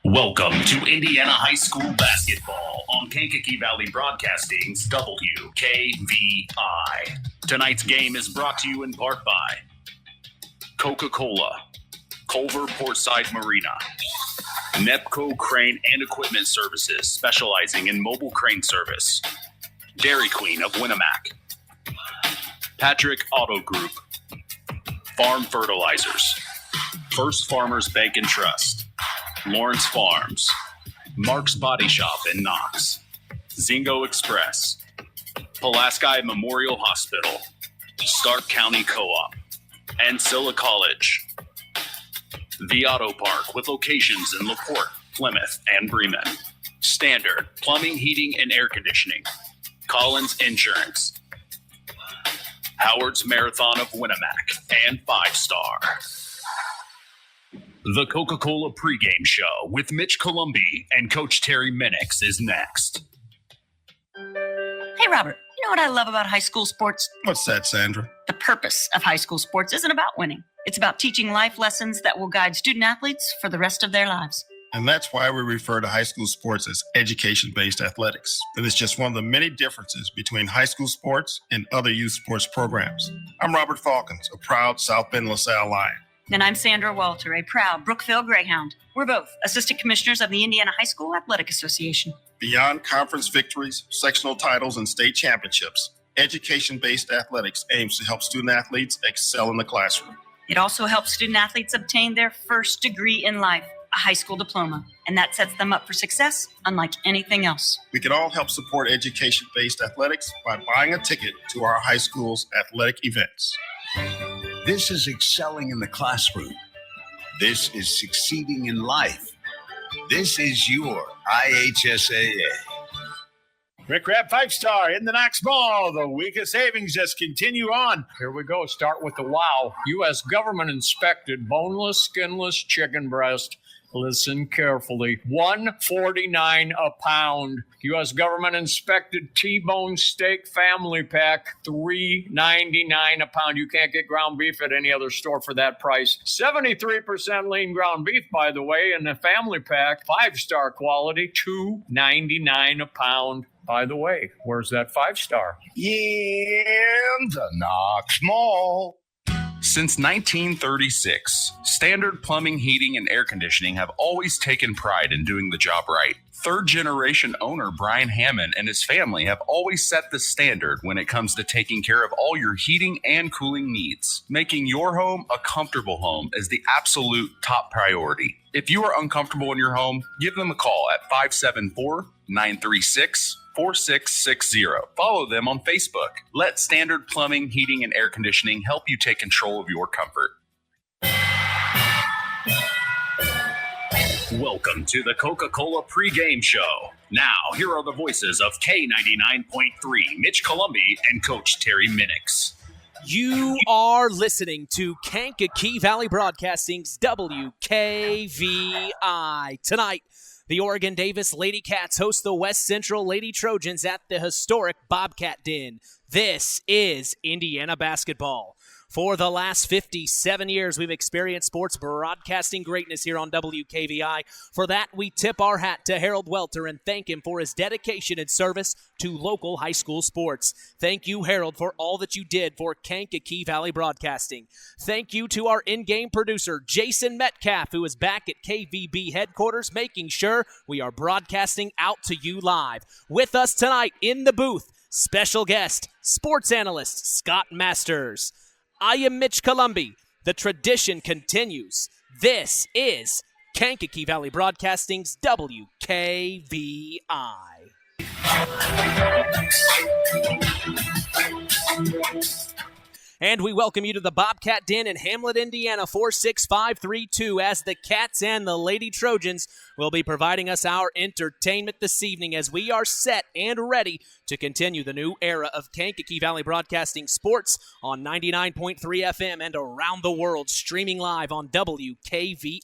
Welcome to Indiana High School basketball on Kankakee Valley Broadcasting's WKVI. Tonight's game is brought to you in part by Coca-Cola, Culver Portside Marina, Nepco Crane and Equipment Services, specializing in mobile crane service, Dairy Queen of Winnemac, Patrick Auto Group, Farm Fertilizers, First Farmers Bank and Trust, Lawrence Farms, Mark's Body Shop in Knox, Zingo Express, Pulaski Memorial Hospital, Stark County Co-op, Ancilla College, The Auto Park with locations in LaPorte, Plymouth, and Bremen, Standard Plumbing, Heating, and Air Conditioning, Collins Insurance, Howard's Marathon of Winnemac, and 5 Star. The Coca-Cola pregame show with Mitch Columbi and Coach Terry Minix is next. Hey, Robert, you know what I love about high school sports? What's that, Sandra? The purpose of high school sports isn't about winning. It's about teaching life lessons that will guide student athletes for the rest of their lives. And that's why we refer to high school sports as education-based athletics. And it's just one of the many differences between high school sports and other youth sports programs. I'm Robert Falcons, a proud South Bend LaSalle Lion. And I'm Sandra Walter, a proud Brookville Greyhound. We're both assistant commissioners of the Indiana High School Athletic Association. Beyond conference victories, sectional titles, and state championships, education-based athletics aims to help student athletes excel in the classroom. It also helps student athletes obtain their first degree in life, a high school diploma, and that sets them up for success unlike anything else. We can all help support education-based athletics by buying a ticket to our high school's athletic events. This is excelling in the classroom. This is succeeding in life. This is your IHSAA. Rick Rapp 5-star in the Knox Mall. The week of savings just continue on. Here we go. Start with the wow. U.S. government inspected boneless, skinless chicken breast. Listen carefully. $1.49 a pound. U.S. government inspected T-bone steak family pack. $3.99 a pound. You can't get ground beef at any other store for that price. 73% lean ground beef, by the way, in the family pack. 5-star quality. $2.99 a pound. By the way, where's that 5-star? In the Knox Mall. Since 1936, Standard Plumbing, Heating, and Air Conditioning have always taken pride in doing the job right. Third-generation owner Brian Hammond and his family have always set the standard when it comes to taking care of all your heating and cooling needs. Making your home a comfortable home is the absolute top priority. If you are uncomfortable in your home, give them a call at 574-936-4660. Follow them on Facebook. Let Standard Plumbing, Heating, and Air Conditioning help you take control of your comfort. Welcome to the Coca-Cola pregame show. Now, here are the voices of K99.3, Mitch Columbi and Coach Terry Minix. You are listening to Kankakee Valley Broadcasting's WKVI. Tonight, the Oregon Davis Lady Cats host the West Central Lady Trojans at the historic Bobcat Den. This is Indiana basketball. For the last 57 years, we've experienced sports broadcasting greatness here on WKVI. For that, we tip our hat to Harold Welter and thank him for his dedication and service to local high school sports. Thank you, Harold, for all that you did for Kankakee Valley Broadcasting. Thank you to our in-game producer, Jason Metcalf, who is back at KVB headquarters, making sure we are broadcasting out to you live. With us tonight in the booth, special guest, sports analyst Scott Masters. I am Mitch Columbi. The tradition continues. This is Kankakee Valley Broadcasting's WKVI. And we welcome you to the Bobcat Den in Hamlet, Indiana, 46532, as the Cats and the Lady Trojans will be providing us our entertainment this evening as we are set and ready to continue the new era of Kankakee Valley Broadcasting sports on 99.3 FM and around the world, streaming live on WKVI.com.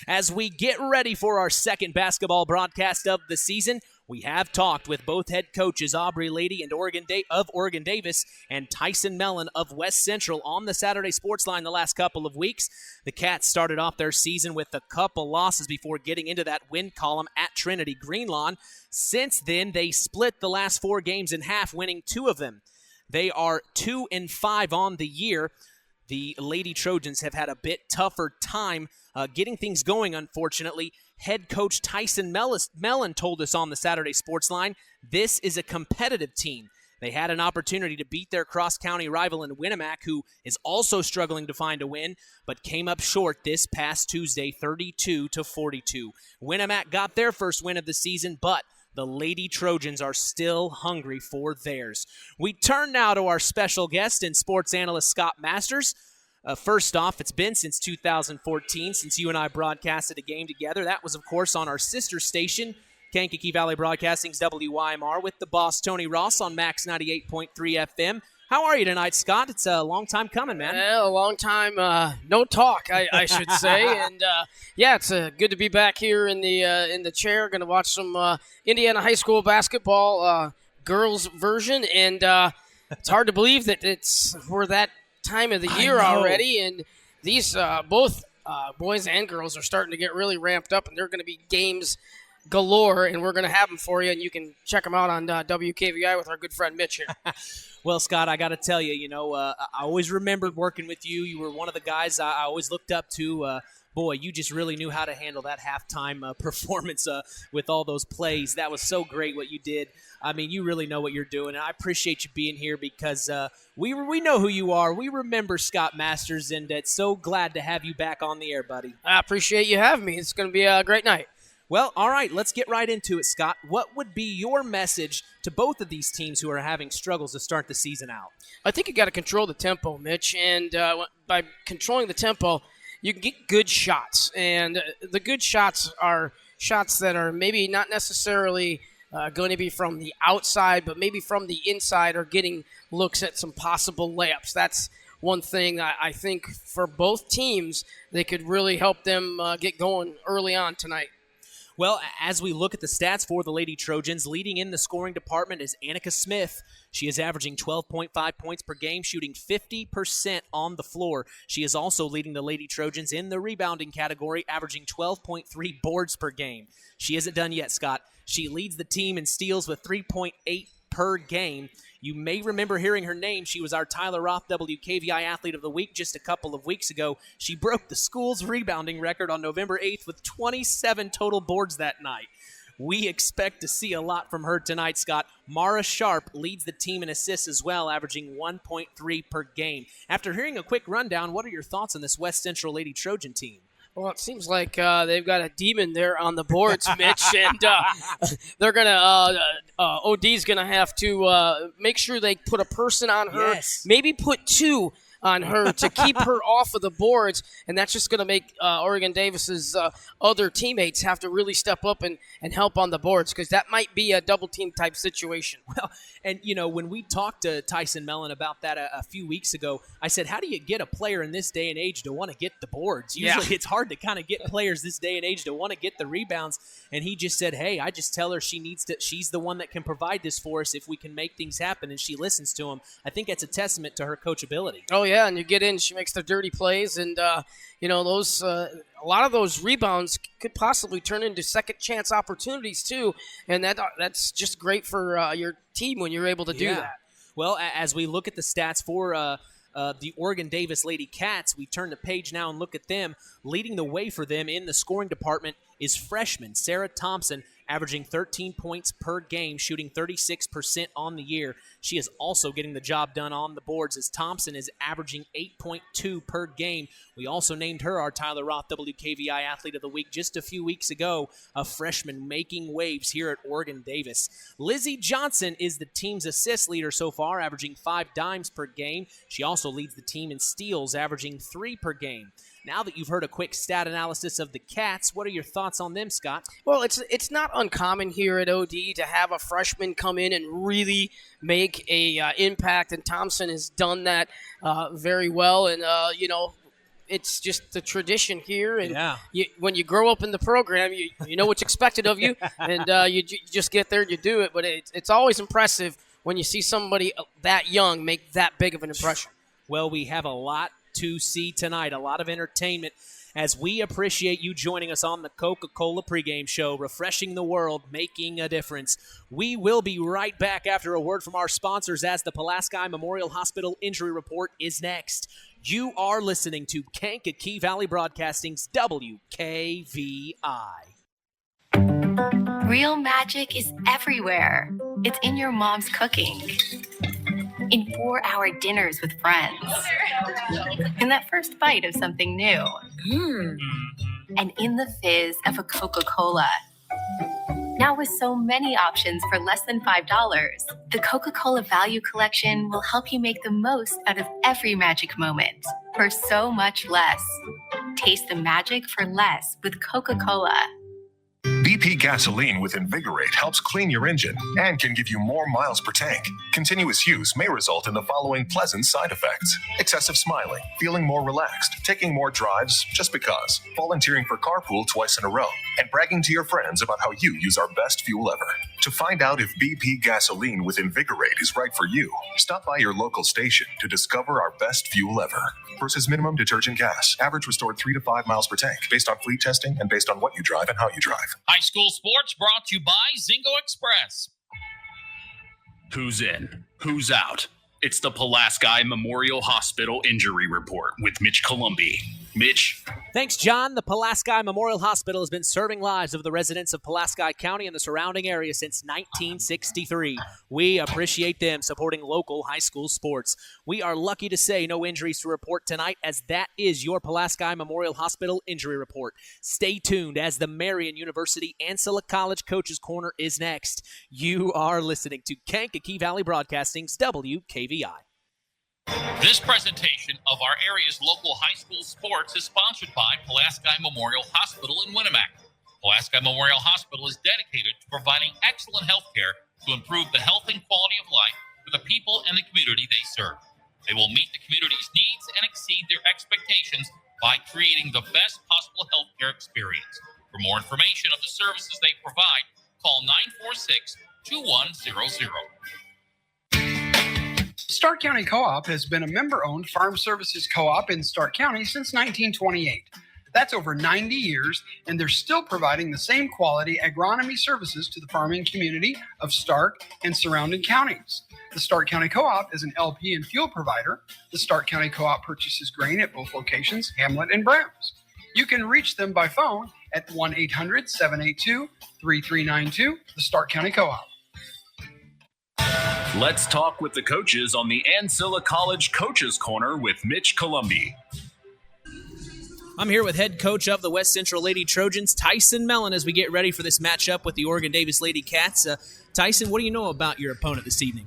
As we get ready for our second basketball broadcast of the season, We have talked with both head coaches, Aubrey Lady and of Oregon Davis and Tyson Mellon of West Central on the Saturday Sports Line the last couple of weeks. The Cats started off their season with a couple losses before getting into that win column at Trinity Greenlawn. Since then, they split the last 4 games in half, winning 2 of them. They are 2-5 on the year. The Lady Trojans have had a bit tougher time getting things going, unfortunately. Head coach Tyson Mellon told us on the Saturday Sports Line, this is a competitive team. They had an opportunity to beat their cross-county rival in Winnemac, who is also struggling to find a win, but came up short this past Tuesday, 32-42. Winnemac got their first win of the season, but the Lady Trojans are still hungry for theirs. We turn now to our special guest and sports analyst Scott Masters. First off, it's been since 2014 since you and I broadcasted a game together. That was, of course, on our sister station, Kankakee Valley Broadcasting's WYMR, with the boss, Tony Ross, on Max 98.3 FM. How are you tonight, Scott? It's a long time coming, man. Well, a long time, no talk, I should say. And, it's good to be back here in the chair. Going to watch some Indiana high school basketball, girls version. And it's hard to believe that we're that time of the year already, and these both boys and girls are starting to get really ramped up, and they're going to be games galore, and we're going to have them for you, and you can check them out on WKVI with our good friend Mitch here. Well, Scott, I got to tell you, I always remembered working with you. You were one of the guys I always looked up to. Boy, you just really knew how to handle that halftime performance with all those plays. That was so great what you did. I mean, you really know what you're doing, and I appreciate you being here because we know who you are. We remember Scott Masters, and it's so glad to have you back on the air, buddy. I appreciate you having me. It's going to be a great night. Well, all right, let's get right into it, Scott. What would be your message to both of these teams who are having struggles to start the season out? I think you got to control the tempo, Mitch, and by controlling the tempo, you can get good shots, and the good shots are shots that are maybe not necessarily going to be from the outside, but maybe from the inside, or getting looks at some possible layups. That's one thing I think for both teams, they could really help them get going early on tonight. Well, as we look at the stats for the Lady Trojans, leading in the scoring department is Annika Smith. She is averaging 12.5 points per game, shooting 50% on the floor. She is also leading the Lady Trojans in the rebounding category, averaging 12.3 boards per game. She isn't done yet, Scott. She leads the team in steals with 3.8 per game. You may remember hearing her name. She was our Tyler Roth WKVI Athlete of the Week just a couple of weeks ago. She broke the school's rebounding record on November 8th with 27 total boards that night. We expect to see a lot from her tonight, Scott. Mara Sharp leads the team in assists as well, averaging 1.3 per game. After hearing a quick rundown, what are your thoughts on this West Central Lady Trojan team? Well, it seems like they've got a demon there on the boards, Mitch, and they're gonna. OD's gonna have to make sure they put a person on her. Yes. Maybe put 2 on her to keep her off of the boards, and that's just going to make Oregon Davis's other teammates have to really step up and help on the boards, because that might be a double-team type situation. Well, and, when we talked to Tyson Mellon about that a few weeks ago, I said, how do you get a player in this day and age to want to get the boards? Usually it's hard to kind of get players this day and age to want to get the rebounds, and he just said, hey, I just tell her she's the one that can provide this for us if we can make things happen, and she listens to him. I think that's a testament to her coachability. Oh, yeah, and you get in, she makes the dirty plays, and those a lot of those rebounds could possibly turn into second chance opportunities too, and that's just great for your team when you're able to do that. Well, as we look at the stats for the Oregon Davis Lady Cats, we turn the page now and look at them. Leading the way for them in the scoring department is freshman Sarah Thompson, averaging 13 points per game, shooting 36% on the year. She is also getting the job done on the boards, as Thompson is averaging 8.2 per game. We also named her our Tyler Roth WKVI Athlete of the Week just a few weeks ago, a freshman making waves here at Oregon Davis. Lizzie Johnson is the team's assist leader so far, averaging 5 dimes per game. She also leads the team in steals, averaging 3 per game. Now that you've heard a quick stat analysis of the Cats, what are your thoughts on them, Scott? Well, it's not uncommon here at OD to have a freshman come in and really make a impact, and Thompson has done that very well. And it's just the tradition here. And Yeah. when you grow up in the program, you know what's expected of you, and you just get there and you do it. But it's always impressive when you see somebody that young make that big of an impression. Well, we have a lot to see tonight, a lot of entertainment, as we appreciate you joining us on the Coca-Cola pregame show, refreshing the world, making a difference. We will be right back after a word from our sponsors as the Pulaski Memorial Hospital Injury Report is next. You are listening to Kankakee Valley Broadcasting's WKVI. Real magic is everywhere. It's in your mom's cooking, in 4-hour dinners with friends, in that first bite of something new, and in the fizz of a Coca-Cola. Now with so many options for less than $5, the Coca-Cola Value Collection will help you make the most out of every magic moment for so much less. Taste the magic for less with Coca-Cola. BP gasoline with Invigorate helps clean your engine and can give you more miles per tank. Continuous use may result in the following pleasant side effects: excessive smiling, feeling more relaxed, taking more drives just because, volunteering for carpool twice in a row, and bragging to your friends about how you use our best fuel ever. To find out if BP gasoline with Invigorate is right for you, stop by your local station to discover our best fuel ever. Versus minimum detergent gas. Average restored 3 to 5 miles per tank, based on fleet testing and based on what you drive and how you drive. High school sports brought to you by Zingo Express. Who's in? Who's out? It's the Pulaski Memorial Hospital Injury Report with Mitch Columbi. Mitch? Thanks, John. The Pulaski Memorial Hospital has been serving lives of the residents of Pulaski County and the surrounding area since 1963. We appreciate them supporting local high school sports. We are lucky to say no injuries to report tonight, as that is your Pulaski Memorial Hospital Injury Report. Stay tuned as the Marian University Ancilla College Coaches Corner is next. You are listening to Kankakee Valley Broadcasting's WKVI. This presentation of our area's local high school sports is sponsored by Pulaski Memorial Hospital in Winnemac. Pulaski Memorial Hospital is dedicated to providing excellent health care to improve the health and quality of life for the people and the community they serve. They will meet the community's needs and exceed their expectations by creating the best possible health care experience. For more information of the services they provide, call 946-2100. Stark County Co-op has been a member-owned farm services co-op in Stark County since 1928. That's over 90 years, and they're still providing the same quality agronomy services to the farming community of Stark and surrounding counties. The Stark County Co-op is an LP and fuel provider. The Stark County Co-op purchases grain at both locations, Hamlet and Browns. You can reach them by phone at 1-800-782-3392, the Stark County Co-op. Let's talk with the coaches on the Ancilla College Coaches Corner with Mitch Columbi. I'm here with head coach of the West Central Lady Trojans, Tyson Mellon, as we get ready for this matchup with the Oregon Davis Lady Cats. Tyson, what do you know about your opponent this evening?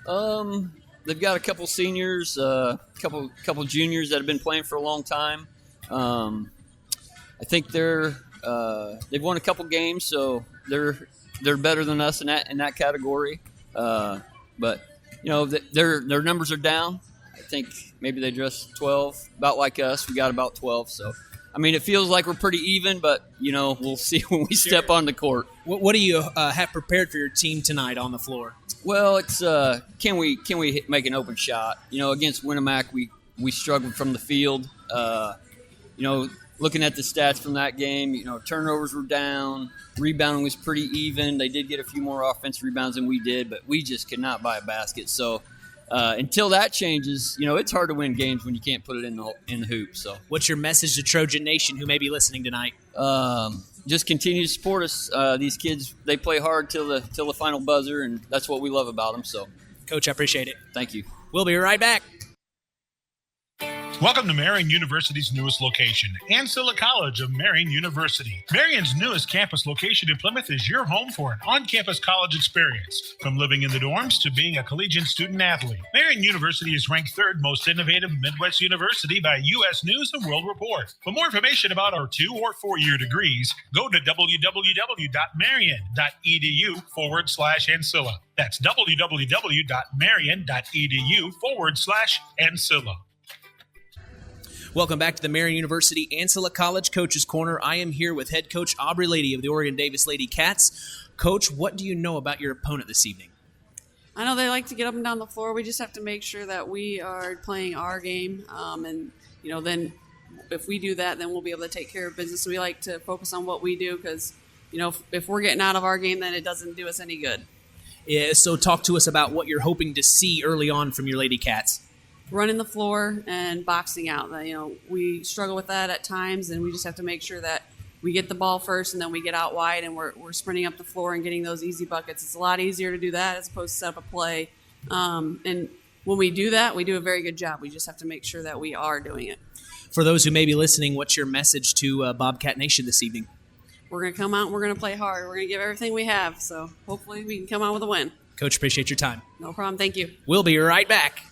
They've got a couple seniors, couple juniors that have been playing for a long time. I think they've won a couple games, so they're better than us in that category. But you know, their numbers are down. I think maybe they just 12, about like us. We got about 12. So, I mean, it feels like we're pretty even, but, you know, we'll see when we step on the court. What do you have prepared for your team tonight on the floor? Well, it's can we make an open shot? You know, against Winnemac, we struggled from the field. You know, looking at the stats from that game, you know, turnovers were down. Rebounding was pretty even. They did get a few more offensive rebounds than we did, but we just could not buy a basket. So until that changes, you know, it's hard to win games when you can't put it in the hoop. So, what's your message to Trojan Nation who may be listening tonight? Just continue to support us. These kids, they play hard till the final buzzer, and that's what we love about them. So, Coach, I appreciate it. Thank you. We'll be right back. Welcome to Marian University's newest location, Ancilla College of Marian University. Marian's newest campus location in Plymouth is your home for an on-campus college experience. From living in the dorms to being a collegiate student-athlete, Marian University is ranked third most innovative Midwest university by U.S. News and World Report. For more information about our 2- or 4-year degrees, go to www.marian.edu/Ancilla. That's www.marian.edu/Ancilla. Welcome back to the Marian University Ancilla College Coaches Corner. I am here with head coach Aubrey Lady of the Oregon Davis Lady Cats. Coach, what do you know about your opponent this evening? I know they like to get up and down the floor. We just have to make sure that we are playing our game. And, then if we do that, then we'll be able to take care of business. We like to focus on what we do because, if we're getting out of our game, then it doesn't do us any good. Yeah, so talk to us about what you're hoping to see early on from your Lady Cats. Running the floor and boxing out. We struggle with that at times, and we just have to make sure that we get the ball first and then we get out wide and we're sprinting up the floor and getting those easy buckets. It's a lot easier to do that as opposed to set up a play. And when we do that, we do a very good job. We just have to make sure that we are doing it. For those who may be listening, what's your message to Bobcat Nation this evening? We're going to come out and we're going to play hard. We're going to give everything we have. So hopefully we can come out with a win. Coach, appreciate your time. No problem. Thank you. We'll be right back.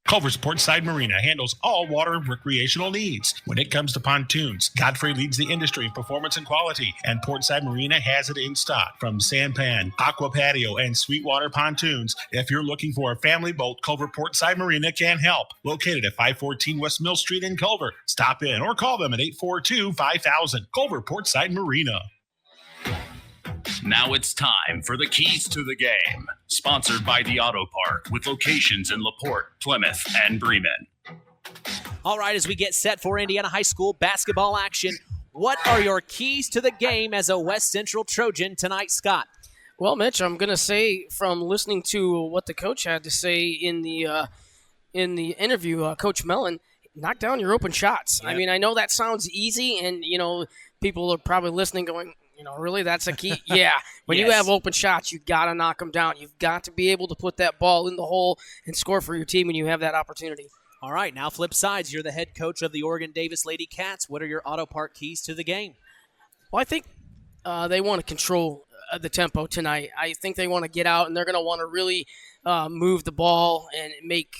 Culver's Portside Marina handles all water recreational needs. When it comes to pontoons, Godfrey leads the industry in performance and quality, and Portside Marina has it in stock. From sampan, aqua patio, and sweetwater pontoons, if you're looking for a family boat, Culver Portside Marina can help. Located at 514 West Mill Street in Culver. Stop in or call them at 842-5000. Culver Portside Marina. Now it's time for the Keys to the Game, sponsored by the Auto Park with locations in LaPorte, Plymouth, and Bremen. All right, as we get set for Indiana High School basketball action, what are your keys to the game as a West Central Trojan tonight, Scott? Well, Mitch, I'm going to say from listening to what the coach had to say in the interview, Coach Mellon, knock down your open shots. Yep. I mean, I know that sounds easy, and, people are probably listening going, really, that's a key? Yeah. When you have open shots, you got to knock them down. You've got to be able to put that ball in the hole and score for your team when you have that opportunity. All right, now flip sides. You're the head coach of the Oregon Davis Lady Cats. What are your Auto Park keys to the game? Well, I think they want to control the tempo tonight. I think they want to get out, and they're going to want to really move the ball and make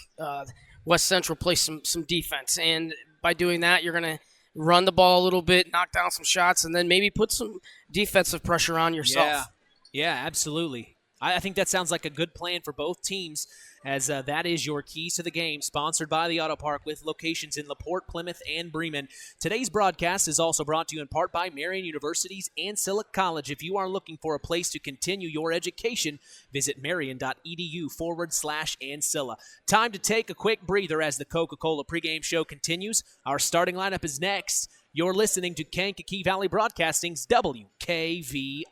West Central play some defense. And by doing that, you're going to run the ball a little bit, knock down some shots, and then maybe put some defensive pressure on yourself. Yeah, absolutely. I think that sounds like a good plan for both teams, as that is your keys to the game, sponsored by the Auto Park with locations in LaPorte, Plymouth, and Bremen. Today's broadcast is also brought to you in part by Marian University's Ancilla College. If you are looking for a place to continue your education, visit marian.edu/Ancilla. Time to take a quick breather as the Coca-Cola pregame show continues. Our starting lineup is next. You're listening to Kankakee Valley Broadcasting's WKVI.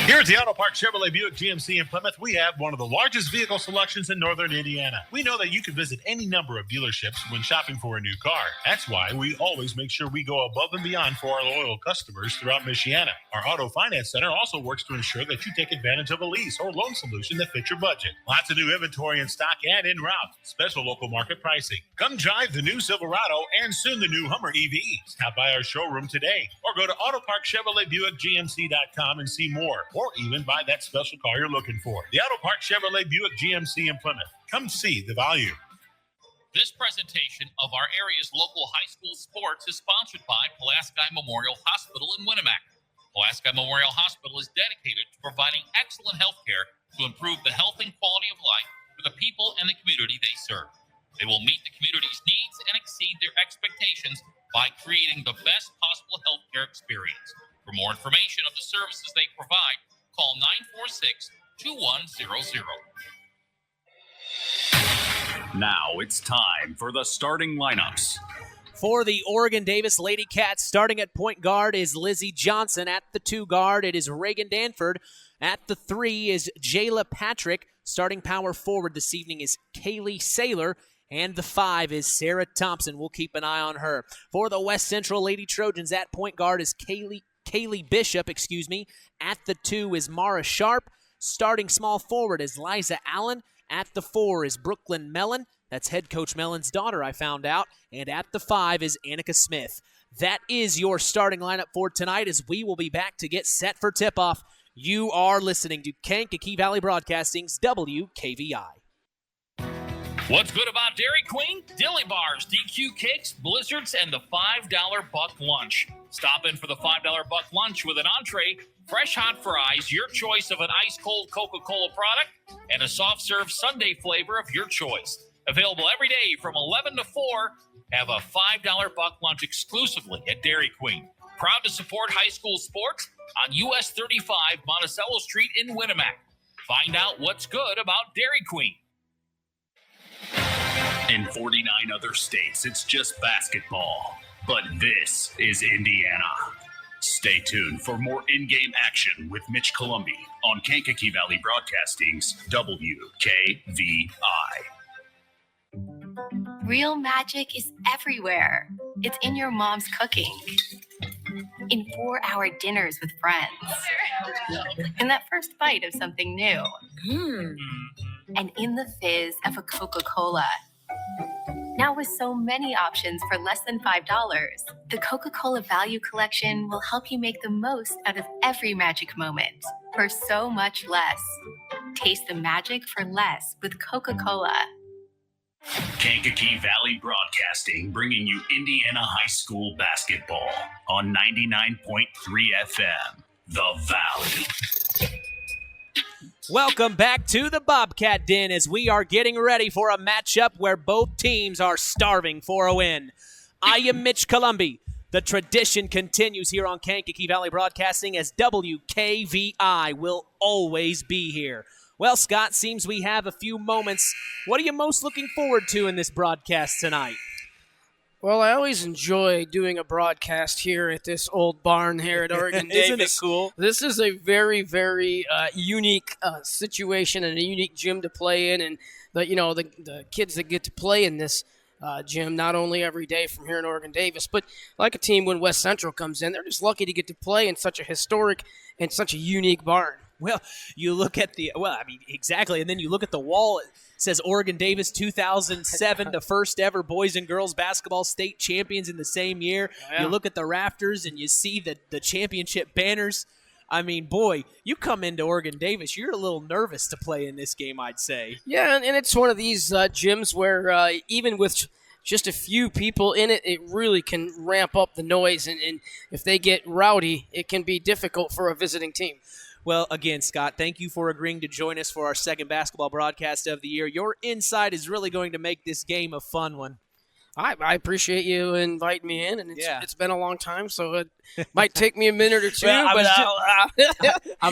Here at the Auto Park Chevrolet Buick GMC in Plymouth, we have one of the largest vehicle selections in northern Indiana. We know that you can visit any number of dealerships when shopping for a new car. That's why we always make sure we go above and beyond for our loyal customers throughout Michiana. Our Auto Finance Center also works to ensure that you take advantage of a lease or loan solution that fits your budget. Lots of new inventory in stock and en route. Special local market pricing. Come drive the new Silverado and soon the new Hummer EV. Stop by our showroom today or go to AutoParkChevroletBuickGMC.com and see more. Or even buy that special car you're looking for. The Auto Park Chevrolet Buick GMC in Plymouth. Come see the value. This presentation of our area's local high school sports is sponsored by Pulaski Memorial Hospital in Winamac. Pulaski Memorial Hospital is dedicated to providing excellent health care to improve the health and quality of life for the people and the community they serve. They will meet the community's needs and exceed their expectations by creating the best possible health care experience. For more information of the services they provide, call 946-2100. Now it's time for the starting lineups. For the Oregon Davis Lady Cats, starting at point guard is Lizzie Johnson. At the 2 guard, it is Reagan Danford. At the 3 is Jayla Patrick. Starting power forward this evening is Kaylee Saylor. And the 5 is Sarah Thompson. We'll keep an eye on her. For the West Central Lady Trojans, at point guard is Kaylee Bishop. At the 2 is Mara Sharp. Starting small forward is Liza Allen. At the 4 is Brooklyn Mellon. That's head coach Mellon's daughter, I found out. And at the 5 is Annika Smith. That is your starting lineup for tonight, as we will be back to get set for tip-off. You are listening to Kankakee Valley Broadcasting's WKVI. What's good about Dairy Queen? Dilly bars, DQ cakes, blizzards, and the $5 buck lunch. Stop in for the $5 buck lunch with an entree, fresh hot fries, your choice of an ice-cold Coca-Cola product, and a soft-serve sundae flavor of your choice. Available every day from 11 to 4. Have a $5 buck lunch exclusively at Dairy Queen. Proud to support high school sports on US 35 Monticello Street in Winamac. Find out what's good about Dairy Queen. In 49 other states, it's just basketball. But this is Indiana. Stay tuned for more in-game action with Mitch Columbi on Kankakee Valley Broadcasting's WKVI. Real magic is everywhere. It's in your mom's cooking. In 4-hour dinners with friends. In that first bite of something new. And in the fizz of a Coca-Cola. Now with so many options for less than $5, the Coca-Cola Value Collection will help you make the most out of every magic moment for so much less. Taste the magic for less with Coca-Cola. Kankakee Valley Broadcasting, bringing you Indiana high school basketball on 99.3 FM, The Valley. Welcome back to the Bobcat Den as we are getting ready for a matchup where both teams are starving for a win. I am Mitch Columbi. The tradition continues here on Kankakee Valley Broadcasting as WKVI will always be here. Well, Scott, seems we have a few moments. What are you most looking forward to in this broadcast tonight? Well, I always enjoy doing a broadcast here at this old barn here at Oregon Davis. Isn't it cool? This is a very, very unique situation and a unique gym to play in, and the kids that get to play in this gym not only every day from here in Oregon Davis, but like a team when West Central comes in, they're just lucky to get to play in such a historic and such a unique barn. Well, you look at exactly, and then you look at the wall. It says Oregon Davis 2007, the first ever boys and girls basketball state champions in the same year. Yeah. You look at the rafters and you see the championship banners. I mean, boy, you come into Oregon Davis, you're a little nervous to play in this game, I'd say. Yeah, and it's one of these gyms where even with just a few people in it, it really can ramp up the noise, and if they get rowdy, it can be difficult for a visiting team. Well, again, Scott, thank you for agreeing to join us for our second basketball broadcast of the year. Your insight is really going to make this game a fun one. I appreciate you inviting me in, and it's been a long time, so it might take me a minute or two. I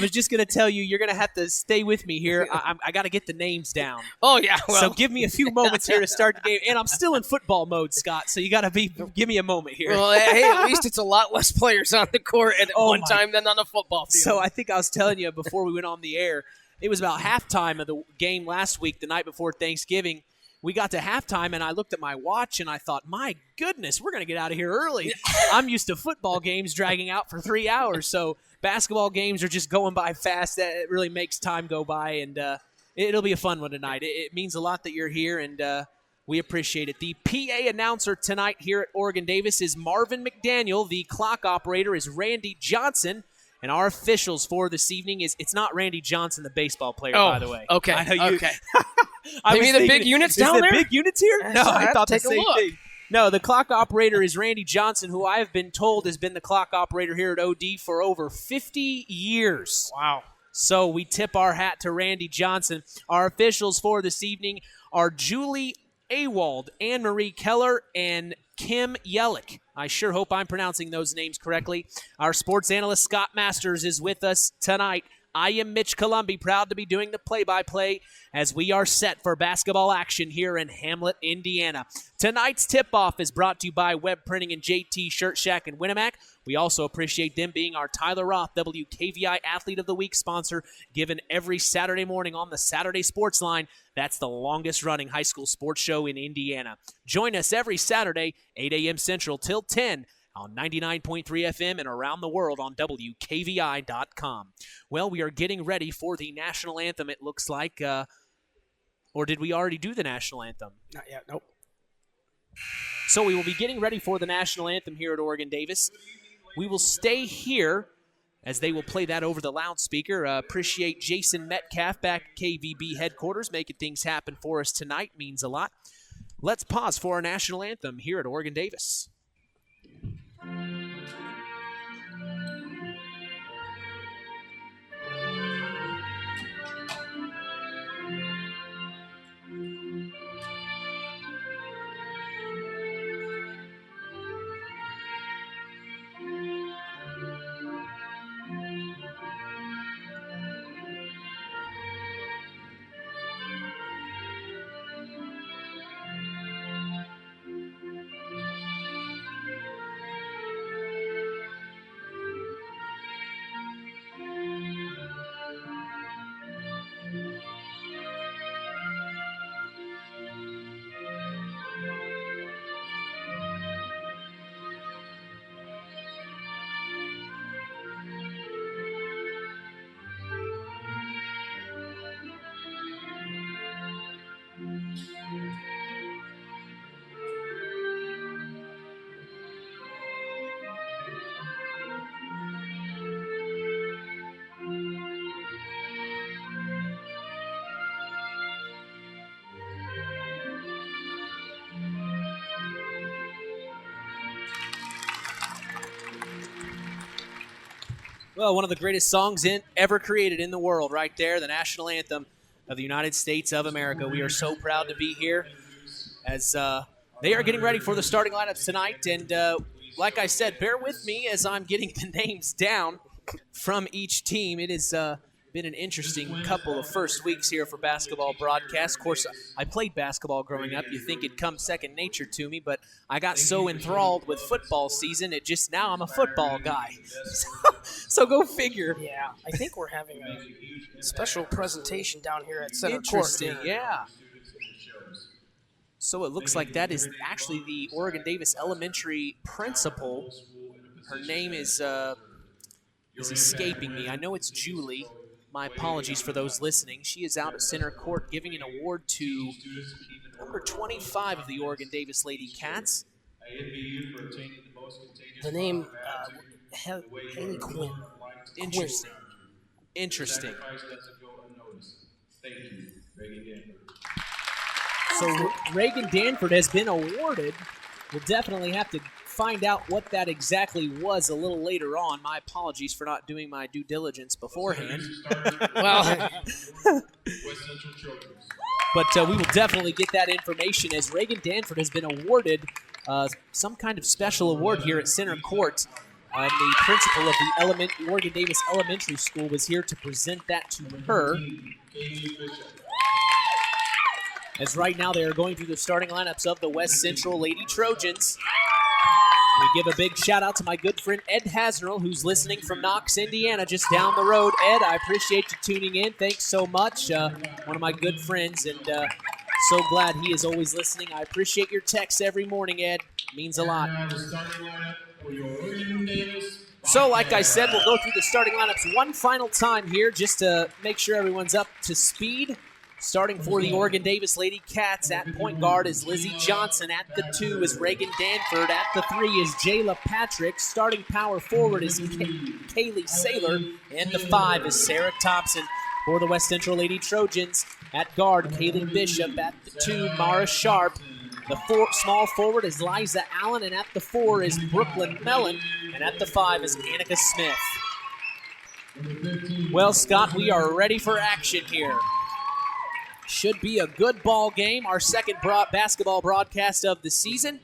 was just going to tell you, you're going to have to stay with me here. I got to get the names down. Oh, yeah. Well. So give me a few moments here to start the game. And I'm still in football mode, Scott, so you got to give me a moment here. Well, hey, at least it's a lot less players on the court at one time than on the football field. So I think I was telling you before we went on the air, it was about halftime of the game last week, the night before Thanksgiving. We got to halftime, and I looked at my watch, and I thought, my goodness, we're going to get out of here early. I'm used to football games dragging out for 3 hours, so basketball games are just going by fast. That really makes time go by, and it'll be a fun one tonight. It means a lot that you're here, and we appreciate it. The PA announcer tonight here at Oregon Davis is Marvin McDaniel. The clock operator is Randy Johnson. And our officials for this evening it's not Randy Johnson, the baseball player, by the way. Okay. I know you, okay. Maybe the big units down there? Big units here? No, I thought the take a same look. thing. No, the clock operator is Randy Johnson, who I have been told has been the clock operator here at OD for over 50 years. Wow. So we tip our hat to Randy Johnson. Our officials for this evening are Julie Awald, Anne-Marie Keller, and Kim Yellick. I sure hope I'm pronouncing those names correctly. Our sports analyst, Scott Masters, is with us tonight. I am Mitch Columbi, proud to be doing the play-by-play as we are set for basketball action here in Hamlet, Indiana. Tonight's tip-off is brought to you by Web Printing and JT Shirt Shack in Winamac. We also appreciate them being our Tyler Roth WKVI Athlete of the Week sponsor, given every Saturday morning on the Saturday Sports Line. That's the longest-running high school sports show in Indiana. Join us every Saturday, 8 a.m. Central till 10 on 99.3 FM and around the world on WKVI.com. Well, we are getting ready for the national anthem, it looks like. Or did we already do the national anthem? Not yet, nope. So we will be getting ready for the national anthem here at Oregon Davis. We will stay here as they will play that over the loudspeaker. Appreciate Jason Metcalf back at KVB headquarters, making things happen for us tonight. Means a lot. Let's pause for our national anthem here at Oregon Davis. Well, one of the greatest songs ever created in the world right there, the national anthem of the United States of America. We are so proud to be here as they are getting ready for the starting lineups tonight. And like I said, bear with me as I'm getting the names down from each team. It has been an interesting couple of first weeks here for basketball broadcast. Of course, I played basketball growing up. You think it'd come second nature to me, but I got so enthralled with football season, now I'm a football guy. So go figure. Yeah, I think we're having a special presentation down here at Center Court. Interesting, yeah. So it looks like that is actually the Oregon Davis Elementary principal. Her name is escaping me. I know it's Julie. My apologies for those listening. She is out at Center Court giving an award to number 25 of the Oregon Davis Lady Cats. The name, Haley Quinn. Interesting. So Reagan Danford has been awarded. We'll definitely have to find out what that exactly was a little later on. My apologies for not doing my due diligence beforehand. Well, but we will definitely get that information as Reagan Danford has been awarded some kind of special award here at Center Court. The principal of the Oregon Davis Elementary School was here to present that to her. As right now they are going through the starting lineups of the West Central Lady Trojans. We give a big shout out to my good friend Ed Hasnerl, who's listening from Knox, Indiana, just down the road. Ed, I appreciate you tuning in. Thanks so much. One of my good friends, and so glad he is always listening. I appreciate your texts every morning, Ed. It means a lot. So, like I said, we'll go through the starting lineups one final time here just to make sure everyone's up to speed. Starting for the Oregon Davis Lady Cats at point guard is Lizzie Johnson. At the 2 is Reagan Danford. At the 3 is Jayla Patrick. Starting power forward is Kaylee Saylor. And the 5 is Sarah Thompson for the West Central Lady Trojans. At guard, Kaylee Bishop. At the 2, Mara Sharp. The small forward is Liza Allen. And at the 4 is Brooklyn Mellon. And at the 5 is Annika Smith. Well, Scott, we are ready for action here. Should be a good ball game. Our second basketball broadcast of the season.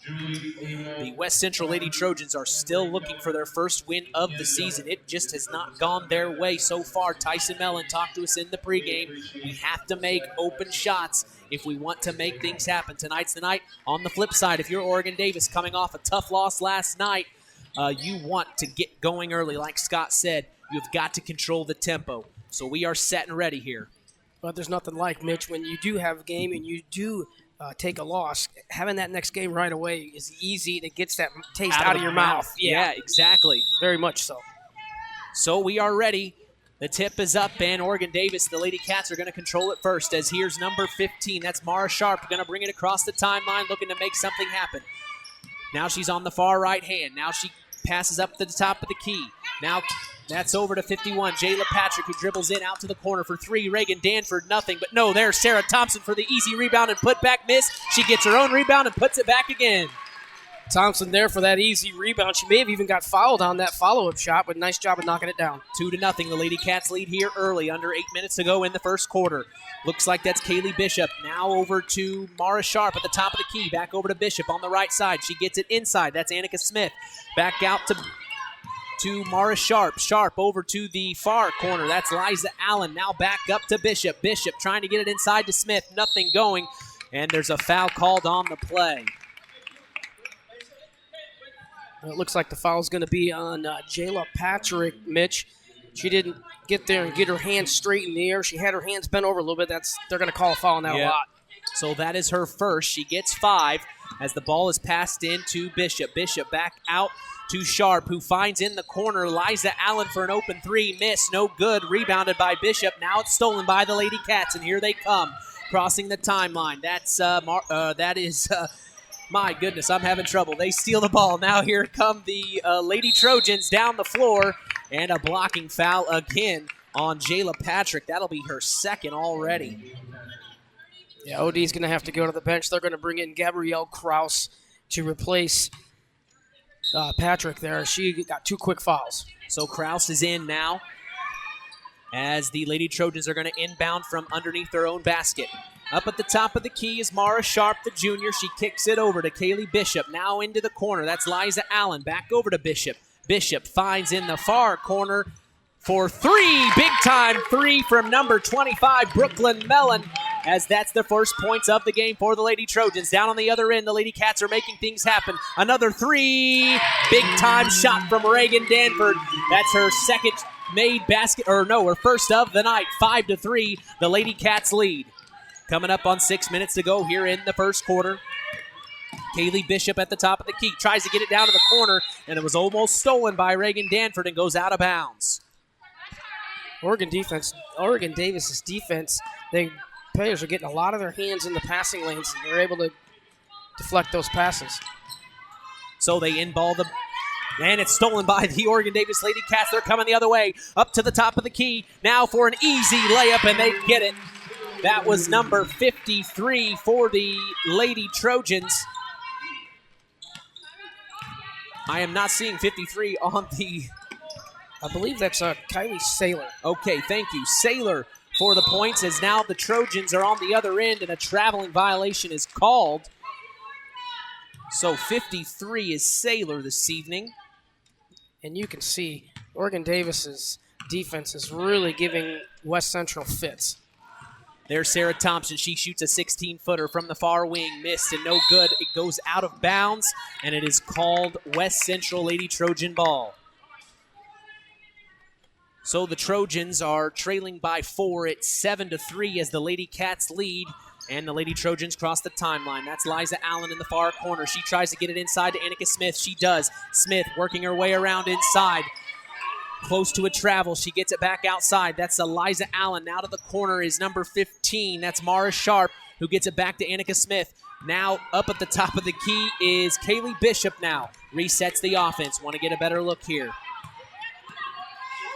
The West Central Lady Trojans are still looking for their first win of the season. It just has not gone their way so far. Tyson Mellon talked to us in the pregame. We have to make open shots if we want to make things happen. Tonight's the night. On the flip side, if you're Oregon Davis coming off a tough loss last night, you want to get going early. Like Scott said, you've got to control the tempo. So we are set and ready here. But there's nothing like, Mitch, when you do have a game and you do take a loss, having that next game right away is easy. It gets that taste out of your mouth. Yeah, exactly. Very much so. So we are ready. The tip is up, and Oregon Davis, the Lady Cats, are going to control it first as here's number 15. That's Mara Sharp going to bring it across the timeline, looking to make something happen. Now she's on the far right hand. Now she passes up to the top of the key. Now that's over to 51. Jayla Patrick, who dribbles in out to the corner for 3. Reagan Danford, nothing. But no, there's Sarah Thompson for the easy rebound and put back miss. She gets her own rebound and puts it back again. Thompson there for that easy rebound. She may have even got fouled on that follow-up shot, but nice job of knocking it down. 2-0. The Lady Cats lead here early, under 8 minutes to go in the first quarter. Looks like that's Kaylee Bishop. Now over to Mara Sharp at the top of the key. Back over to Bishop on the right side. She gets it inside. That's Annika Smith. Back out to Mara Sharp. Sharp over to the far corner. That's Liza Allen. Now back up to Bishop. Bishop trying to get it inside to Smith. Nothing going. And there's a foul called on the play. It looks like the foul's going to be on Jayla Patrick, Mitch. She didn't get there and get her hands straight in the air. She had her hands bent over a little bit. They're going to call a foul on that a lot. So that is her first. She gets 5 as the ball is passed in to Bishop. Bishop back out to Sharp, who finds in the corner Liza Allen for an open 3. Miss, no good. Rebounded by Bishop. Now it's stolen by the Lady Cats, and here they come, crossing the timeline. My goodness, I'm having trouble. They steal the ball. Now here come the Lady Trojans down the floor, and a blocking foul again on Jayla Patrick. That'll be her second already. Yeah, OD's going to have to go to the bench. They're going to bring in Gabrielle Kraus to replace Patrick there. She got 2 quick fouls. So Kraus is in now as the Lady Trojans are going to inbound from underneath their own basket. Up at the top of the key is Mara Sharp, the junior. She kicks it over to Kaylee Bishop. Now into the corner. That's Liza Allen. Back over to Bishop. Bishop finds in the far corner for 3. Big-time 3 from number 25, Brooklyn Mellon, as that's the first points of the game for the Lady Trojans. Down on the other end, the Lady Cats are making things happen. Another 3. Big-time shot from Reagan Danford. That's her second made basket, her first of the night. 5-3, the Lady Cats lead. Coming up on 6 minutes to go here in the first quarter. Kaylee Bishop at the top of the key. Tries to get it down to the corner, and it was almost stolen by Reagan Danford and goes out of bounds. Oregon Davis's defense, players are getting a lot of their hands in the passing lanes, and they're able to deflect those passes. So they in-ball and it's stolen by the Oregon Davis Lady Cats. They're coming the other way, up to the top of the key. Now for an easy layup, and they get it. That was number 53 for the Lady Trojans. I am not seeing 53 on the... I believe that's Kylie Saylor. Okay, thank you. Saylor for the points, as now the Trojans are on the other end and a traveling violation is called. So 53 is Saylor this evening. And you can see Oregon Davis's defense is really giving West Central fits. There's Sarah Thompson. She shoots a 16-footer from the far wing. Missed and no good. It goes out of bounds, and it is called West Central Lady Trojan ball. So the Trojans are trailing by 4 at 7-3 as the Lady Cats lead, and the Lady Trojans cross the timeline. That's Liza Allen in the far corner. She tries to get it inside to Annika Smith. She does. Smith working her way around inside. Close to a travel. She gets it back outside. That's Eliza Allen. Now to the corner is number 15. That's Mara Sharp, who gets it back to Annika Smith. Now up at the top of the key is Kaylee Bishop now. Resets the offense. Want to get a better look here.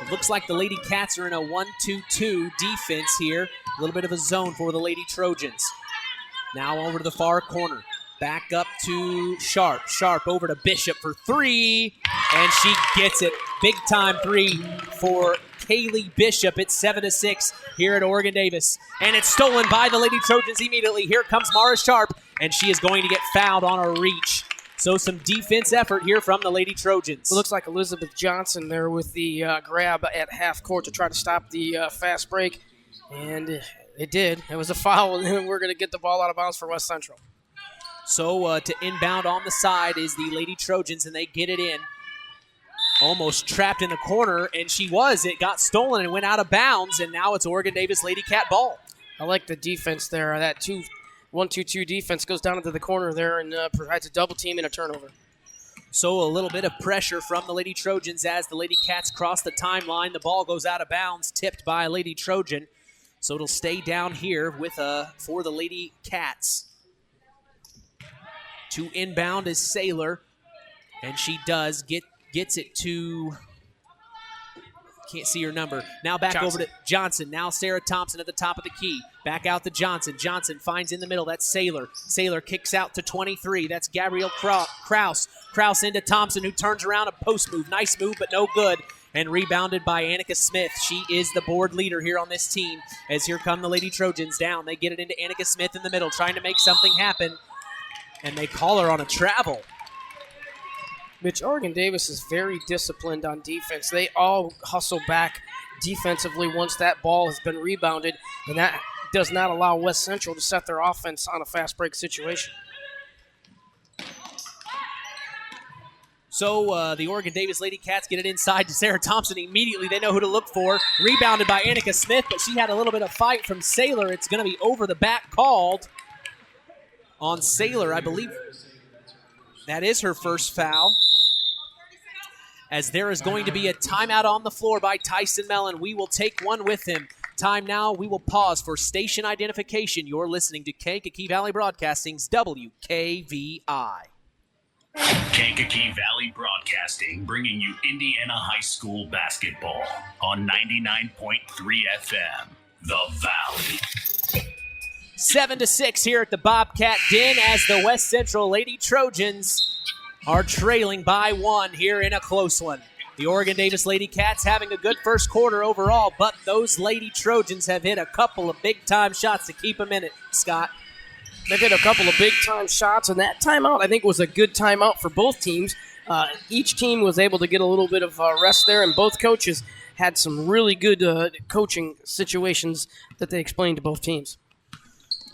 It looks like the Lady Cats are in a 1-2-2 defense here. A little bit of a zone for the Lady Trojans. Now over to the far corner. Back up to Sharp. Sharp over to Bishop for 3. And she gets it. Big time 3 for Kaylee Bishop. It's 7-6 here at Oregon Davis. And it's stolen by the Lady Trojans immediately. Here comes Mara Sharp. And she is going to get fouled on a reach. So some defense effort here from the Lady Trojans. It looks like Elizabeth Johnson there with the grab at half court to try to stop the fast break. And it did. It was a foul, and we're going to get the ball out of bounds for West Central. So to inbound on the side is the Lady Trojans, and they get it in. Almost trapped in the corner, and it got stolen and went out of bounds, and now it's Oregon Davis Lady Cat ball. I like the defense there. That 1-2-2 defense goes down into the corner there and provides a double team and a turnover. So a little bit of pressure from the Lady Trojans as the Lady Cats cross the timeline. The ball goes out of bounds, tipped by a Lady Trojan. So it'll stay down here with for the Lady Cats. To inbound is Saylor, and she gets it to, can't see her number. Now back over to Johnson. Now Sarah Thompson at the top of the key. Back out to Johnson. Johnson finds in the middle. That's Saylor. Saylor kicks out to 23. That's Gabrielle Kraus. Kraus into Thompson, who turns around a post move. Nice move, but no good. And rebounded by Annika Smith. She is the board leader here on this team. As here come the Lady Trojans down. They get it into Annika Smith in the middle, trying to make something happen. And they call her on a travel. Mitch, Oregon Davis is very disciplined on defense. They all hustle back defensively once that ball has been rebounded, and that does not allow West Central to set their offense on a fast break situation. So the Oregon Davis Lady Cats get it inside to Sarah Thompson. Immediately they know who to look for. Rebounded by Annika Smith, but she had a little bit of fight from Saylor. It's going to be over the back called on Saylor. I believe that is her first foul. As there is going to be a timeout on the floor by Tyson Mellon. We will take one with him. Time now. We will pause for station identification. You're listening to Kankakee Valley Broadcasting's WKVI. Kankakee Valley Broadcasting, bringing you Indiana High School basketball on 99.3 FM, The Valley. 7-6 here at the Bobcat Den as the West Central Lady Trojans are trailing by 1 here in a close one. The Oregon Davis Lady Cats having a good first quarter overall, but those Lady Trojans have hit a couple of big-time shots to keep them in it, Scott. They've hit a couple of big-time shots, and that timeout, I think, was a good timeout for both teams. Each team was able to get a little bit of rest there, and both coaches had some really good coaching situations that they explained to both teams.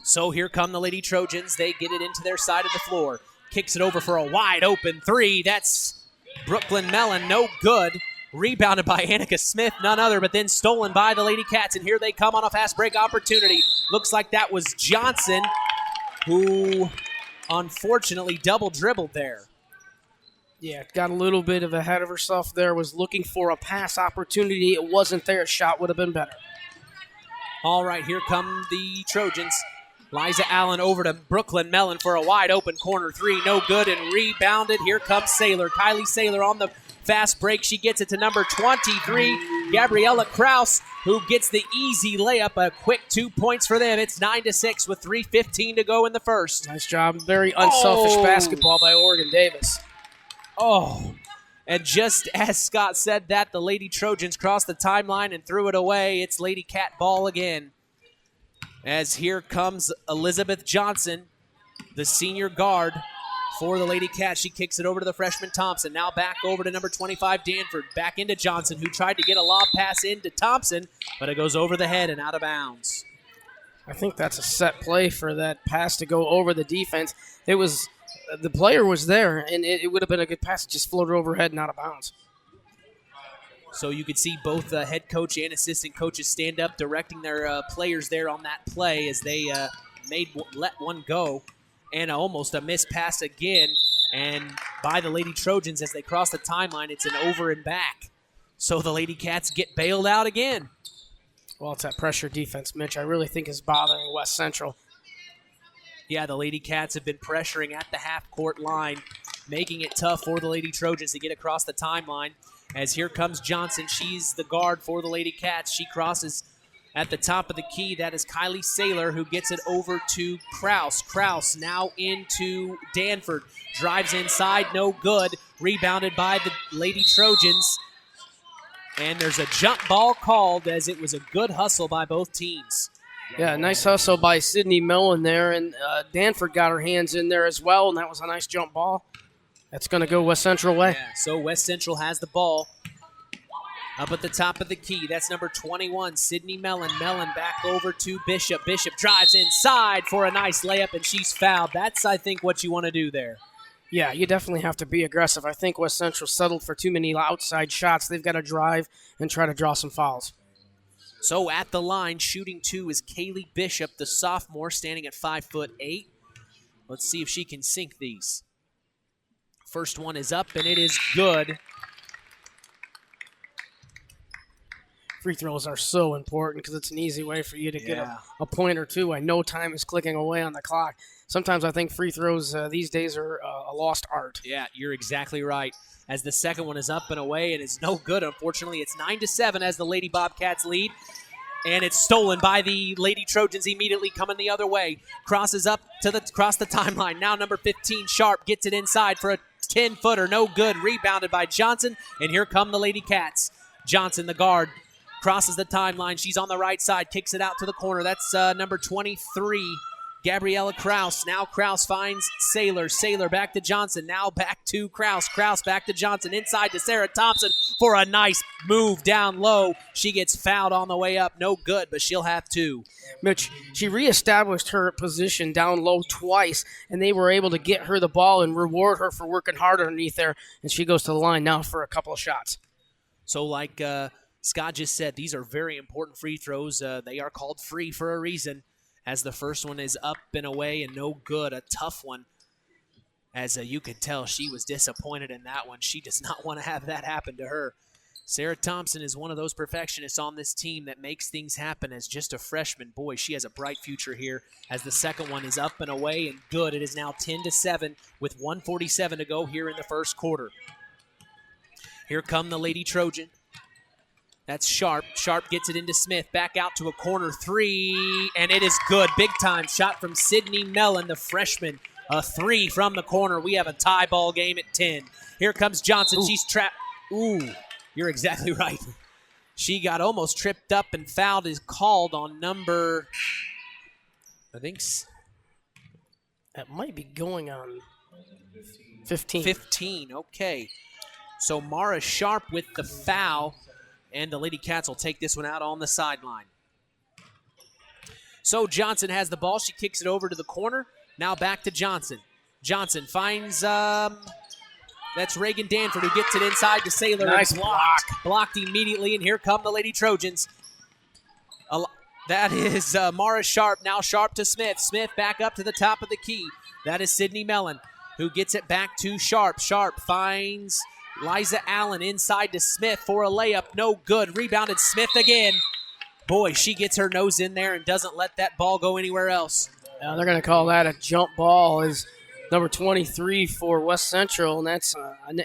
So here come the Lady Trojans. They get it into their side of the floor. Kicks it over for a wide-open three. That's Brooklyn Mellon, no good. Rebounded by Annika Smith, none other, but then stolen by the Lady Cats. And here they come on a fast break opportunity. Looks like that was Johnson, who unfortunately double dribbled there. Yeah, got a little bit of ahead of herself there, was looking for a pass opportunity. It wasn't there. A shot would have been better. All right, here come the Trojans. Liza Allen over to Brooklyn Mellon for a wide open corner three. No good and rebounded. Here comes Saylor. Kylie Saylor on the fast break. She gets it to number 23, Gabriella Kraus, who gets the easy layup. A quick 2 points for them. It's 9-6 with 3:15 to go in the first. Nice job. Very unselfish basketball by Oregon Davis. Oh, and just as Scott said that, the Lady Trojans crossed the timeline and threw it away. It's Lady Cat ball again. As here comes Elizabeth Johnson, the senior guard for the Lady Cats. She kicks it over to the freshman Thompson. Now back over to number 25, Danford. Back into Johnson, who tried to get a lob pass into Thompson, but it goes over the head and out of bounds. I think that's a set play for that pass to go over the defense. It was the player was there, and it would have been a good pass. It just floated overhead and out of bounds. So you could see both the head coach and assistant coaches stand up, directing their players there on that play as they let one go. And almost a missed pass again. And by the Lady Trojans as they cross the timeline, it's an over and back. So the Lady Cats get bailed out again. Well, it's that pressure defense, Mitch, I really think is bothering West Central. Yeah, the Lady Cats have been pressuring at the half-court line, making it tough for the Lady Trojans to get across the timeline. As here comes Johnson. She's the guard for the Lady Cats. She crosses at the top of the key. That is Kylie Saylor, who gets it over to Kraus. Kraus now into Danford. Drives inside, no good. Rebounded by the Lady Trojans. And there's a jump ball called as it was a good hustle by both teams. Yeah, nice hustle by Sydney Mellon there. And Danford got her hands in there as well, and that was a nice jump ball. That's going to go West Central way. Yeah, so West Central has the ball up at the top of the key. That's number 21, Sydney Mellon. Mellon back over to Bishop. Bishop drives inside for a nice layup, and she's fouled. That's, I think, what you want to do there. Yeah, you definitely have to be aggressive. I think West Central settled for too many outside shots. They've got to drive and try to draw some fouls. So at the line, shooting two is Kaylee Bishop, the sophomore, standing at 5'8". Let's see if she can sink these. First one is up, and it is good. Free throws are so important because it's an easy way for you to get a point or two. I know time is clicking away on the clock. Sometimes I think free throws these days are a lost art. Yeah, you're exactly right. As the second one is up and away, and it's no good, unfortunately. It's 9-7 as the Lady Bobcats lead. And it's stolen by the Lady Trojans immediately coming the other way. Crosses up to across the timeline. Now number 15, Sharp, gets it inside for a 10-footer. No good. Rebounded by Johnson. And here come the Lady Cats. Johnson, the guard, crosses the timeline. She's on the right side. Kicks it out to the corner. That's number 23, Gabriella Kraus. Now Kraus finds Saylor. Saylor back to Johnson. Now back to Kraus. Kraus back to Johnson. Inside to Sarah Thompson for a nice move down low. She gets fouled on the way up. No good, but she'll have two. Mitch, she reestablished her position down low twice, and they were able to get her the ball and reward her for working hard underneath there, and she goes to the line now for a couple of shots. So like Scott just said, these are very important free throws. They are called free for a reason, as the first one is up and away and no good. A tough one. As you could tell, she was disappointed in that one. She does not want to have that happen to her. Sarah Thompson is one of those perfectionists on this team that makes things happen as just a freshman. Boy, she has a bright future here as the second one is up and away and good. It is now 10-7 with 1:47 to go here in the first quarter. Here come the Lady Trojan. That's Sharp. Sharp gets it into Smith. Back out to a corner three, and it is good. Big time shot from Sydney Mellon, the freshman, A 3 from the corner. We have a tie ball game at 10. Here comes Johnson. She's trapped. Ooh, you're exactly right. She got almost tripped up and fouled is called on number, I think. That might be going on 15. 15, okay. So Mara Sharp with the foul, and the Lady Cats will take this one out on the sideline. So Johnson has the ball. She kicks it over to the corner. Now back to Johnson. Johnson finds, that's Reagan Danford who gets it inside to Saylor. Nice block. Blocked immediately, and here come the Lady Trojans. That is Mara Sharp. Now Sharp to Smith. Smith back up to the top of the key. That is Sydney Mellon who gets it back to Sharp. Sharp finds Liza Allen inside to Smith for a layup. No good. Rebounded Smith again. Boy, she gets her nose in there and doesn't let that ball go anywhere else. Now they're going to call that a jump ball as number 23 for West Central, and that's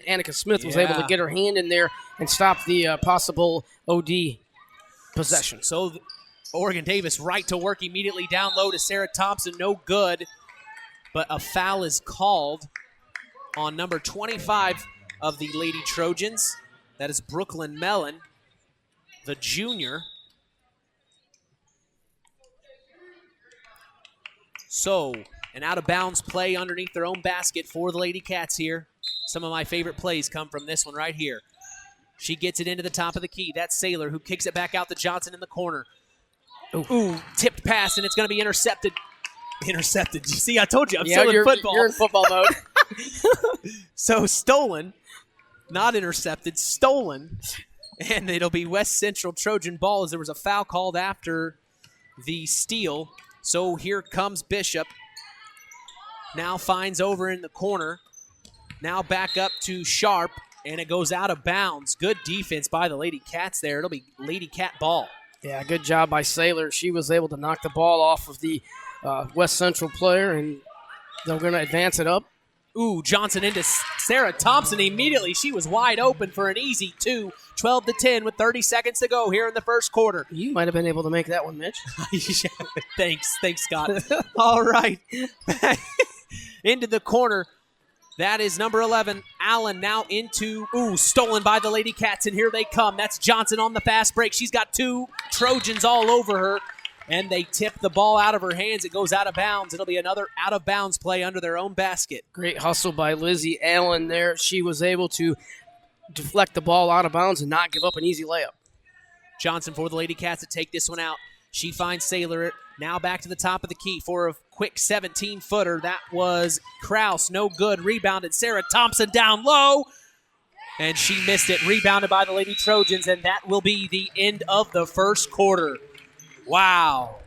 Annika Smith was able to get her hand in there and stop the possible OD possession. So Oregon Davis right to work immediately down low to Sarah Thompson. No good, but a foul is called on number 25 of the Lady Trojans. That is Brooklyn Mellon, the junior. So an out-of-bounds play underneath their own basket for the Lady Cats here. Some of my favorite plays come from this one right here. She gets it into the top of the key. That's Saylor who kicks it back out to Johnson in the corner. Ooh, tipped pass, and it's going to be intercepted. Intercepted. You see, I told you, I'm still in football. You're in football mode. So stolen, not intercepted, stolen. And it'll be West Central Trojan ball as there was a foul called after the steal. So here comes Bishop. Now finds over in the corner. Now back up to Sharp, and it goes out of bounds. Good defense by the Lady Cats there. It'll be Lady Cat ball. Yeah, good job by Saylor. She was able to knock the ball off of the West Central player, and they're going to advance it up. Ooh, Johnson into Sarah Thompson immediately. She was wide open for an easy 2, 12-10 with 30 seconds to go here in the first quarter. You might have been able to make that one, Mitch. Thanks, Scott. All right. Into the corner. That is number 11, Allen, now into, stolen by the Lady Cats, and here they come. That's Johnson on the fast break. She's got 2 Trojans all over her, and they tip the ball out of her hands. It goes out of bounds. It'll be another out-of-bounds play under their own basket. Great hustle by Lizzie Allen there. She was able to deflect the ball out of bounds and not give up an easy layup. Johnson for the Lady Cats to take this one out. She finds Saylor. Now back to the top of the key for a quick 17-footer. That was Kraus. No good. Rebounded. Sarah Thompson down low. And she missed it. Rebounded by the Lady Trojans. And that will be the end of the first quarter. Wow.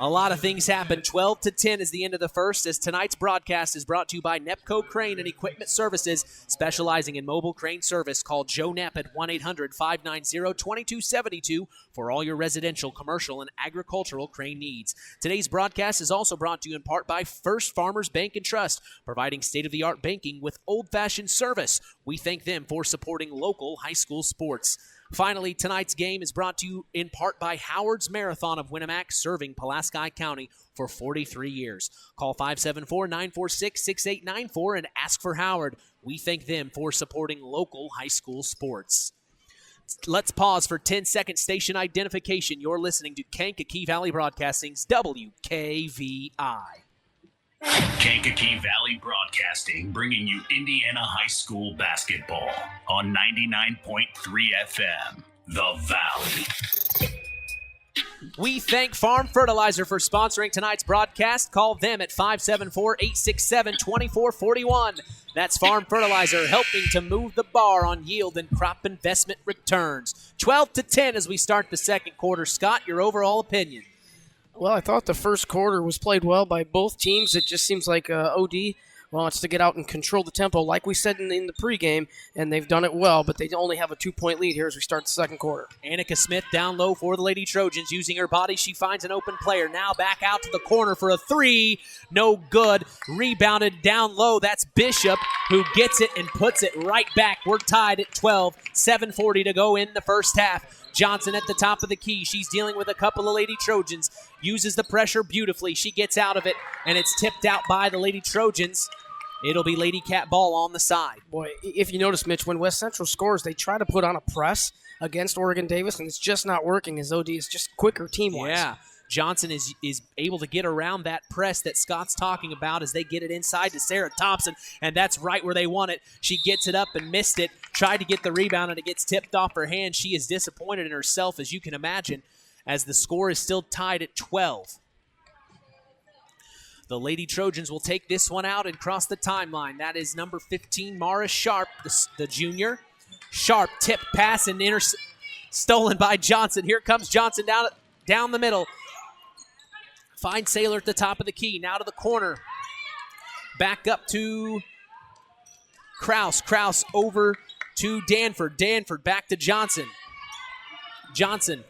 A lot of things happened. 12-10 is the end of the first, as tonight's broadcast is brought to you by Nepco Crane and Equipment Services, specializing in mobile crane service. Call Joe Knapp at 1-800-590-2272 for all your residential, commercial, and agricultural crane needs. Today's broadcast is also brought to you in part by First Farmers Bank and Trust, providing state-of-the-art banking with old-fashioned service. We thank them for supporting local high school sports. Finally, tonight's game is brought to you in part by Howard's Marathon of Winamac, serving Pulaski County for 43 years. Call 574-946-6894 and ask for Howard. We thank them for supporting local high school sports. Let's pause for 10-second station identification. You're listening to Kankakee Valley Broadcasting's WKVI. Kankakee Valley Broadcasting, bringing you Indiana high school basketball on 99.3 FM, The Valley. We thank Farm Fertilizer for sponsoring tonight's broadcast. Call them at 574-867-2441. That's Farm Fertilizer, helping to move the bar on yield and crop investment returns. 12-10 as we start the second quarter. Scott, your overall opinion? Well, I thought the first quarter was played well by both teams. It just seems like OD wants to get out and control the tempo, like we said in the pregame, and they've done it well, but they only have a 2-point lead here as we start the second quarter. Annika Smith down low for the Lady Trojans. Using her body, she finds an open player. Now back out to the corner for a 3. No good. Rebounded down low. That's Bishop who gets it and puts it right back. We're tied at 12. 7:40 to go in the first half. Johnson at the top of the key. She's dealing with a couple of Lady Trojans. Uses the pressure beautifully. She gets out of it, and it's tipped out by the Lady Trojans. It'll be Lady Cat ball on the side. Boy, if you notice, Mitch, when West Central scores, they try to put on a press against Oregon Davis, and it's just not working as OD is just quicker team-wise. Yeah. Johnson is able to get around that press that Scott's talking about as they get it inside to Sarah Thompson, and that's right where they want it. She gets it up and missed it, tried to get the rebound, and it gets tipped off her hand. She is disappointed in herself, as you can imagine, as the score is still tied at 12. The Lady Trojans will take this one out and cross the timeline. That is number 15, Mara Sharp, the junior. Sharp tip pass and stolen by Johnson. Here comes Johnson down the middle. Finds Saylor at the top of the key. Now to the corner. Back up to Kraus. Kraus over to Danford. Danford back to Johnson. Johnson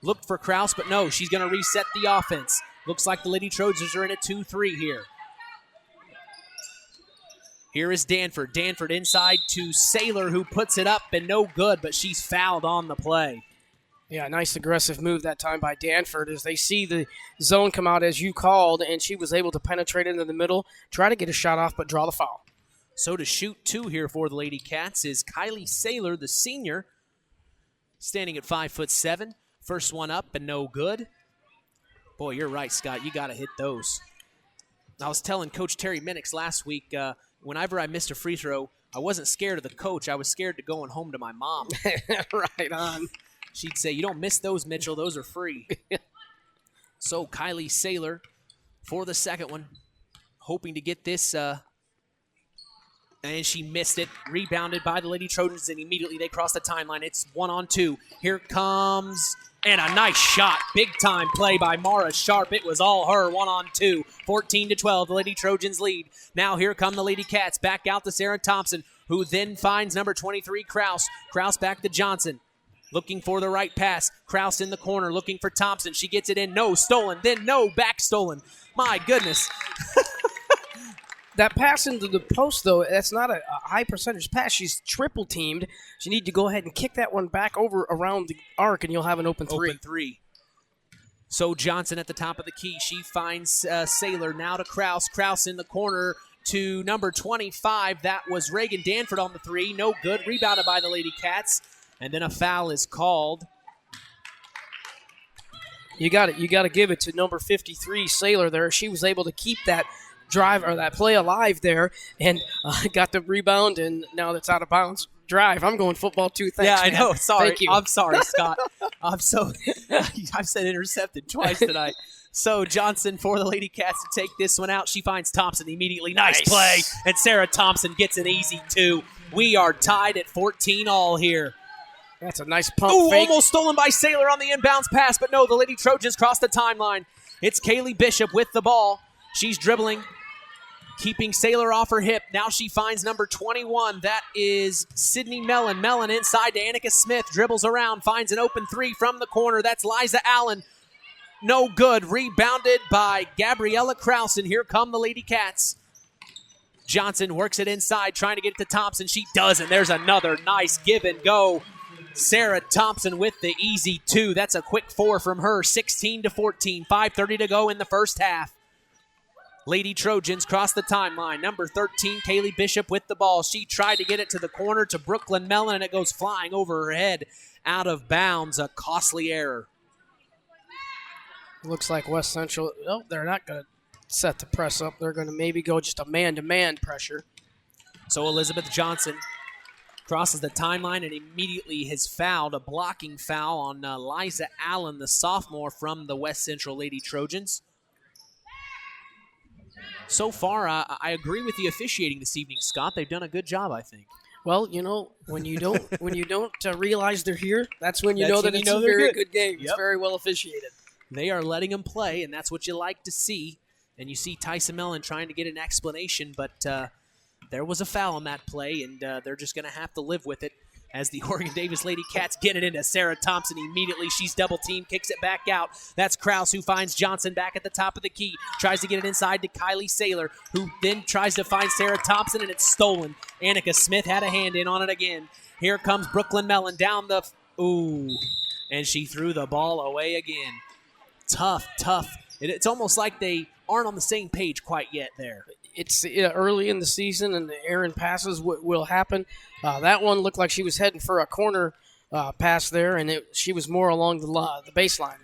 looked for Kraus, but no, she's going to reset the offense. Looks like the Lady Trojans are in a 2-3 here. Here is Danford. Danford inside to Saylor, who puts it up and no good, but she's fouled on the play. Yeah, nice aggressive move that time by Danford as they see the zone come out as you called, and she was able to penetrate into the middle, try to get a shot off, but draw the foul. So to shoot two here for the Lady Cats is Kylie Saylor, the senior, standing at 5'7". First one up and no good. Boy, you're right, Scott. You got to hit those. I was telling Coach Terry Minix last week, whenever I missed a free throw, I wasn't scared of the coach. I was scared to going home to my mom. Right on. She'd say, you don't miss those, Mitchell. Those are free. So Kylie Saylor for the second one, hoping to get this, and she missed it. Rebounded by the Lady Trojans, and immediately they cross the timeline. It's 1-on-2. Here comes, and a nice shot. Big-time play by Mara Sharp. It was all her, 1-on-2. 14-12, the Lady Trojans lead. Now here come the Lady Cats. Back out to Sarah Thompson, who then finds number 23, Kraus. Kraus back to Johnson. Looking for the right pass. Kraus in the corner looking for Thompson. She gets it in. No, stolen. Then no, back stolen. My goodness. That pass into the post, though, that's not a high percentage pass. She's triple teamed. She need to go ahead and kick that one back over around the arc, and you'll have an open three. Open three. So Johnson at the top of the key. She finds Saylor. Now to Kraus. Kraus in the corner to number 25. That was Reagan Danford on the three. No good. Rebounded by the Lady Cats. And then a foul is called. You got to give it to number 53, Saylor there. She was able to keep that drive or that play alive there and got the rebound, and now that's out of bounds. Drive. I'm going football too. Thanks, yeah, I know. Man. Sorry. Thank you. I'm sorry, Scott. I've said intercepted twice tonight. So Johnson for the Lady Cats to take this one out. She finds Thompson immediately. Nice play. And Sarah Thompson gets an easy two. We are tied at 14 all here. That's a nice pump fake. Almost stolen by Saylor on the inbounds pass, but no, the Lady Trojans cross the timeline. It's Kaylee Bishop with the ball. She's dribbling, keeping Saylor off her hip. Now she finds number 21. That is Sydney Mellon. Mellon inside to Annika Smith. Dribbles around, finds an open three from the corner. That's Liza Allen. No good. Rebounded by Gabriella Kraus, and here come the Lady Cats. Johnson works it inside, trying to get it to Thompson. She doesn't. There's another nice give and go. Sarah Thompson with the easy two. That's a quick four from her. 16-14. 5:30 to go in the first half. Lady Trojans cross the timeline. Number 13, Kaylee Bishop with the ball. She tried to get it to the corner to Brooklyn Mellon, and it goes flying over her head out of bounds. A costly error. Looks like West Central, they're not going to set the press up. They're going to maybe go just a man-to-man pressure. So Elizabeth Johnson crosses the timeline and immediately has fouled, a blocking foul on Liza Allen, the sophomore from the West Central Lady Trojans. So far, I agree with the officiating this evening, Scott. They've done a good job, I think. Well, when you don't realize they're here, that's when you know that it's a very good game. Yep. It's very well officiated. They are letting them play, and that's what you like to see. And you see Tyson Mellon trying to get an explanation, but there was a foul on that play, and they're just going to have to live with it as the Oregon Davis Lady Cats get it into Sarah Thompson immediately. She's double-teamed, kicks it back out. That's Kraus, who finds Johnson back at the top of the key, tries to get it inside to Kylie Saylor, who then tries to find Sarah Thompson, and it's stolen. Annika Smith had a hand in on it again. Here comes Brooklyn Mellon down the and she threw the ball away again. Tough. It's almost like they aren't on the same page quite yet there. It's early in the season, and the errant passes will happen. That one looked like she was heading for a corner pass there, and she was more along the baseline.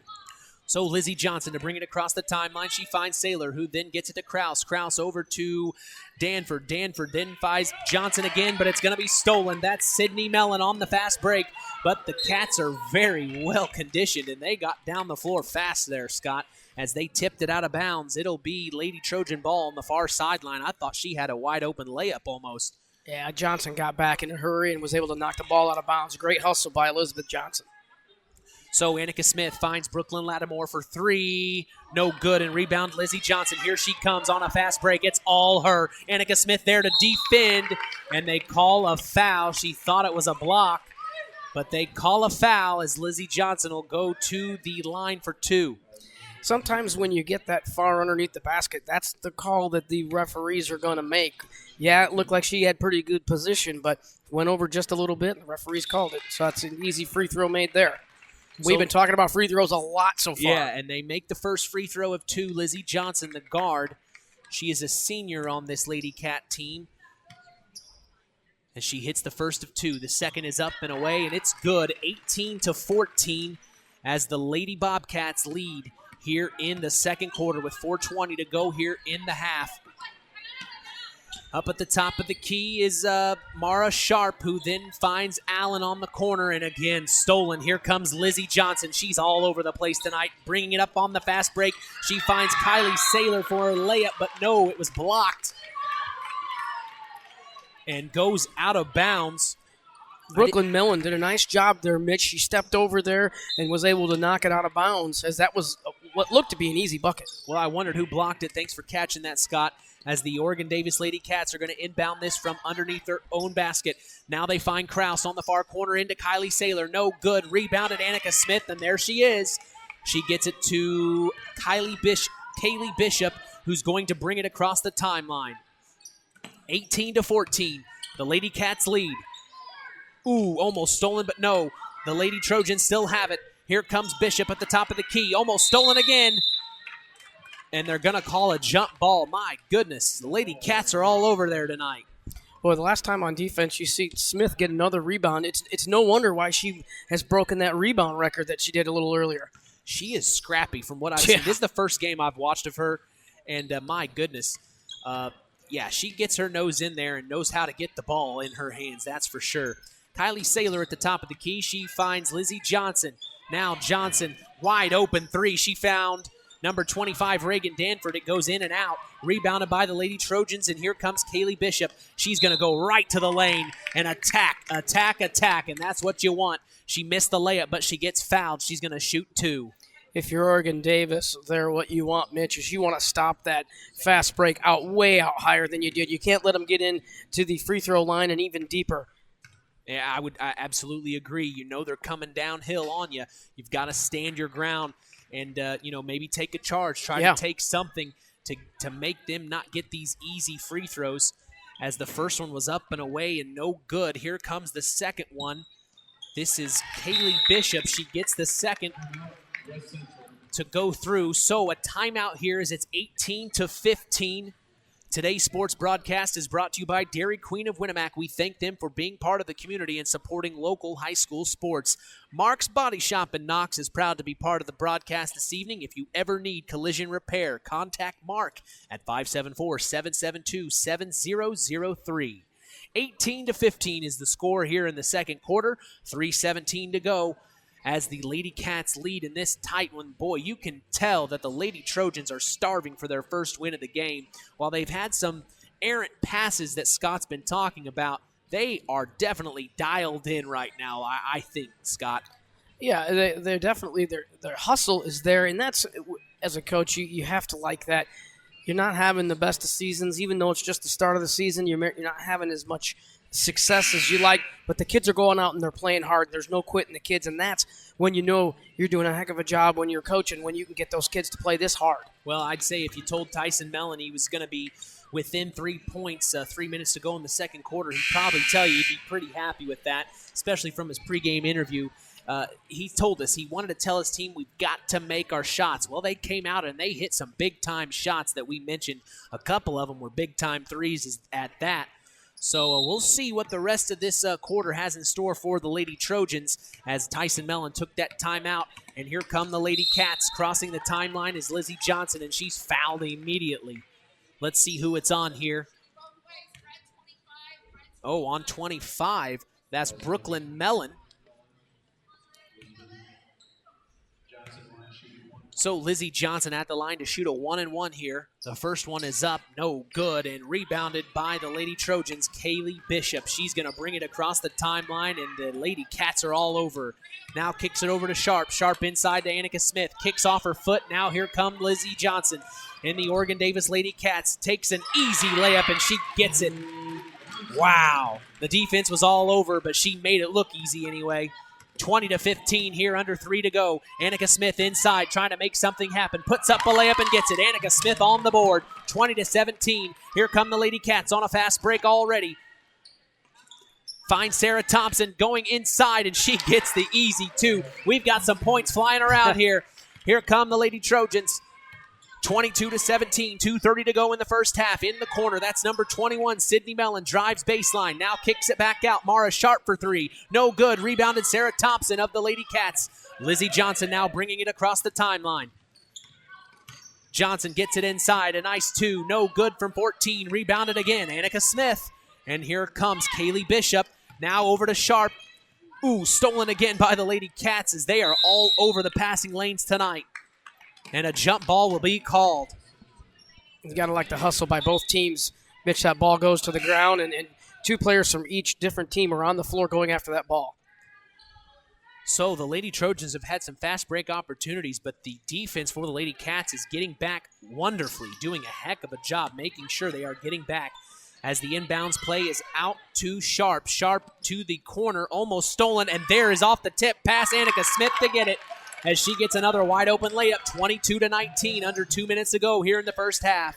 So Lizzie Johnson to bring it across the timeline. She finds Saylor, who then gets it to Krause. Krause over to Danford. Danford then finds Johnson again, but it's going to be stolen. That's Sydney Mellon on the fast break. But the Cats are very well conditioned, and they got down the floor fast there, Scott, as they tipped it out of bounds. It'll be Lady Trojan ball on the far sideline. I thought she had a wide-open layup almost. Yeah, Johnson got back in a hurry and was able to knock the ball out of bounds. Great hustle by Elizabeth Johnson. So Annika Smith finds Brooklyn Lattimore for three. No good, and rebound Lizzie Johnson. Here she comes on a fast break. It's all her. Annika Smith there to defend, and they call a foul. She thought it was a block, but they call a foul as Lizzie Johnson will go to the line for two. Sometimes when you get that far underneath the basket, that's the call that the referees are going to make. Yeah, it looked like she had pretty good position, but went over just a little bit, and the referees called it. So that's an easy free throw made there. We've been talking about free throws a lot so far. Yeah, and they make the first free throw of two. Lizzie Johnson, the guard. She is a senior on this Lady Cat team. And she hits the first of two. The second is up and away, and it's good. 18-14 as the Lady Bobcats lead here in the second quarter with 4:20 to go here in the half. Up at the top of the key is Mara Sharp, who then finds Allen on the corner, and again, stolen. Here comes Lizzie Johnson. She's all over the place tonight, bringing it up on the fast break. She finds Kylie Saylor for her layup, but no, it was blocked. And goes out of bounds. Brooklyn Mellon did a nice job there, Mitch. She stepped over there and was able to knock it out of bounds, as that was what looked to be an easy bucket. Well, I wondered who blocked it. Thanks for catching that, Scott, as the Oregon Davis Lady Cats are going to inbound this from underneath their own basket. Now they find Krause on the far corner into Kylie Saylor. No good. Rebounded Annika Smith, and there she is. She gets it to Kaylee Bishop, who's going to bring it across the timeline. 18-14. The Lady Cats lead. Ooh, almost stolen, but no. The Lady Trojans still have it. Here comes Bishop at the top of the key. Almost stolen again. And they're going to call a jump ball. My goodness, the Lady Cats are all over there tonight. Boy, the last time on defense you see Smith get another rebound. It's no wonder why she has broken that rebound record that she did a little earlier. She is scrappy from what I've seen. This is the first game I've watched of her, and my goodness. She gets her nose in there and knows how to get the ball in her hands, that's for sure. Kylie Saylor at the top of the key. She finds Lizzie Johnson. Now Johnson, wide open three. She found number 25, Reagan Danford. It goes in and out. Rebounded by the Lady Trojans, and here comes Kaylee Bishop. She's going to go right to the lane and attack, and that's what you want. She missed the layup, but she gets fouled. She's going to shoot two. If you're Oregon Davis, what you want, Mitch, is you want to stop that fast break way out higher than you did. You can't let them get in to the free throw line and even deeper. Yeah, I absolutely agree. You know they're coming downhill on you. You've got to stand your ground and, maybe take a charge. Try to take something to make them not get these easy free throws, as the first one was up and away and no good. Here comes the second one. This is Kaylee Bishop. She gets the second to go through. So a timeout here as it's 18-15. Today's sports broadcast is brought to you by Dairy Queen of Winamac. We thank them for being part of the community and supporting local high school sports. Mark's Body Shop in Knox is proud to be part of the broadcast this evening. If you ever need collision repair, contact Mark at 574-772-7003. 18-15 is the score here in the second quarter. 3:17 to go as the Lady Cats lead in this tight one. Boy, you can tell that the Lady Trojans are starving for their first win of the game. While they've had some errant passes that Scott's been talking about, they are definitely dialed in right now, I think, Scott. Yeah, they're definitely, their hustle is there, and that's, as a coach, you have to like that. You're not having the best of seasons, even though it's just the start of the season. You're not having as much success as you like, but the kids are going out and they're playing hard. There's no quitting the kids, and that's when you know you're doing a heck of a job when you're coaching, when you can get those kids to play this hard. Well, I'd say if you told Tyson Mellon he was going to be within 3 points, 3 minutes to go in the second quarter, he'd probably tell you he'd be pretty happy with that, especially from his pregame interview he told us he wanted to tell his team we've got to make our shots. Well, they came out and they hit some big-time shots that we mentioned. A couple of them were big-time threes at that. So we'll see what the rest of this quarter has in store for the Lady Trojans as Tyson Mellon took that timeout. And here come the Lady Cats. Crossing the timeline is Lizzie Johnson, and she's fouled immediately. Let's see who it's on here. Oh, on 25, that's Brooklyn Mellon. So Lizzie Johnson at the line to shoot a 1-and-1 here. The first one is up, no good, and rebounded by the Lady Trojans, Kaylee Bishop. She's going to bring it across the timeline, and the Lady Cats are all over. Now kicks it over to Sharp. Sharp inside to Annika Smith. Kicks off her foot. Now here comes Lizzie Johnson. And the Oregon Davis Lady Cats takes an easy layup, and she gets it. Wow. The defense was all over, but she made it look easy anyway. 20-15 here, under 3 to go. Annika Smith inside, trying to make something happen. Puts up a layup and gets it. Annika Smith on the board. 20-17. Here come the Lady Cats on a fast break already. Finds Sarah Thompson going inside, and she gets the easy 2. We've got some points flying around here. Here come the Lady Trojans. 22-17, 2:30 to go in the first half. In the corner, that's number 21, Sydney Mellon, drives baseline. Now kicks it back out. Mara Sharp for 3. No good. Rebounded Sarah Thompson of the Lady Cats. Lizzie Johnson now bringing it across the timeline. Johnson gets it inside. A nice 2. No good from 14. Rebounded again. Annika Smith. And here comes Kaylee Bishop. Now over to Sharp. Ooh, stolen again by the Lady Cats as they are all over the passing lanes tonight. And a jump ball will be called. You got to like the hustle by both teams. Mitch, that ball goes to the ground, and 2 players from each different team are on the floor going after that ball. So the Lady Trojans have had some fast break opportunities, but the defense for the Lady Cats is getting back wonderfully, doing a heck of a job making sure they are getting back as the inbounds play is out to Sharp. Sharp to the corner, almost stolen, and there is off the tip pass Annika Smith to get it. As she gets another wide open layup, 22-19, under 2 minutes to go here in the first half.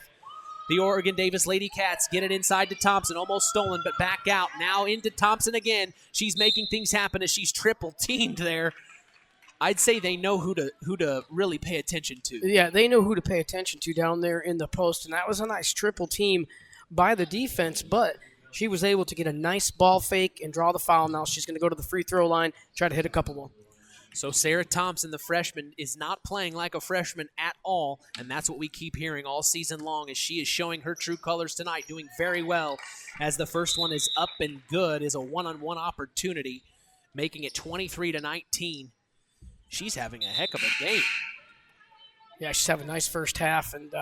The Oregon Davis Lady Cats get it inside to Thompson, almost stolen, but back out. Now into Thompson again. She's making things happen as she's triple teamed there. I'd say they know who to really pay attention to. Yeah, they know who to pay attention to down there in the post, and that was a nice triple team by the defense, but she was able to get a nice ball fake and draw the foul. Now she's going to go to the free throw line, try to hit a couple more. So Sarah Thompson, the freshman, is not playing like a freshman at all, and that's what we keep hearing all season long as she is showing her true colors tonight, doing very well as the first one is up and good, is a one-on-one opportunity, making it 23-19. She's having a heck of a game. Yeah, she's having a nice first half, and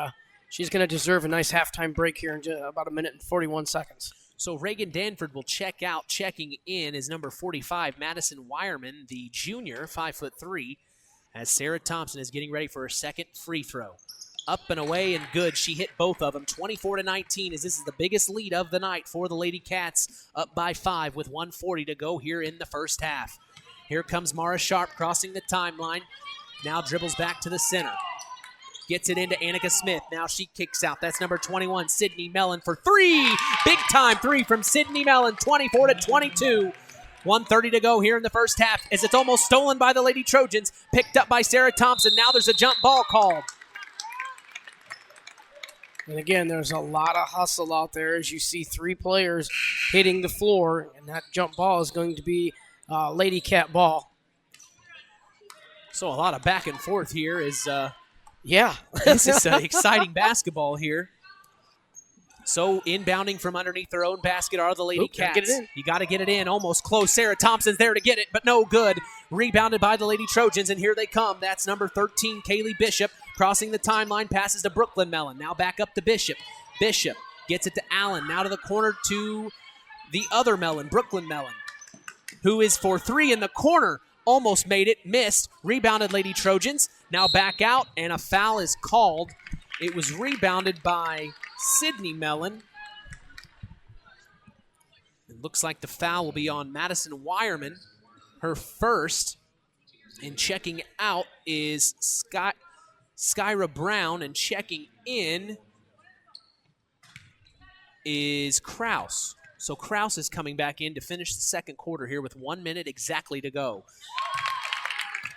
she's going to deserve a nice halftime break here in about 1 minute and 41 seconds. So Reagan Danford will check out. Checking in is number 45, Madison Wireman, the junior, 5'3", as Sarah Thompson is getting ready for her second free throw. Up and away and good. She hit both of them, 24-19, as this is the biggest lead of the night for the Lady Cats, up by 5 with 1:40 to go here in the first half. Here comes Mara Sharp crossing the timeline. Now dribbles back to the center. Gets it into Annika Smith. Now she kicks out. That's number 21, Sydney Mellon for 3. Big time 3 from Sydney Mellon, 24-22. 1:30 to go here in the first half as it's almost stolen by the Lady Trojans. Picked up by Sarah Thompson. Now there's a jump ball called. And again, there's a lot of hustle out there as you see 3 players hitting the floor, and that jump ball is going to be Lady Cat ball. So a lot of back and forth here is... Yeah. This is exciting basketball here. So inbounding from underneath their own basket are the Lady Cats. Get it in. You got to get it in. Almost close. Sarah Thompson's there to get it, but no good. Rebounded by the Lady Trojans, and here they come. That's number 13, Kaylee Bishop, crossing the timeline, passes to Brooklyn Mellon. Now back up to Bishop. Bishop gets it to Allen. Now to the corner to the other Mellon, Brooklyn Mellon, who is for 3 in the corner. Almost made it, missed. Rebounded Lady Trojans. Now back out, and a foul is called. It was rebounded by Sydney Mellon. It looks like the foul will be on Madison Wireman, her first. And checking out is Skyra Brown, and checking in is Kraus. So Kraus is coming back in to finish the second quarter here with 1 minute exactly to go.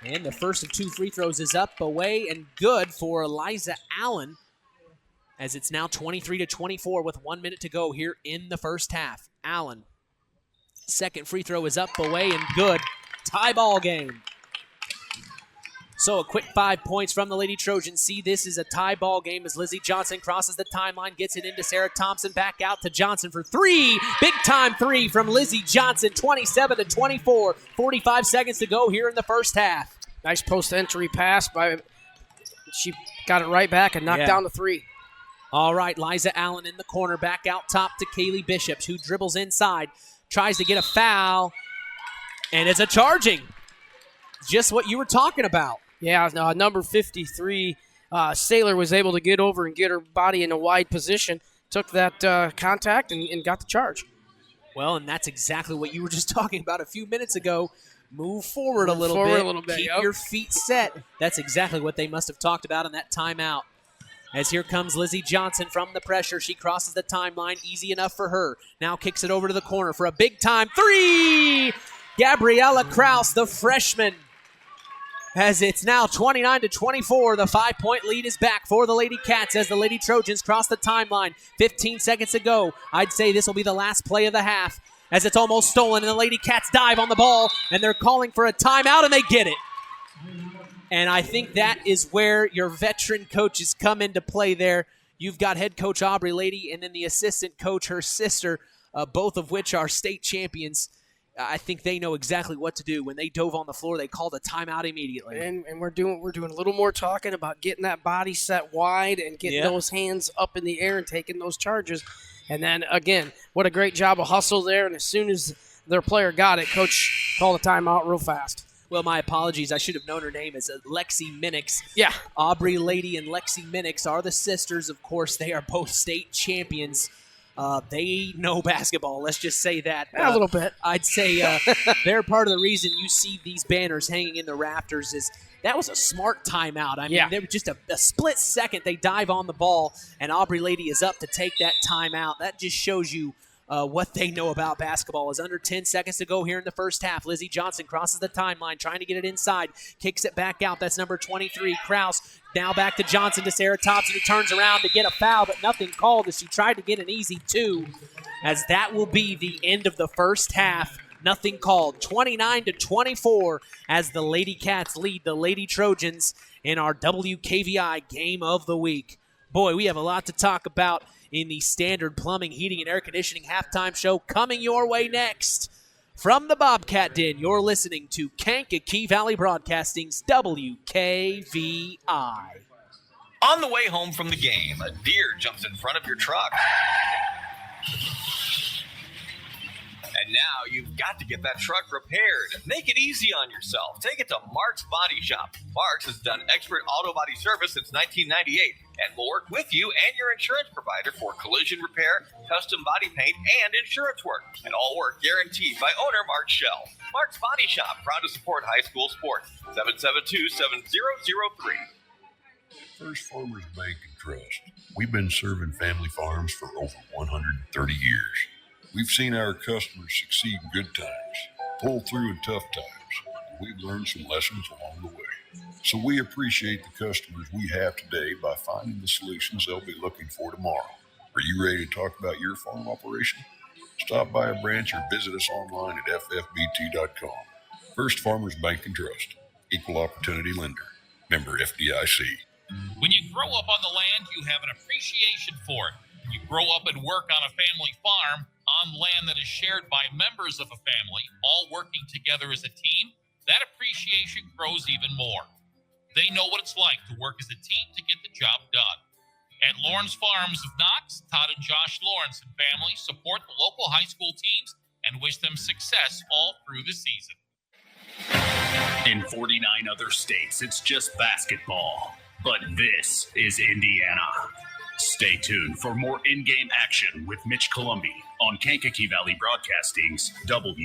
And the first of 2 free throws is up, away, and good for Eliza Allen, as it's now 23-24 with 1 minute to go here in the first half. Allen, second free throw is up, away, and good. Tie ball game. So a quick 5 points from the Lady Trojans. See, this is a tie ball game as Lizzie Johnson crosses the timeline, gets it into Sarah Thompson, back out to Johnson for 3. Big time 3 from Lizzie Johnson, 27-24. 45 seconds to go here in the first half. Nice post-entry pass she got it right back and knocked down the 3. All right, Liza Allen in the corner, back out top to Kaylee Bishops, who dribbles inside, tries to get a foul, and it's a charging. Just what you were talking about. Yeah, number 53, Saylor was able to get over and get her body in a wide position, took that contact and got the charge. Well, and that's exactly what you were just talking about a few minutes ago. Move forward a little bit. Keep your feet set. That's exactly what they must have talked about in that timeout. As here comes Lizzie Johnson from the pressure. She crosses the timeline. Easy enough for her. Now kicks it over to the corner for a big-time 3! Gabriella Kraus, the freshman. As it's now 29-24, the 5-point lead is back for the Lady Cats as the Lady Trojans cross the timeline. 15 seconds to go. I'd say this will be the last play of the half as it's almost stolen, and the Lady Cats dive on the ball, and they're calling for a timeout, and they get it. And I think that is where your veteran coaches come into play there. You've got head coach Aubrey Lady and then the assistant coach, her sister, both of which are state champions. I think they know exactly what to do. When they dove on the floor, they called a timeout immediately. And we're doing a little more talking about getting that body set wide and getting those hands up in the air and taking those charges. And then, again, what a great job of hustle there. And as soon as their player got it, coach called a timeout real fast. Well, my apologies. I should have known her name as Lexi Minix. Yeah. Aubrey Lady and Lexi Minix are the sisters. Of course, they are both state champions. They know basketball. Let's just say that. A little bit. I'd say they're part of the reason you see these banners hanging in the rafters is that was a smart timeout. I mean, they were just a split second. They dive on the ball, and Aubrey Lady is up to take that timeout. That just shows you what they know about basketball. Is under 10 seconds to go here in the first half. Lizzie Johnson crosses the timeline, trying to get it inside, kicks it back out. That's number 23, Kraus. Now back to Johnson to Sarah Thompson, who turns around to get a foul, but nothing called as she tried to get an easy 2, as that will be the end of the first half. Nothing called. 29-24 as the Lady Cats lead the Lady Trojans in our WKVI Game of the Week. Boy, we have a lot to talk about in the Standard Plumbing, Heating, and Air Conditioning halftime show coming your way next. From the Bobcat Den, you're listening to Kankakee Valley Broadcasting's WKVI. On the way home from the game, a deer jumps in front of your truck. And now you've got to get that truck repaired. Make it easy on yourself. Take it to Mark's Body Shop. Mark's has done expert auto body service since 1998 and will work with you and your insurance provider for collision repair, custom body paint, and insurance work. And all work guaranteed by owner Mark Shell. Mark's Body Shop, proud to support high school sports. 772-7003. First Farmers Bank and Trust. We've been serving family farms for over 130 years. We've seen our customers succeed in good times, pull through in tough times. We've learned some lessons along the way. So we appreciate the customers we have today by finding the solutions they'll be looking for tomorrow. Are you ready to talk about your farm operation? Stop by a branch or visit us online at ffbt.com. First Farmers Bank and Trust. Equal Opportunity Lender. Member FDIC. When you grow up on the land, you have an appreciation for it. When you grow up and work on a family farm, on land that is shared by members of a family, all working together as a team, that appreciation grows even more. They know what it's like to work as a team to get the job done. At Lawrence Farms of Knox, Todd and Josh Lawrence and family support the local high school teams and wish them success all through the season. In 49 other states, it's just basketball. But this is Indiana. Stay tuned for more in-game action with Mitch Columbi on Kankakee Valley Broadcasting's WKVI.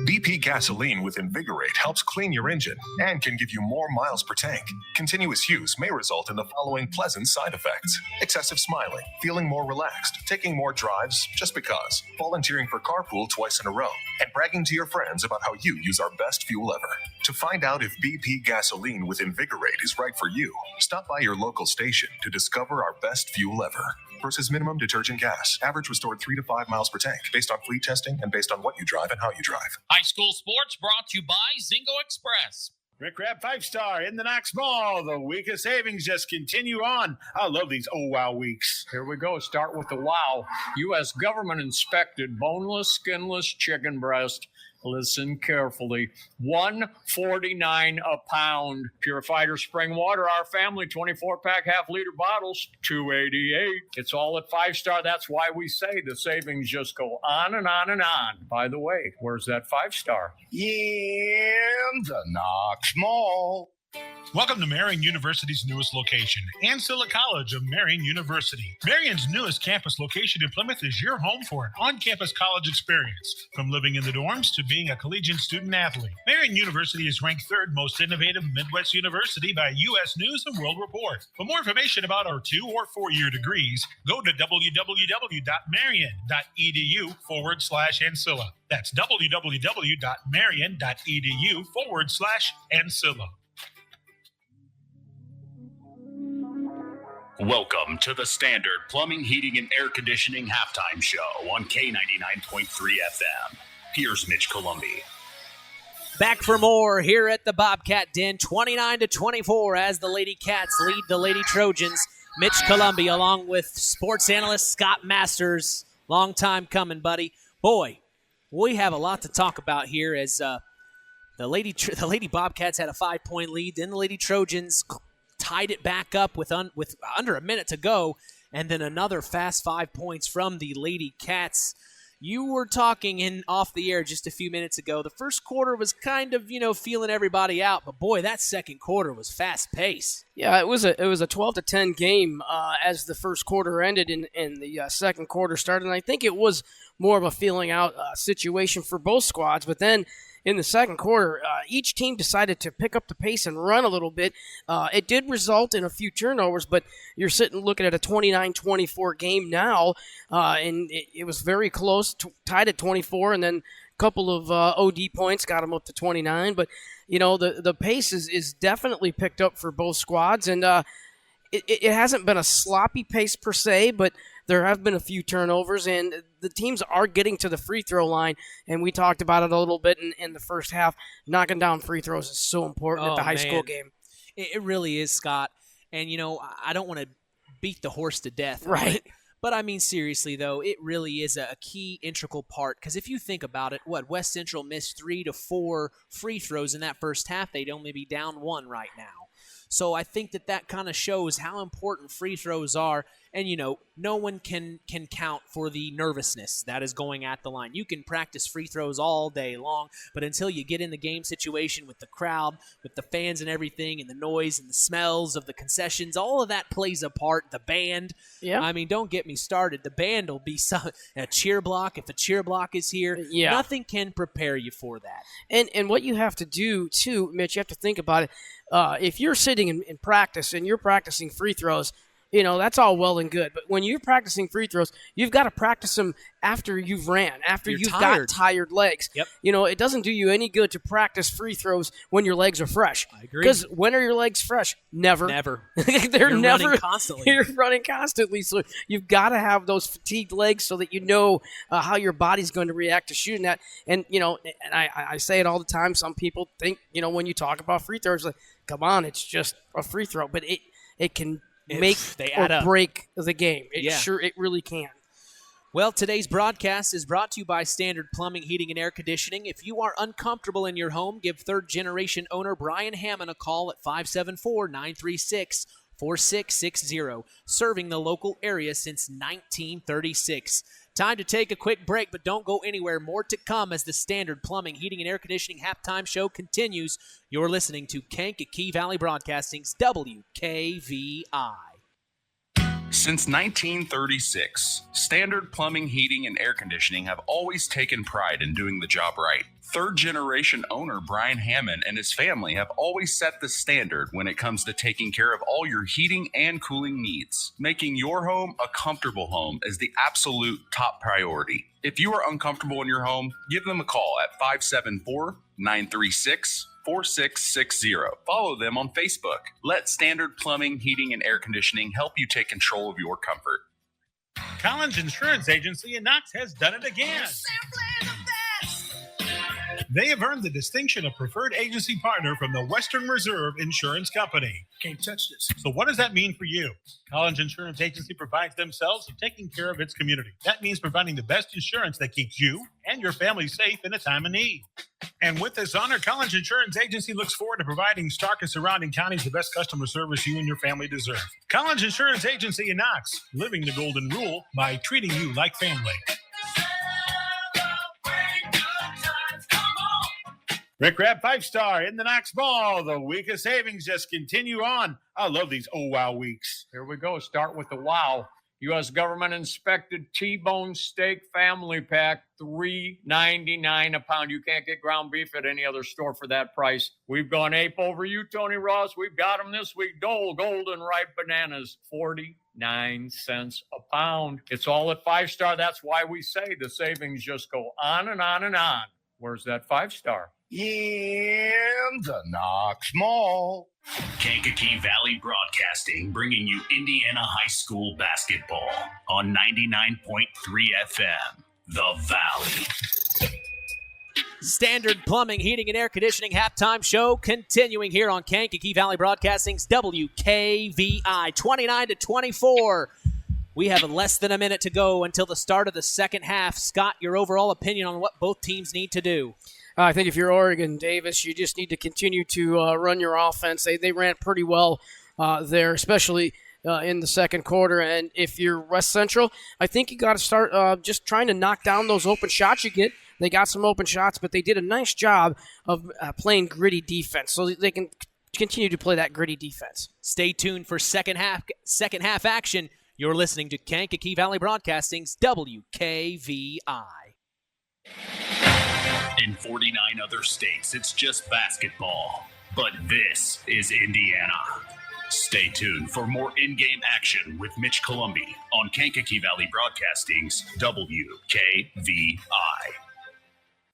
BP gasoline with Invigorate helps clean your engine and can give you more miles per tank. Continuous use may result in the following pleasant side effects: excessive smiling, feeling more relaxed, taking more drives just because, volunteering for carpool twice in a row, and bragging to your friends about how you use our best fuel ever. To find out if BP gasoline with Invigorate is right for you, stop by your local station to discover our best fuel ever. Versus minimum detergent gas. Average restored 3 to 5 miles per tank, based on fleet testing and based on what you drive and how you drive. High school sports brought to you by Zingo Express. Rick Rapp 5-star in the Knox Mall. The week of savings just continue on. I love these oh wow weeks. Here we go. Start with the wow. U.S. government inspected boneless, skinless chicken breast. Listen carefully. $1.49 a pound. Purified spring water, our family, 24-pack half-liter bottles, $2.88. It's all at 5-star. That's why we say the savings just go on and on and on. By the way, where's that 5-star? In the Knox Mall. Welcome to Marian University's newest location, Ancilla College of Marian University. Marian's newest campus location in Plymouth is your home for an on-campus college experience. From living in the dorms to being a collegiate student-athlete, Marian University is ranked 3rd most innovative Midwest university by U.S. News and World Report. For more information about our 2- or 4-year degrees, go to www.marian.edu/Ancilla. That's www.marian.edu/Ancilla. Welcome to the Standard Plumbing, Heating, and Air Conditioning Halftime Show on K99.3 FM. Here's Mitch Columbi. Back for more here at the Bobcat Den, 29-24 as the Lady Cats lead the Lady Trojans. Mitch Columbi along with sports analyst Scott Masters. Long time coming, buddy. Boy, we have a lot to talk about here as the Lady Bobcats had a 5-point lead. Then the Lady Trojans tied it back up with under a minute to go, and then another fast 5 points from the Lady Cats. You were talking in off the air just a few minutes ago. The first quarter was kind of, feeling everybody out, but boy, that second quarter was fast paced. Yeah, it was a 12-10 game as the first quarter ended and the second quarter started. And I think it was more of a feeling out situation for both squads, but then in the second quarter, each team decided to pick up the pace and run a little bit. It did result in a few turnovers, but you're sitting looking at a 29-24 game now, and it was very close, tied at 24, and then a couple of OD points got them up to 29. But, the pace is definitely picked up for both squads, and it hasn't been a sloppy pace per se, but there have been a few turnovers, and the teams are getting to the free throw line, and we talked about it a little bit in the first half. Knocking down free throws is so important at the high school game. It really is, Scott. And, I don't want to beat the horse to death. Right. But, I mean, seriously, though, it really is a key, integral part. Because if you think about it, West Central missed 3 to 4 free throws in that first half. They'd only be down 1 right now. So I think that kind of shows how important free throws are. And, no one can count for the nervousness that is going at the line. You can practice free throws all day long, but until you get in the game situation with the crowd, with the fans and everything, and the noise and the smells of the concessions, all of that plays a part. The band. Yeah. I mean, don't get me started. The band will be a cheer block. If a cheer block is here, nothing can prepare you for that. And what you have to do, too, Mitch, you have to think about it. If you're sitting in practice and you're practicing free throws, that's all well and good. But when you're practicing free throws, you've got to practice them after you've ran, after you've got tired legs. Yep. It doesn't do you any good to practice free throws when your legs are fresh. I agree. Because when are your legs fresh? Never. Never. They're You're never running constantly. You're running constantly. So you've got to have those fatigued legs so that you know how your body's going to react to shooting that. And, and I say it all the time. Some people think, when you talk about free throws, like, come on, it's just a free throw. But it can make or break the game. It really can. Well, today's broadcast is brought to you by Standard Plumbing, Heating, and Air Conditioning. If you are uncomfortable in your home, give third-generation owner Brian Hammond a call at 574-936-4660, serving the local area since 1936. Time to take a quick break, but don't go anywhere. More to come as the Standard Plumbing, Heating, and Air Conditioning halftime show continues. You're listening to Kankakee Valley Broadcasting's WKVI. Since 1936, Standard Plumbing, Heating, and Air Conditioning have always taken pride in doing the job right. Third-generation owner Brian Hammond and his family have always set the standard when it comes to taking care of all your heating and cooling needs. Making your home a comfortable home is the absolute top priority. If you are uncomfortable in your home, give them a call at 574-936-4660. Follow them on Facebook. Let Standard Plumbing, Heating, and Air Conditioning help you take control of your comfort. Collins Insurance Agency in Knox has done it again. They have earned the distinction of preferred agency partner from the Western Reserve Insurance Company. Can't touch this. So what does that mean for you? Collins Insurance Agency provides themselves of taking care of its community. That means providing the best insurance that keeps you and your family safe in a time of need. And with this honor, Collins Insurance Agency looks forward to providing Stark and surrounding counties the best customer service you and your family deserve. Collins Insurance Agency in Knox, living the golden rule by treating you like family. Rick Rapp 5-star in the Knox Ball. The week of savings just continue on. I love these oh wow weeks. Here we go. Start with the wow. U.S. government inspected T-bone steak family pack, $3.99 a pound. You can't get ground beef at any other store for that price. We've gone ape over you, Tony Ross. We've got them this week. Dole golden ripe bananas, 49 cents a pound. It's all at 5-star. That's why we say the savings just go on and on and on. Where's that 5-star? In the Knox Mall. Kankakee Valley Broadcasting, bringing you Indiana high school basketball on 99.3 FM. The Valley. Standard Plumbing, Heating, and Air Conditioning halftime show continuing here on Kankakee Valley Broadcasting's WKVI 29-24. We have less than a minute to go until the start of the second half. Scott, your overall opinion on what both teams need to do? I think if you're Oregon, Davis, you just need to continue to run your offense. They ran pretty well there, especially in the second quarter. And if you're West Central, I think you got to start just trying to knock down those open shots you get. They got some open shots, but they did a nice job of playing gritty defense, so they can continue to play that gritty defense. Stay tuned for second half action. You're listening to Kankakee Valley Broadcasting's WKVI. In 49 other states, it's just basketball. But this is Indiana. Stay tuned for more in-game action with Mitch Columbi on Kankakee Valley Broadcasting's WKVI.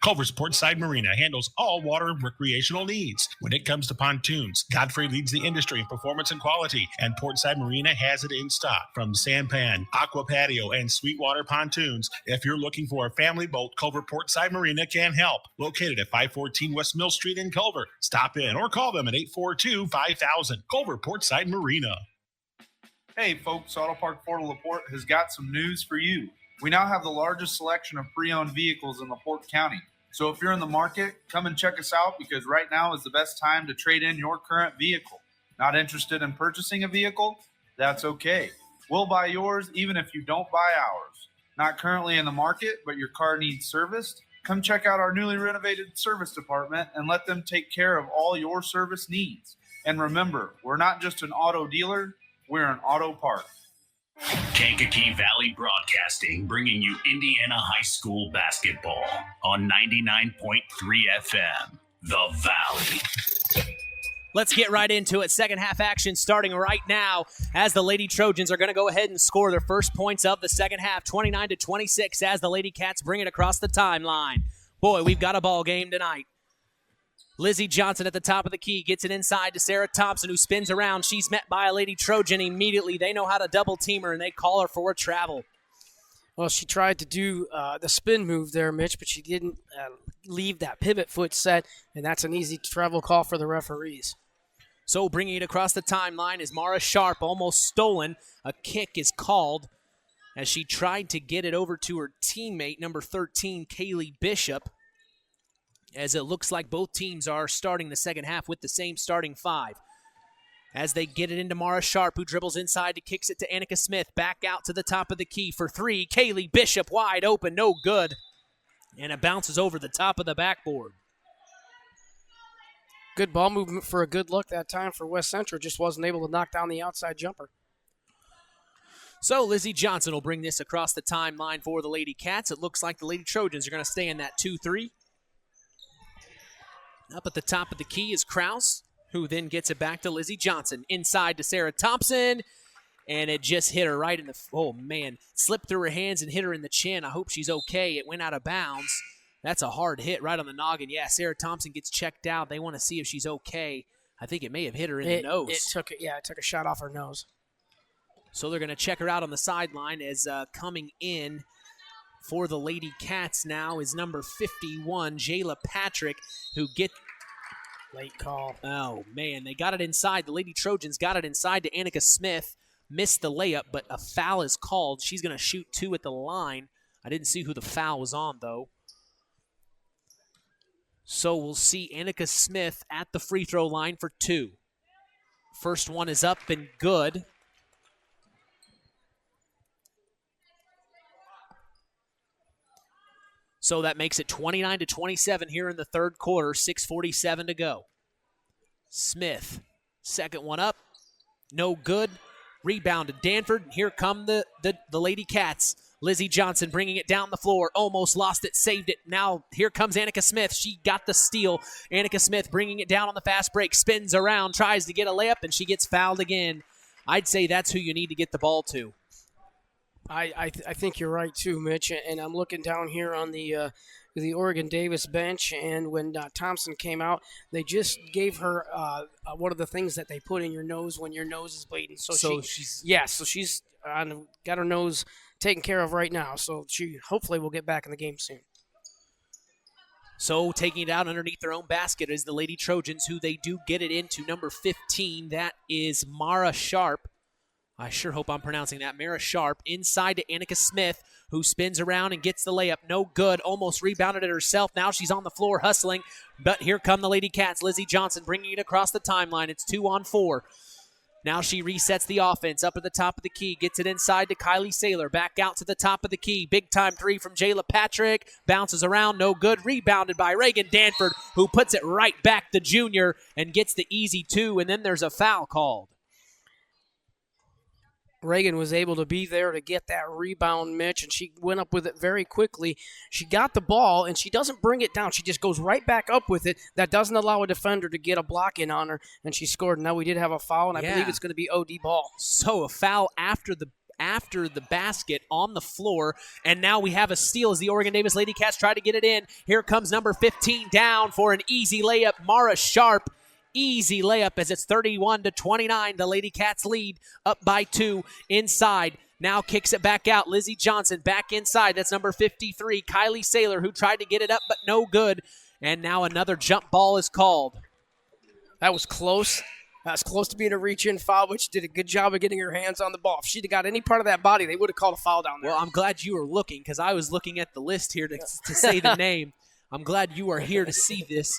Culver's Portside Marina handles all water recreational needs. When it comes to pontoons, Godfrey leads the industry in performance and quality, and Portside Marina has it in stock. From sampan, aqua patio, and sweetwater pontoons, if you're looking for a family boat, Culver Portside Marina can help. Located at 514 West Mill Street in Culver. Stop in or call them at 842-5000. Culver Portside Marina. Hey folks, Auto Park Fort LaPorte has got some news for you. We now have the largest selection of pre-owned vehicles in LaPorte County. So if you're in the market, come and check us out because right now is the best time to trade in your current vehicle. Not interested in purchasing a vehicle? That's okay. We'll buy yours even if you don't buy ours. Not currently in the market, but your car needs serviced? Come check out our newly renovated service department and let them take care of all your service needs. And remember, we're not just an auto dealer, we're an auto park. Kankakee Valley Broadcasting, bringing you Indiana high school basketball on 99.3 FM. The Valley. Let's get right into it. Second half action starting right now as the Lady Trojans are going to go ahead and score their first points of the second half, 29-26, as the Lady Cats bring it across the timeline. Boy, we've got a ball game tonight. Lizzie Johnson at the top of the key gets it inside to Sarah Thompson, who spins around. She's met by a Lady Trojan immediately. They know how to double team her, and they call her for a travel. Well, she tried to do the spin move there, Mitch, but she didn't leave that pivot foot set, and that's an easy travel call for the referees. So bringing it across the timeline is Mara Sharp, almost stolen. A kick is called as she tried to get it over to her teammate, number 13, Kaylee Bishop, as it looks like both teams are starting the second half with the same starting five. As they get it into Mara Sharp, who dribbles inside and kicks it to Annika Smith. Back out to the top of the key for three. Kaylee Bishop wide open, no good. And it bounces over the top of the backboard. Good ball movement for a good look that time for West Central. Just wasn't able to knock down the outside jumper. So Lizzie Johnson will bring this across the timeline for the Lady Cats. It looks like the Lady Trojans are going to stay in that 2-3. Up at the top of the key is Krause, who then gets it back to Lizzie Johnson. Inside to Sarah Thompson, and it just hit her right in the, oh man, slipped through her hands and hit her in the chin. I hope she's okay. It went out of bounds. That's a hard hit right on the noggin. Yeah, Sarah Thompson gets checked out. They want to see if she's okay. I think it may have hit her in the nose. It took a shot off her nose. So they're going to check her out on the sideline as coming in for the Lady Cats now is number 51, Jayla Patrick, who get late call. Oh, man, they got it inside. The Lady Trojans got it inside to Annika Smith. Missed the layup, but a foul is called. She's going to shoot 2 at the line. I didn't see who the foul was on, though. So we'll see Annika Smith at the free throw line for 2. First one is up and good. So that makes it 29-27 here in the third quarter, 6:47 to go. Smith, second one up, no good. Rebound to Danford. Here come the Lady Cats. Lizzie Johnson bringing it down the floor. Almost lost it, saved it. Now here comes Annika Smith. She got the steal. Annika Smith bringing it down on the fast break. Spins around, tries to get a layup, and she gets fouled again. I'd say that's who you need to get the ball to. I think you're right too, Mitch. And I'm looking down here on the Oregon Davis bench, and when Thompson came out, they just gave her one of the things that they put in your nose when your nose is bleeding. So she's got her nose taken care of right now. So she hopefully will get back in the game soon. So taking it out underneath their own basket is the Lady Trojans, who they do get it into number 15. That is Mara Sharp. I sure hope I'm pronouncing that. Mara Sharp inside to Annika Smith, who spins around and gets the layup. No good. Almost rebounded it herself. Now she's on the floor hustling. But here come the Lady Cats. Lizzie Johnson bringing it across the timeline. It's 2-on-4. Now she resets the offense up at the top of the key. Gets it inside to Kylie Saylor. Back out to the top of the key. Big time 3 from Jayla Patrick. Bounces around. No good. Rebounded by Reagan Danford, who puts it right back to Junior and gets the easy 2. And then there's a foul called. Reagan was able to be there to get that rebound, Mitch, and she went up with it very quickly. She got the ball, and she doesn't bring it down. She just goes right back up with it. That doesn't allow a defender to get a block in on her, and she scored. Now we did have a foul, and I believe it's going to be OD ball. So a foul after the basket on the floor, and now we have a steal as the Oregon Davis Lady Cats try to get it in. Here comes number 15 down for an easy layup, Mara Sharp. Easy layup as it's 31-29. The Lady Cats lead up by 2 inside. Now kicks it back out. Lizzie Johnson back inside. That's number 53. Kylie Saylor, who tried to get it up but no good. And now another jump ball is called. That was close. That was close to being a reach-in foul, which did a good job of getting her hands on the ball. If she'd have got any part of that body, they would have called a foul down there. Well, I'm glad you were looking because I was looking at the list here to say the name. I'm glad you are here to see this.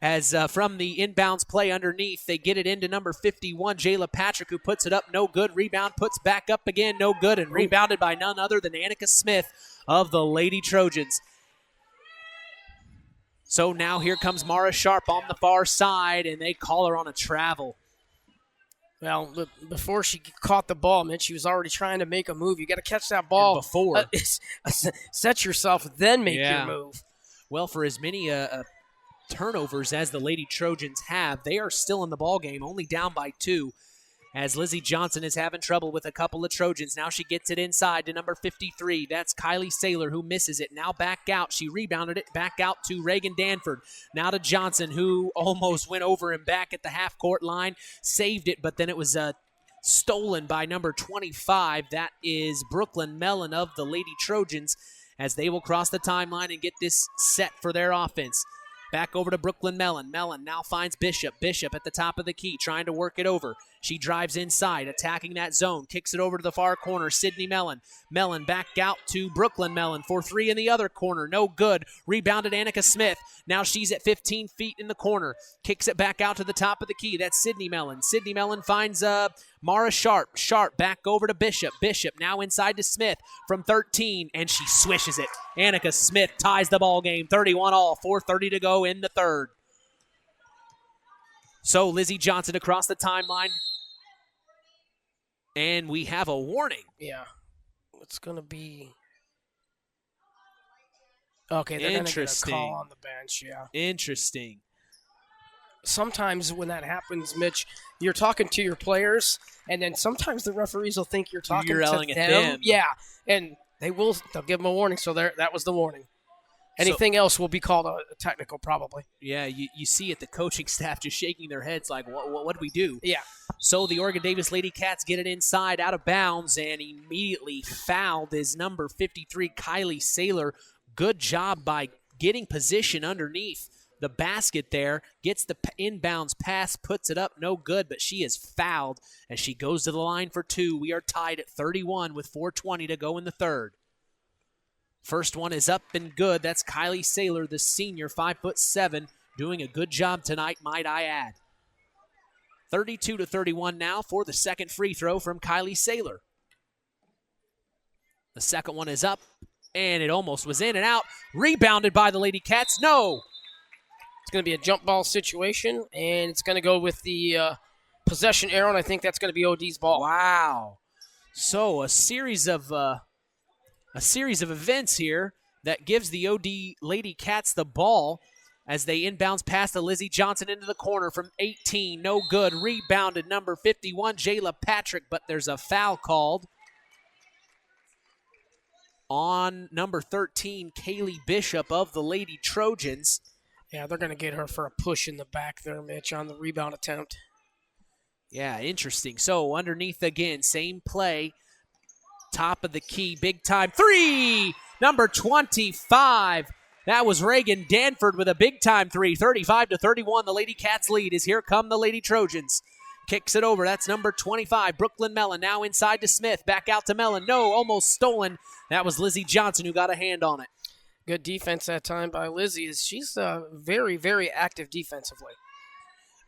As from the inbounds play underneath, they get it into number 51, Jayla Patrick, who puts it up, no good. Rebound, puts back up again, no good, and rebounded by none other than Annika Smith of the Lady Trojans. So now here comes Mara Sharp on the far side, and they call her on a travel. Well, before she caught the ball, man, she was already trying to make a move. You got to catch that ball before. Set yourself, then make your move. Well, for as many turnovers as the Lady Trojans have, they are still in the ball game, only down by 2, as Lizzie Johnson is having trouble with a couple of Trojans. Now she gets it inside to number 53. That's Kylie Saylor, who misses it. Now back out. She rebounded it back out to Reagan Danford. Now to Johnson, who almost went over him back at the half-court line. Saved it, but then it was stolen by number 25. That is Brooklyn Mellon of the Lady Trojans, as they will cross the timeline and get this set for their offense. Back over to Brooklyn Mellon. Mellon now finds Bishop. Bishop at the top of the key, trying to work it over. She drives inside, attacking that zone. Kicks it over to the far corner. Sydney Mellon. Mellon back out to Brooklyn Mellon for 3 in the other corner. No good. Rebounded Annika Smith. Now she's at 15 feet in the corner. Kicks it back out to the top of the key. That's Sydney Mellon. Sydney Mellon finds Mara Sharp. Sharp back over to Bishop. Bishop now inside to Smith from 13, and she swishes it. Annika Smith ties the ball game. 31-all. 4:30 to go in the third. So Lizzie Johnson across the timeline. And we have a warning. Yeah. It's going to be... Okay, they're going to get a call on the bench, yeah. Interesting. Sometimes when that happens, Mitch, you're talking to your players, and then sometimes the referees will think you're talking yelling to at them. them. Yeah, and they'll give them a warning, so that was the warning. Anything else will be called a technical, probably. Yeah, you see it, the coaching staff just shaking their heads like, what do we do? Yeah. So the Oregon Davis Lady Cats get it inside, out of bounds, and immediately fouled is number 53, Kylie Saylor. Good job by getting position underneath the basket there, gets the inbounds pass, puts it up, no good, but she is fouled as she goes to the line for 2. We are tied at 31 with 4:20 to go in the third. First one is up and good. That's Kylie Saylor, the senior, 5'7", doing a good job tonight, might I add. 32-31 now for the second free throw from Kylie Saylor. The second one is up, and it almost was in and out. Rebounded by the Lady Cats. No! It's going to be a jump ball situation, and it's going to go with the possession arrow, and I think that's going to be OD's ball. Wow. So a series of events here that gives the OD Lady Cats the ball as they inbounds past to Lizzie Johnson into the corner from 18. No good. Rebounded number 51, Jayla Patrick, but there's a foul called on number 13, Kaylee Bishop of the Lady Trojans. Yeah, they're going to get her for a push in the back there, Mitch, on the rebound attempt. Yeah, interesting. So underneath again, same play. Top of the key, big time three. Number 25. That was Reagan Danford with a big time three. 35-31. The Lady Cats lead as here come the Lady Trojans. Kicks it over. That's number 25, Brooklyn Mellon. Now inside to Smith. Back out to Mellon. No, almost stolen. That was Lizzie Johnson who got a hand on it. Good defense that time by Lizzie. She's very, very active defensively.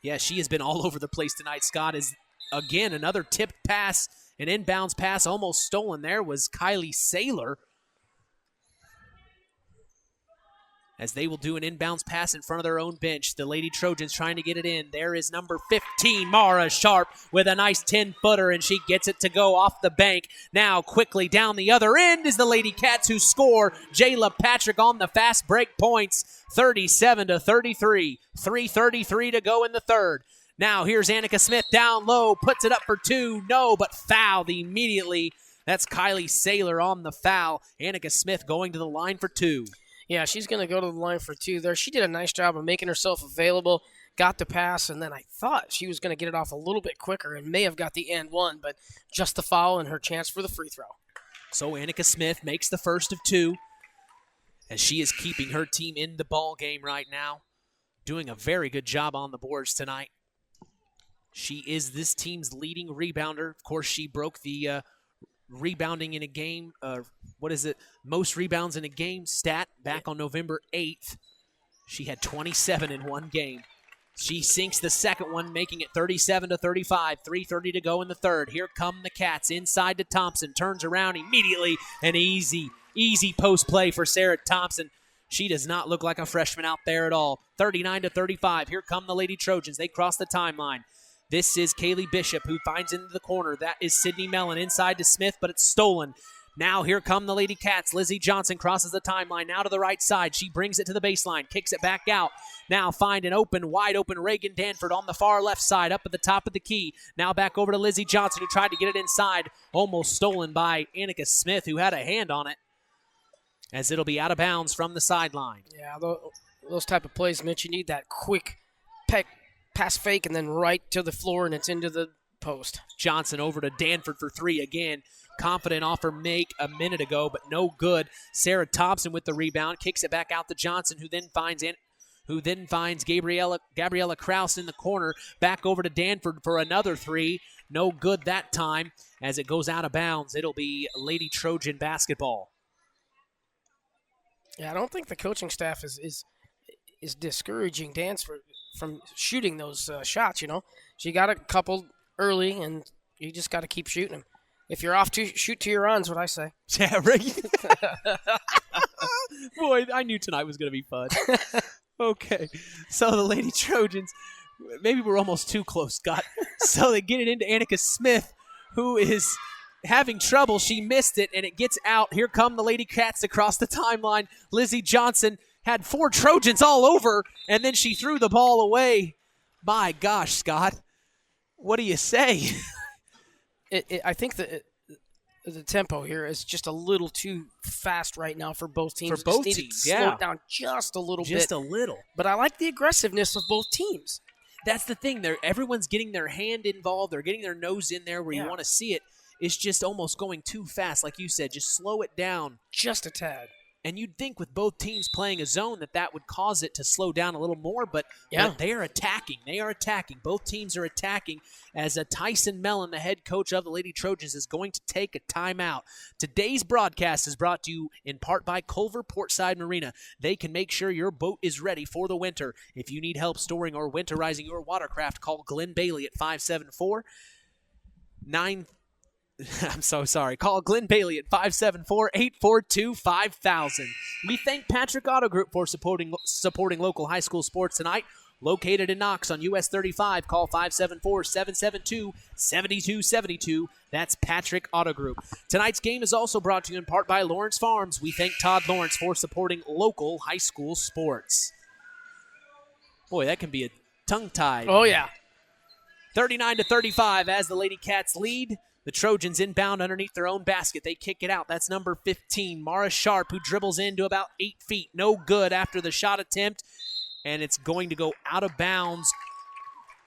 Yeah, she has been all over the place tonight, Scott. Is again another tipped pass, an inbounds pass almost stolen there was Kylie Saylor. As they will do an inbounds pass in front of their own bench. The Lady Trojans trying to get it in. There is number 15, Mara Sharp, with a nice 10-footer, and she gets it to go off the bank. Now quickly down the other end is the Lady Cats who score. Jayla Patrick on the fast break points, 37-33. 3:33 to go in the third. Now here's Annika Smith down low, puts it up for 2. No, but fouled immediately. That's Kylie Saylor on the foul. Annika Smith going to the line for 2. Yeah, she's going to go to the line for 2 there. She did a nice job of making herself available, got the pass, and then I thought she was going to get it off a little bit quicker and may have got the and one, but just the foul and her chance for the free throw. So Annika Smith makes the first of 2 as she is keeping her team in the ball game right now, doing a very good job on the boards tonight. She is this team's leading rebounder. Of course, she broke the rebounding in a game, most rebounds in a game stat back on November 8th. She had 27 in one game. She sinks the second one, making it 37-35. 3:30 to go in the third. Here come the Cats inside to Thompson. Turns around immediately. An easy post play for Sarah Thompson. She does not look like a freshman out there at all. 39-35. Here come the Lady Trojans. They cross the timeline. This is Kaylee Bishop who finds into the corner. That is Sydney Mellon inside to Smith, but it's stolen. Now here come the Lady Cats. Lizzie Johnson crosses the timeline now to the right side. She brings it to the baseline, kicks it back out. Now find an wide open Reagan Danford on the far left side up at the top of the key. Now back over to Lizzie Johnson who tried to get it inside. Almost stolen by Annika Smith who had a hand on it as it'll be out of bounds from the sideline. Yeah, those type of plays, Mitch, you need that quick pass fake and then right to the floor and it's into the post. Johnson over to Danford for 3 again. Confident off her make a minute ago, but no good. Sarah Thompson with the rebound, kicks it back out to Johnson, who then finds Gabriella Krause in the corner. Back over to Danford for another 3. No good that time as it goes out of bounds. It'll be Lady Trojan basketball. Yeah, I don't think the coaching staff is discouraging Danford from shooting those shots, you know. She got a couple early, and you just got to keep shooting them. If you're off to shoot to your runs, what I say. Yeah, right. Boy, I knew tonight was going to be fun. Okay, so the Lady Trojans, maybe we're almost too close, Scott. So they get it into Annika Smith, who is having trouble. She missed it, and it gets out. Here come the Lady Cats across the timeline. Lizzie Johnson had 4 Trojans all over, and then she threw the ball away. My gosh, Scott, what do you say? I think the tempo here is just a little too fast right now for both teams. For both Just need teams, to slow yeah. it down just a little bit. Just a little. But I like the aggressiveness of both teams. That's the thing. Everyone's getting their hand involved. They're getting their nose in there where you want to see it. It's just almost going too fast, like you said. Just slow it down. Just a tad. And you'd think with both teams playing a zone that would cause it to slow down a little more, but they are attacking. They are attacking. Both teams are attacking as Tyson Mellon, the head coach of the Lady Trojans, is going to take a timeout. Today's broadcast is brought to you in part by Culver Portside Marina. They can make sure your boat is ready for the winter. If you need help storing or winterizing your watercraft, call Glenn Bailey at 574-9... I'm so sorry. Call Glenn Bailey at 574-842-5000. We thank Patrick Auto Group for supporting local high school sports tonight. Located in Knox on US 35, call 574-772-7272. That's Patrick Auto Group. Tonight's game is also brought to you in part by Lawrence Farms. We thank Todd Lawrence for supporting local high school sports. Boy, that can be a tongue-tied. Oh, yeah. 39-35 as the Lady Cats lead. The Trojans inbound underneath their own basket. They kick it out. That's number 15, Mara Sharp, who dribbles into about 8 feet. No good after the shot attempt, and it's going to go out of bounds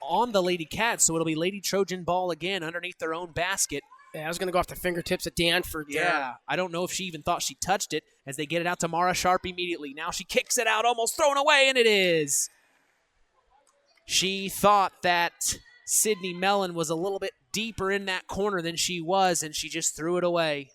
on the Lady Cats, so it'll be Lady Trojan ball again underneath their own basket. Yeah, I was going to go off the fingertips of Danford there. Yeah, I don't know if she even thought she touched it as they get it out to Mara Sharp immediately. Now she kicks it out, almost thrown away, and it is. She thought that Sydney Mellon was a little bit deeper in that corner than she was, and she just threw it away.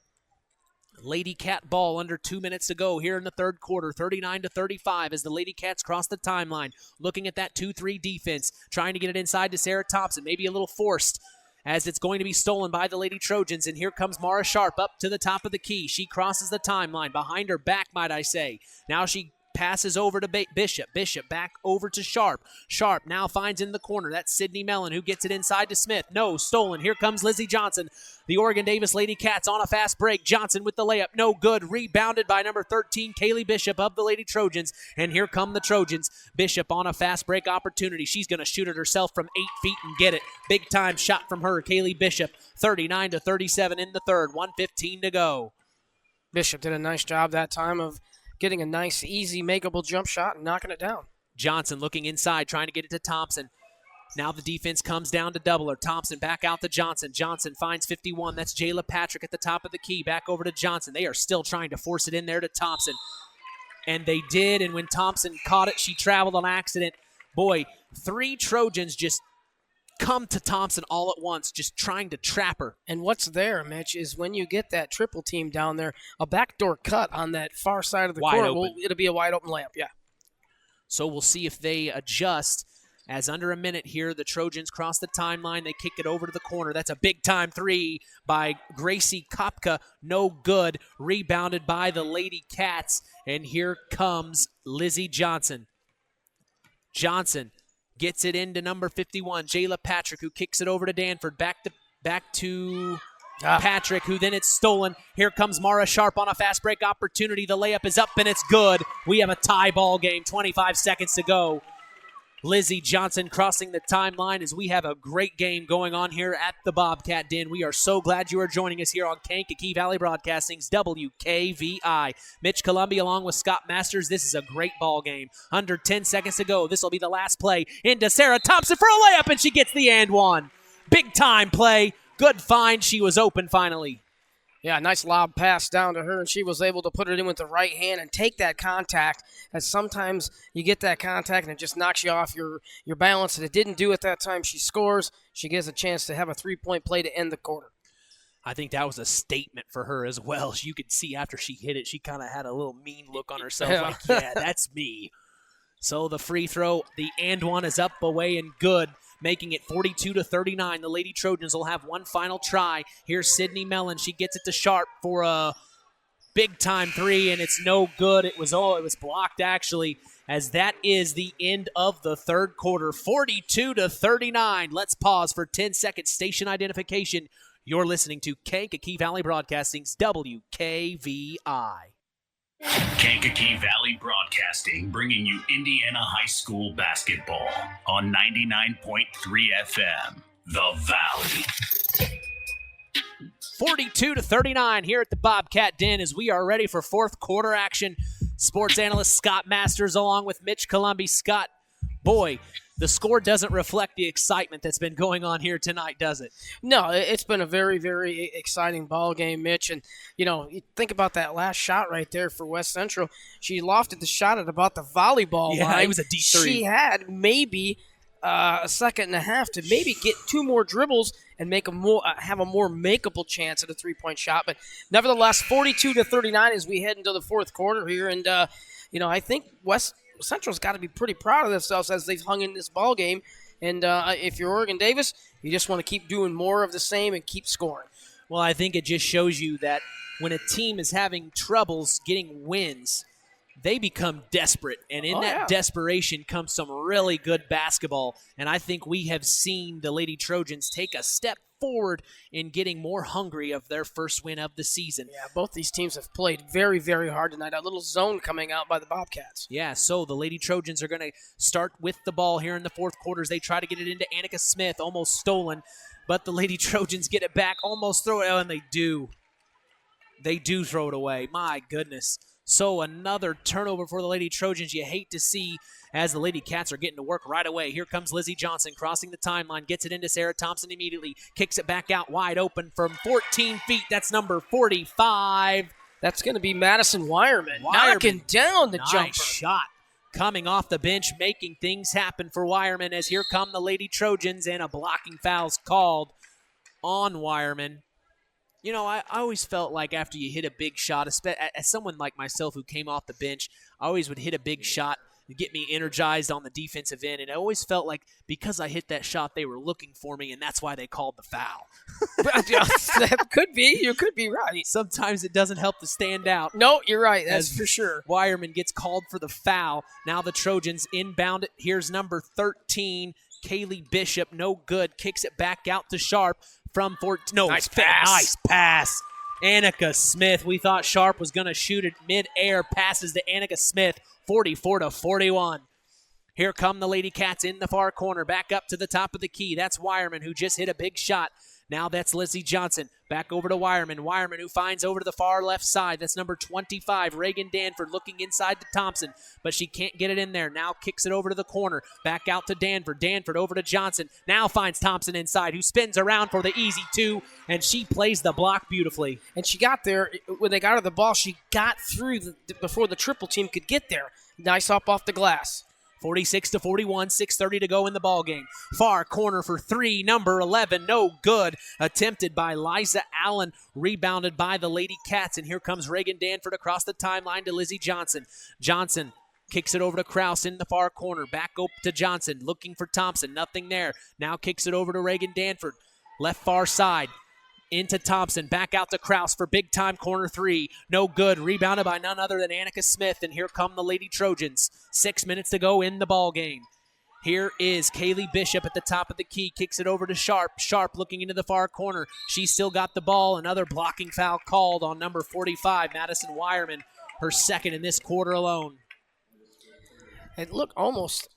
Lady Cat ball under 2 minutes to go here in the third quarter, 39-35 as the Lady Cats cross the timeline, looking at that 2-3 defense, trying to get it inside to Sarah Thompson, maybe a little forced as it's going to be stolen by the Lady Trojans, and here comes Mara Sharp up to the top of the key. She crosses the timeline, behind her back, might I say. Now she passes over to Bishop. Bishop back over to Sharp. Sharp now finds in the corner. That's Sydney Mellon who gets it inside to Smith. No, stolen. Here comes Lizzie Johnson. The Oregon Davis Lady Cats on a fast break. Johnson with the layup. No good. Rebounded by number 13, Kaylee Bishop of the Lady Trojans. And here come the Trojans. Bishop on a fast break opportunity. She's going to shoot it herself from 8 feet and get it. Big time shot from her, Kaylee Bishop. 39-37 in the third. 1:15 to go. Bishop did a nice job that time of getting a nice, easy, makeable jump shot and knocking it down. Johnson looking inside, trying to get it to Thompson. Now the defense comes down to double her. Thompson back out to Johnson. Johnson finds 51. That's Jayla Patrick at the top of the key. Back over to Johnson. They are still trying to force it in there to Thompson. And they did, and when Thompson caught it, she traveled on accident. Boy, 3 Trojans just come to Thompson all at once, just trying to trap her. And what's there, Mitch, is when you get that triple team down there, a backdoor cut on that far side of the court, it'll be a wide open layup, yeah. So we'll see if they adjust. As under a minute here, the Trojans cross the timeline. They kick it over to the corner. That's a big-time 3 by Gracie Kopka. No good. Rebounded by the Lady Cats. And here comes Lizzie Johnson. Johnson gets it into number 51, Jayla Patrick, who kicks it over to Danford. Back to Patrick, who then it's stolen. Here comes Mara Sharp on a fast break opportunity. The layup is up, and it's good. We have a tie ball game, 25 seconds to go. Lizzie Johnson crossing the timeline as we have a great game going on here at the Bobcat Den. We are so glad you are joining us here on Kankakee Valley Broadcasting's WKVI. Mitch Columbia along with Scott Masters. This is a great ball game. Under 10 seconds to go. This will be the last play. Into Sarah Thompson for a layup, and she gets the and one. Big time play. Good find. She was open finally. Yeah, nice lob pass down to her, and she was able to put it in with the right hand and take that contact, as sometimes you get that contact and it just knocks you off your balance, and it didn't do it that time. She scores. She gets a chance to have a three-point play to end the quarter. I think that was a statement for her as well. You could see after she hit it, she kind of had a little mean look on herself, like, yeah, that's me. So the free throw, the and one is up, away, and good, making it 42-39. The Lady Trojans will have one final try. Here's Sydney Mellon. She gets it to Sharp for a big-time 3, and it's no good. It was blocked, actually, as that is the end of the third quarter, 42-39. Let's pause for 10 seconds. Station identification. You're listening to Kankakee Valley Broadcasting's WKVI. Kankakee Valley Broadcasting, bringing you Indiana high school basketball on 99.3 FM, The Valley. 42-39 here at the Bobcat Den as we are ready for fourth quarter action. Sports analyst Scott Masters along with Mitch Columbi. Scott, boy, the score doesn't reflect the excitement that's been going on here tonight, does it? No, it's been a very, very exciting ball game, Mitch. And, you think about that last shot right there for West Central. She lofted the shot at about the volleyball line. Yeah, it was a D3. She had maybe a second and a half to maybe get two more dribbles and make have a more makeable chance at a three-point shot. But nevertheless, 42-39 as we head into the fourth quarter here. And, I think West Central's got to be pretty proud of themselves as they've hung in this ball game. And if you're Oregon Davis, you just want to keep doing more of the same and keep scoring. Well, I think it just shows you that when a team is having troubles getting wins, they become desperate. And in desperation comes some really good basketball. And I think we have seen the Lady Trojans take a step forward in getting more hungry of their first win of the season. Yeah, both these teams have played very, very hard tonight. A little zone coming out by the Bobcats. Yeah, so the Lady Trojans are going to start with the ball here in the fourth quarter as they try to get it into Annika Smith, almost stolen. But the Lady Trojans get it back, almost throw it out, and they do. They do throw it away. My goodness. So another turnover for the Lady Trojans you hate to see as the Lady Cats are getting to work right away. Here comes Lizzie Johnson crossing the timeline, gets it into Sarah Thompson immediately, kicks it back out wide open from 14 feet. That's number 45. That's going to be Madison Wireman knocking down the jumper. Nice shot coming off the bench, making things happen for Wireman as here come the Lady Trojans and a blocking foul's called on Wireman. I always felt like after you hit a big shot, as someone like myself who came off the bench, I always would hit a big shot to get me energized on the defensive end, and I always felt like because I hit that shot, they were looking for me, and that's why they called the foul. That could be. You could be right. Sometimes it doesn't help to stand out. No, you're right. That's for sure. Wireman gets called for the foul. Now the Trojans inbound it. Here's number 13, Kaylee Bishop. No good. Kicks it back out to Sharp. From 14. No, nice pass. Nice pass. Annika Smith. We thought Sharp was going to shoot it mid-air. Passes to Annika Smith, 44-41. Here come the Lady Cats in the far corner. Back up to the top of the key. That's Wireman who just hit a big shot. Now that's Lizzie Johnson. Back over to Wireman. Wireman who finds over to the far left side. That's number 25, Reagan Danford, looking inside to Thompson, but she can't get it in there. Now kicks it over to the corner. Back out to Danford. Danford over to Johnson. Now finds Thompson inside, who spins around for the easy two, and she plays the block beautifully. And she got there. When they got her the ball, she got through before the triple team could get there. Nice up off the glass. 46-41, 6:30 to go in the ballgame. Far corner for three, number 11, no good. Attempted by Liza Allen, rebounded by the Lady Cats. And here comes Reagan Danford across the timeline to Lizzie Johnson. Johnson kicks it over to Krause in the far corner. Back up to Johnson, looking for Thompson. Nothing there. Now kicks it over to Reagan Danford. Left far side. Into Thompson, back out to Krause for big-time corner three. No good. Rebounded by none other than Annika Smith, and here come the Lady Trojans. 6 minutes to go in the ball game. Here is Kaylee Bishop at the top of the key. Kicks it over to Sharp. Sharp looking into the far corner. She's still got the ball. Another blocking foul called on number 45, Madison Wireman, her second in this quarter alone. It looked almost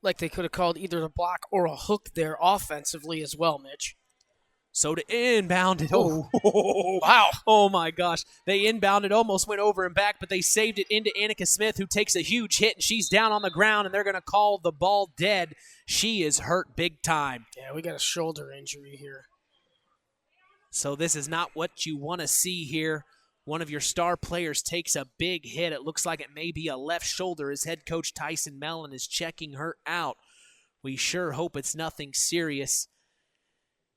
like they could have called either a block or a hook there offensively as well, Mitch. So to inbound it. Oh, wow. Oh, my gosh. They inbounded, almost went over and back, but they saved it into Annika Smith, who takes a huge hit, and she's down on the ground, and they're going to call the ball dead. She is hurt big time. Yeah, we got a shoulder injury here. So this is not what you want to see here. One of your star players takes a big hit. It looks like it may be a left shoulder as head coach Tyson Mellon is checking her out. We sure hope it's nothing serious.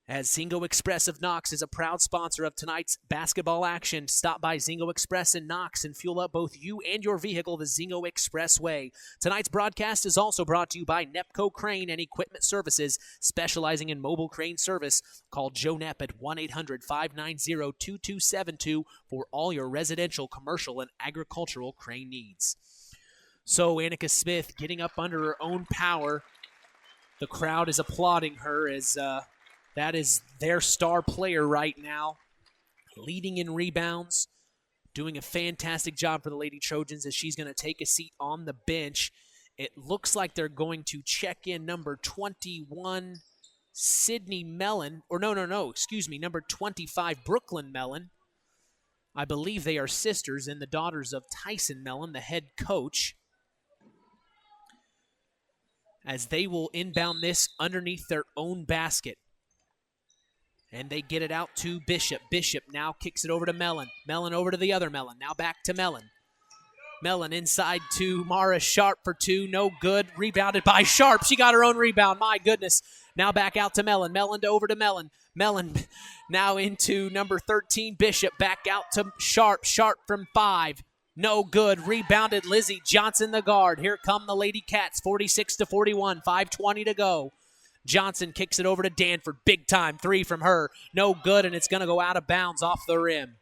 As Zingo Express of Knox is a proud sponsor of tonight's basketball action, stop by Zingo Express in Knox and fuel up both you and your vehicle the Zingo Express way. Tonight's broadcast is also brought to you by Nepco Crane and Equipment Services, specializing in mobile crane service. Call Joe Nepp at 1-800-590-2272 for all your residential, commercial, and agricultural crane needs. So Annika Smith getting up under her own power. The crowd is applauding her as That is their star player right now, leading in rebounds, doing a fantastic job for the Lady Trojans as she's going to take a seat on the bench. It looks like they're going to check in number 21, Sydney Mellon, or number 25, Brooklyn Mellon. I believe they are sisters and the daughters of Tyson Mellon, the head coach, as they will inbound this underneath their own basket. And they get it out to Bishop. Bishop now kicks it over to Mellon. Mellon over to the other Mellon. Now back to Mellon. Mellon inside to Mara Sharp for two. No good. Rebounded by Sharp. She got her own rebound. My goodness. Now back out to Mellon. Mellon over to Mellon. Mellon now into number 13, Bishop. Back out to Sharp. Sharp from 5. No good. Rebounded Lizzie Johnson, the guard. Here come the Lady Cats. 46-41. 5:20 to go. Johnson kicks it over to Danford. Big time 3 from her. No good, and it's going to go out of bounds off the rim.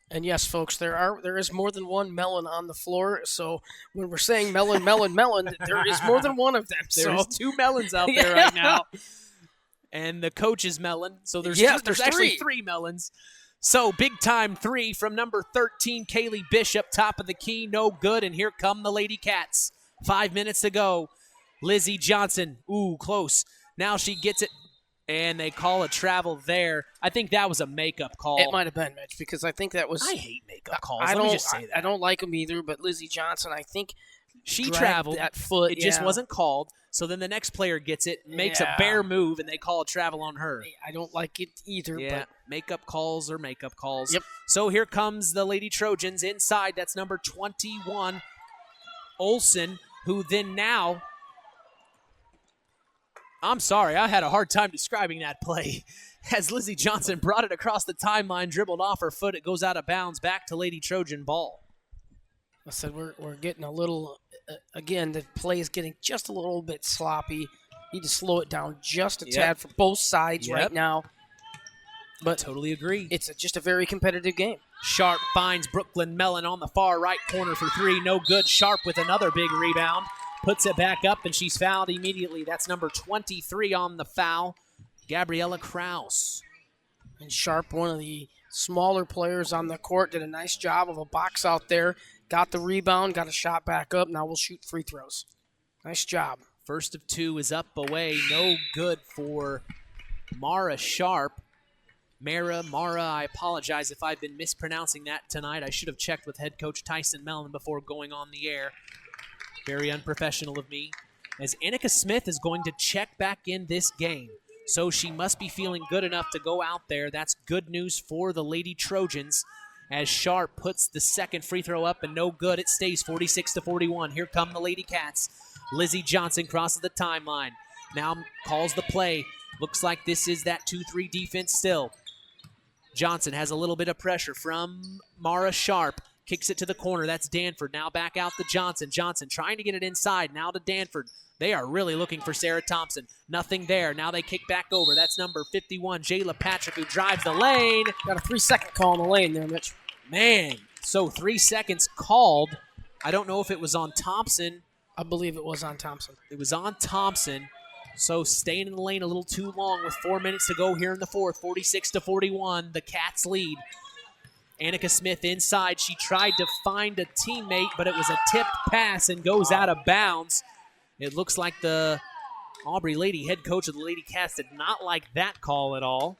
And yes, folks, there is more than one Mellon on the floor. So when we're saying Mellon, there is more than one of them. There's 2 Mellons out there right now. And the coach is Mellon. So there's actually 3 Mellons. So big time 3 from number 13, Kaylee Bishop, top of the key. No good, and here come the Lady Cats. 5 minutes to go. Lizzie Johnson, close. Now she gets it, and they call a travel there. I think that was a makeup call. It might have been, Mitch, because I think that was... I hate makeup calls. Let me just say that. I don't like them either, but Lizzie Johnson, I think she traveled. That foot, it just wasn't called. So then the next player gets it, makes a bare move, and they call a travel on her. I don't like it either. Yeah, but makeup calls are makeup calls. Yep. So here comes the Lady Trojans inside. That's number 21, Olsen, who then now... I'm sorry, I had a hard time describing that play. As Lizzie Johnson brought it across the timeline, dribbled off her foot, it goes out of bounds, back to Lady Trojan ball. I said we're getting a little, again, the play is getting just a little bit sloppy. Need to slow it down just a tad for both sides right now. But totally agree. It's just a very competitive game. Sharp finds Brooklyn Mellon on the far right corner for 3. No good. Sharp with another big rebound. Puts it back up, and she's fouled immediately. That's number 23 on the foul, Gabriella Kraus. And Sharp, one of the smaller players on the court, did a nice job of a box out there. Got the rebound, got a shot back up. Now we'll shoot free throws. Nice job. First of 2 is up away. No good for Mara Sharp. Mara, I apologize if I've been mispronouncing that tonight. I should have checked with head coach Tyson Mellon before going on the air. Very unprofessional of me. As Annika Smith is going to check back in this game. So she must be feeling good enough to go out there. That's good news for the Lady Trojans. As Sharp puts the second free throw up and no good. It stays 46-41. Here come the Lady Cats. Lizzie Johnson crosses the timeline. Now calls the play. Looks like this is that 2-3 defense still. Johnson has a little bit of pressure from Mara Sharp. Kicks it to the corner. That's Danford. Now back out to Johnson. Johnson trying to get it inside. Now to Danford. They are really looking for Sarah Thompson. Nothing there. Now they kick back over. That's number 51, Jayla Patrick, who drives the lane. Got a 3-second call in the lane there, Mitch. Man, so 3 seconds called. I don't know if it was on Thompson. I believe it was on Thompson. It was on Thompson. So staying in the lane a little too long with 4 minutes to go here in the fourth. 46-41, the Cats lead. Annika Smith inside. She tried to find a teammate, but it was a tipped pass and goes out of bounds. It looks like the Aubrey Lady head coach of the Lady Cats did not like that call at all.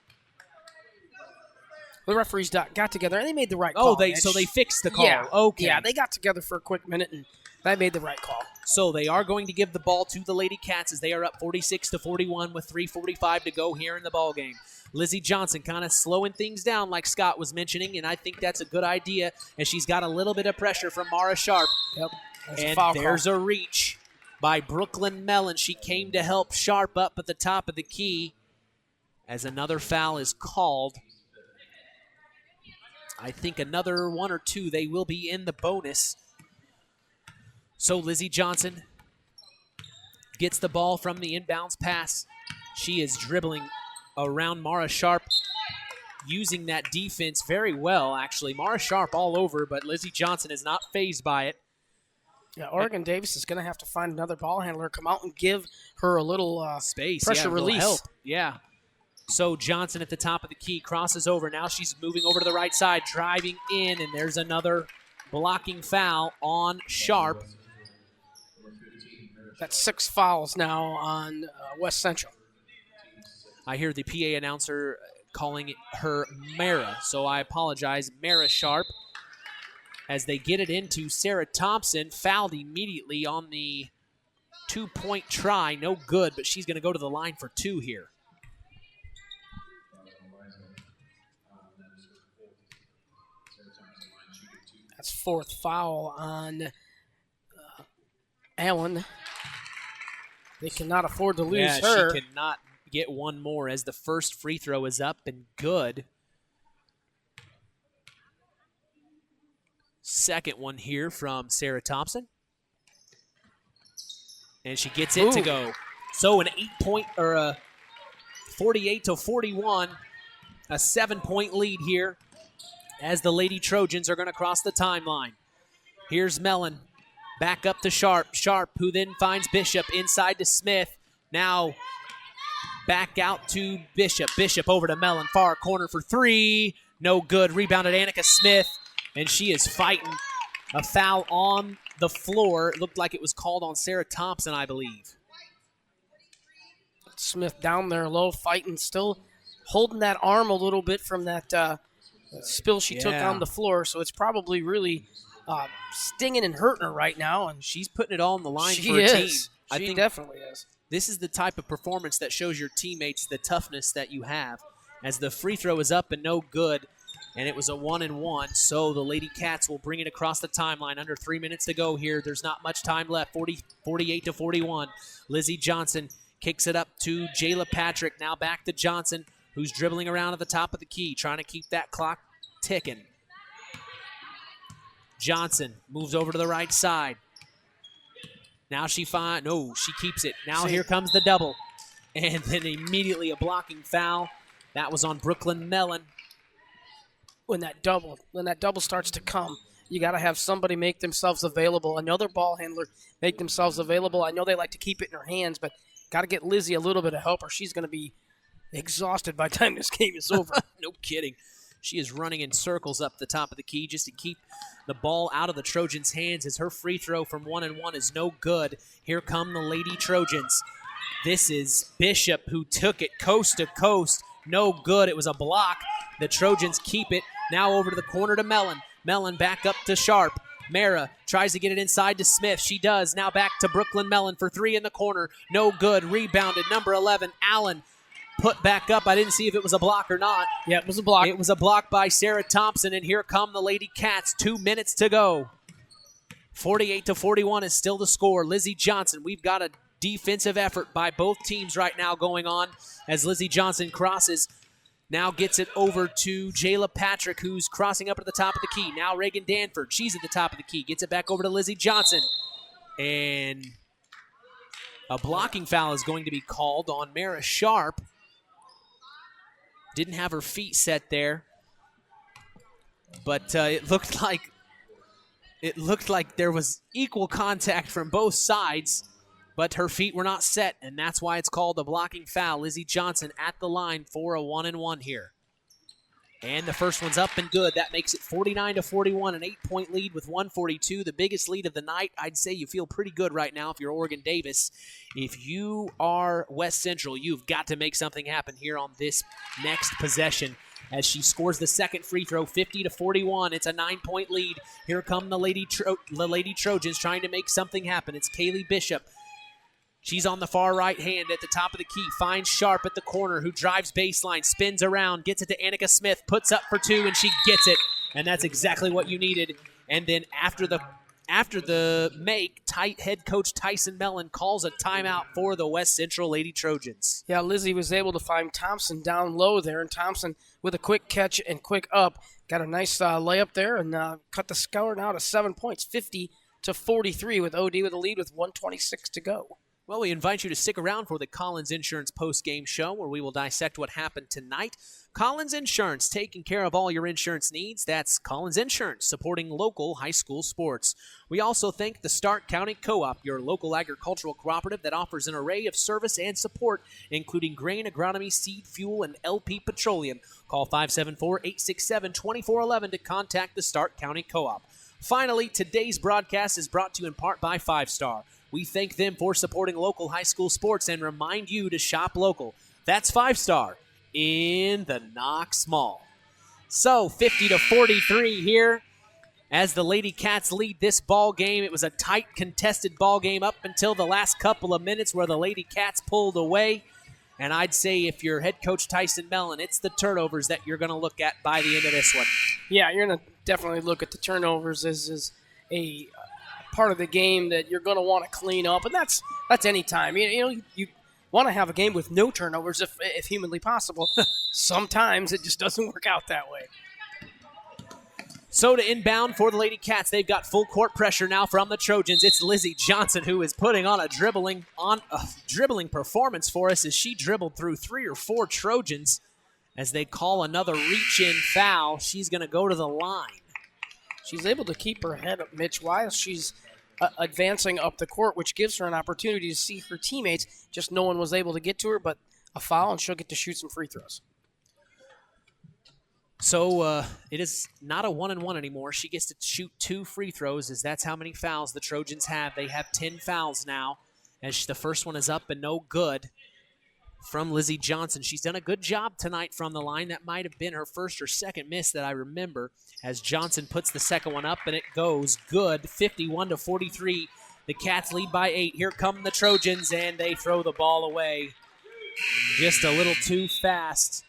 The referees got together and they made the right call. So they fixed the call. Yeah. Okay. Yeah, they got together for a quick minute and they made the right call. So they are going to give the ball to the Lady Cats as they are up 46-41 with 3:45 to go here in the ball game. Lizzie Johnson kind of slowing things down like Scott was mentioning, and I think that's a good idea as she's got a little bit of pressure from Mara Sharp. Yep. And there's a reach by Brooklyn Mellon. She came to help Sharp up at the top of the key as another foul is called. I think another 1 or 2, they will be in the bonus. So Lizzie Johnson gets the ball from the inbounds pass. She is dribbling around Mara Sharp, using that defense very well, actually. Mara Sharp all over, but Lizzie Johnson is not fazed by it. Yeah, Oregon Davis is going to have to find another ball handler, come out and give her a little space, pressure a little release. help. Yeah. So Johnson at the top of the key, crosses over. Now she's moving over to the right side, driving in, and there's another blocking foul on Sharp. That's 6 fouls now on West Central. I hear the PA announcer calling her Mara, so I apologize. Mara Sharp, as they get it into Sarah Thompson, fouled immediately on the 2-point try. No good, but she's going to go to the line for 2 here. That's 4th foul on Allen. They cannot afford to lose her. She cannot get one more as the first free throw is up and good. Second one here from Sarah Thompson. And she gets it to go. So an 8-point or a 48-41, a 7-point lead here as the Lady Trojans are going to cross the timeline. Here's Mellon. Back up to Sharp. Sharp, who then finds Bishop inside to Smith. Now back out to Bishop. Bishop over to Mellon. Far corner for 3. No good. Rebounded Annika Smith. And she is fighting a foul on the floor. It looked like it was called on Sarah Thompson, I believe. Smith down there low, fighting, still holding that arm a little bit from that spill she took on the floor. So it's probably really stinging and hurting her right now. And she's putting it all on the line for a team. I think definitely is. This is the type of performance that shows your teammates the toughness that you have. As the free throw is up and no good, and it was a 1-and-1, so the Lady Cats will bring it across the timeline. Under 3 minutes to go here. There's not much time left. 48-41. Lizzie Johnson kicks it up to Jayla Patrick. Now back to Johnson, who's dribbling around at the top of the key, trying to keep that clock ticking. Johnson moves over to the right side. Now she she keeps it. Now here comes the double. And then immediately a blocking foul. That was on Brooklyn Mellon. When that double starts to come, you got to have somebody make themselves available. Another ball handler make themselves available. I know they like to keep it in her hands, but got to get Lizzie a little bit of help or she's going to be exhausted by the time this game is over. No kidding. She is running in circles up the top of the key just to keep the ball out of the Trojans' hands as her free throw from 1-and-1 is no good. Here come the Lady Trojans. This is Bishop who took it coast to coast. No good. It was a block. The Trojans keep it. Now over to the corner to Mellon. Mellon back up to Sharp. Mara tries to get it inside to Smith. She does. Now back to Brooklyn Mellon for 3 in the corner. No good. Rebounded. Number 11, Allen. Put back up. I didn't see if it was a block or not. Yeah, it was a block. It was a block by Sarah Thompson, and here come the Lady Cats. 2 minutes to go. 48-41 is still the score. Lizzie Johnson, we've got a defensive effort by both teams right now going on as Lizzie Johnson crosses. Now gets it over to Jayla Patrick, who's crossing up at the top of the key. Now Reagan Danford, she's at the top of the key. Gets it back over to Lizzie Johnson. And a blocking foul is going to be called on Mara Sharp. Didn't have her feet set there. But it looked like there was equal contact from both sides. But her feet were not set, and that's why it's called a blocking foul. Lizzie Johnson at the line for a 1-and-1 here. And the first one's up and good. That makes it 49-41, an 8-point lead with 1:42. The biggest lead of the night. I'd say you feel pretty good right now if you're Oregon Davis. If you are West Central, you've got to make something happen here on this next possession. As she scores the second free throw, 50-41. It's a 9-point lead. Here come the Lady Trojans trying to make something happen. It's Kaylee Bishop. She's on the far right hand at the top of the key. Finds Sharp at the corner, who drives baseline, spins around, gets it to Annika Smith, puts up for 2, and she gets it. And that's exactly what you needed. And then after the make, head coach Tyson Mellon calls a timeout for the West Central Lady Trojans. Yeah, Lizzie was able to find Thompson down low there, and Thompson with a quick catch and quick up got a nice layup there and cut the score now to 7 points, 50-43 with OD with a lead with 1:26 to go. Well, we invite you to stick around for the Collins Insurance post-game show where we will dissect what happened tonight. Collins Insurance, taking care of all your insurance needs. That's Collins Insurance, supporting local high school sports. We also thank the Stark County Co-op, your local agricultural cooperative that offers an array of service and support, including grain, agronomy, seed, fuel, and LP Petroleum. Call 574-867-2411 to contact the Stark County Co-op. Finally, today's broadcast is brought to you in part by 5 Star. We thank them for supporting local high school sports and remind you to shop local. That's 5 Star in the Knox Mall. So 50-43 here as the Lady Cats lead this ball game. It was a tight, contested ball game up until the last couple of minutes where the Lady Cats pulled away. And I'd say if you're head coach Tyson Mellon, it's the turnovers that you're going to look at by the end of this one. Yeah, you're going to definitely look at the turnovers as a part of the game that you're going to want to clean up, and that's any time. You want to have a game with no turnovers if humanly possible. Sometimes it just doesn't work out that way. So to inbound for the Lady Cats, they've got full court pressure now from the Trojans. It's Lizzie Johnson who is putting on a dribbling performance for us as she dribbled through 3 or 4 Trojans as they call another reach-in foul. She's going to go to the line. She's able to keep her head up, Mitch, while she's advancing up the court, which gives her an opportunity to see her teammates. Just no one was able to get to her, but a foul, and she'll get to shoot some free throws. So it is not a 1-and-1 anymore. She gets to shoot 2 free throws, as that's how many fouls the Trojans have. They have 10 fouls now, as the first one is up and no good from Lizzie Johnson. She's done a good job tonight from the line. That might have been her first or second miss that I remember, as Johnson puts the second one up, and it goes good, 51-43. The Cats lead by 8. Here come the Trojans, and they throw the ball away just a little too fast.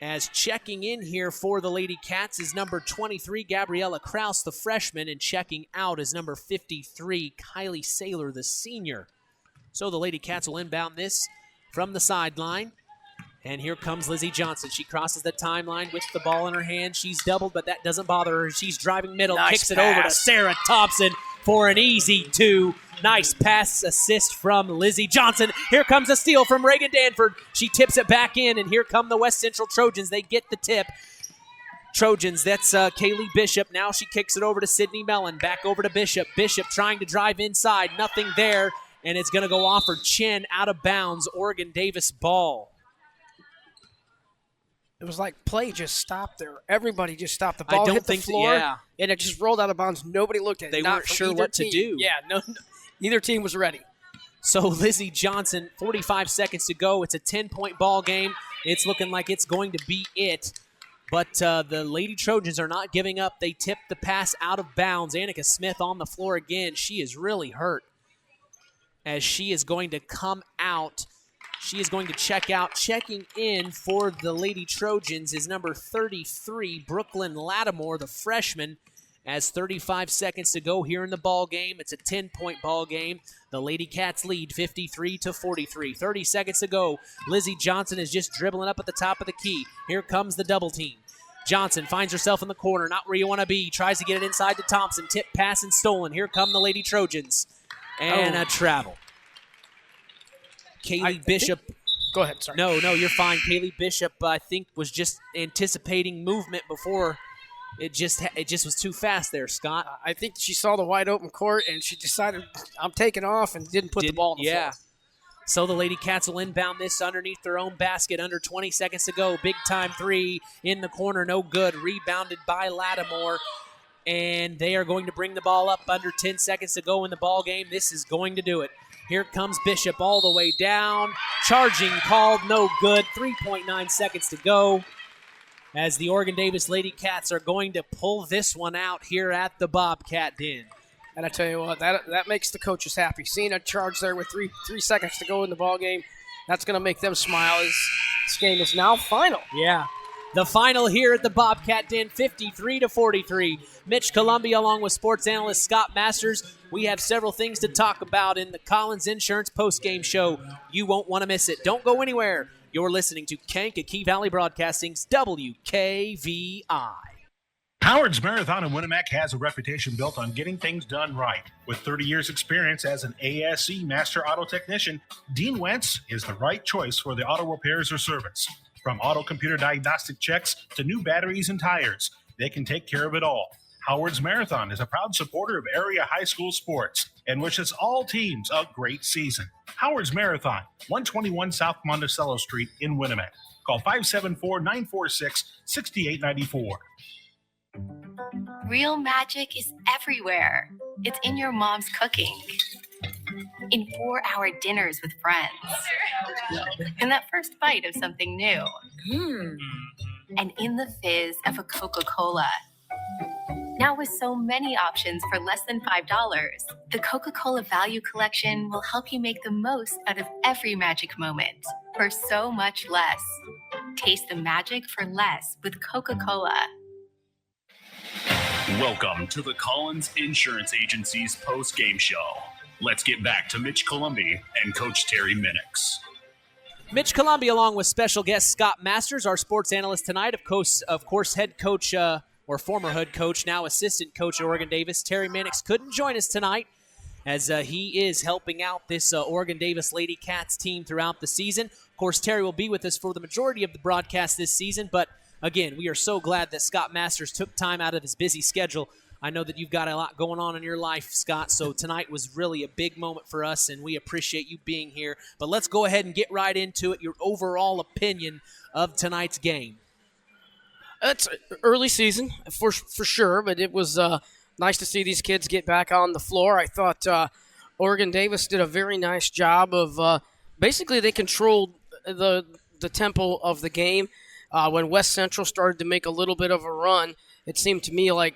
As checking in here for the Lady Cats is number 23, Gabriella Kraus, the freshman, and checking out is number 53, Kylie Saylor, the senior. So the Lady Cats will inbound this from the sideline. And here comes Lizzie Johnson. She crosses the timeline with the ball in her hand. She's doubled, but that doesn't bother her. She's driving middle, kicks it over to Sarah Thompson for an easy 2. Nice pass assist from Lizzie Johnson. Here comes a steal from Reagan Danford. She tips it back in, and here come the West Central Trojans. They get the tip. Trojans, that's Kaylee Bishop. Now she kicks it over to Sydney Mellon. Back over to Bishop. Bishop trying to drive inside. Nothing there, and it's going to go off her chin, out of bounds. Oregon Davis ball. It was like play just stopped there. Everybody just stopped. The ball hit the floor, and it just rolled out of bounds. Nobody looked at it. They weren't sure what to do. Yeah, no, neither team was ready. So Lizzie Johnson, 45 seconds to go. It's a 10-point ball game. It's looking like it's going to be it. But the Lady Trojans are not giving up. They tip the pass out of bounds. Annika Smith on the floor again. She is really hurt as she is going to come out. She is going to check out. Checking in for the Lady Trojans is number 33, Brooklyn Lattimore, the freshman, as 35 seconds to go here in the ball game. It's a 10-point ball game. The Lady Cats lead 53-43. 30 seconds to go. Lizzie Johnson is just dribbling up at the top of the key. Here comes the double team. Johnson finds herself in the corner, not where you want to be. Tries to get it inside to Thompson. Tip, pass, and stolen. Here come the Lady Trojans. And a travel. Kaylee Bishop. Go ahead, sorry. No, you're fine. Kaylee Bishop, I think, was just anticipating movement before it just was too fast there, Scott. I think she saw the wide open court, and she decided, I'm taking off, and didn't put the ball on the floor. So the Lady Cats will inbound this underneath their own basket. Under 20 seconds to go. Big time 3 in the corner. No good. Rebounded by Lattimore. And they are going to bring the ball up under 10 seconds to go in the ball game. This is going to do it. Here comes Bishop all the way down. Charging called, no good. 3.9 seconds to go as the Oregon Davis Lady Cats are going to pull this one out here at the Bobcat Den. And I tell you what, that makes the coaches happy. Seeing a charge there with three seconds to go in the ball game, that's going to make them smile. This game is now final. Yeah. The final here at the Bobcat Den, 53-43. Mitch Columbia along with sports analyst Scott Masters. We have several things to talk about in the Collins Insurance postgame show. You won't want to miss it. Don't go anywhere. You're listening to Kankakee Valley Broadcasting's WKVI. Howard's Marathon in Winnemac has a reputation built on getting things done right. With 30 years experience as an ASE Master Auto Technician, Dean Wentz is the right choice for the auto repairs or service. From auto computer diagnostic checks to new batteries and tires, they can take care of it all. Howard's Marathon is a proud supporter of area high school sports and wishes all teams a great season. Howard's Marathon, 121 South Monticello Street in Winnemac. Call 574-946-6894. Real magic is everywhere. It's in your mom's cooking. In 4-hour dinners with friends. In that first bite of something new. And in the fizz of a Coca-Cola. Now with so many options for less than $5, the Coca-Cola Value Collection will help you make the most out of every magic moment for so much less. Taste the magic for less with Coca-Cola. Welcome to the Collins Insurance Agency's post-game show. Let's get back to Mitch Columbi and Coach Terry Minix. Mitch Columbi along with special guest Scott Masters, our sports analyst tonight, of course head coach or former head coach, now assistant coach at Oregon Davis. Terry Minix couldn't join us tonight as he is helping out this Oregon Davis Lady Cats team throughout the season. Of course, Terry will be with us for the majority of the broadcast this season, but again, we are so glad that Scott Masters took time out of his busy schedule. I know that you've got a lot going on in your life, Scott, so tonight was really a big moment for us, and we appreciate you being here. But let's go ahead and get right into it, your overall opinion of tonight's game. It's early season, for sure, but it was nice to see these kids get back on the floor. I thought Oregon Davis did a very nice job of basically they controlled the tempo of the game. When West Central started to make a little bit of a run, it seemed to me like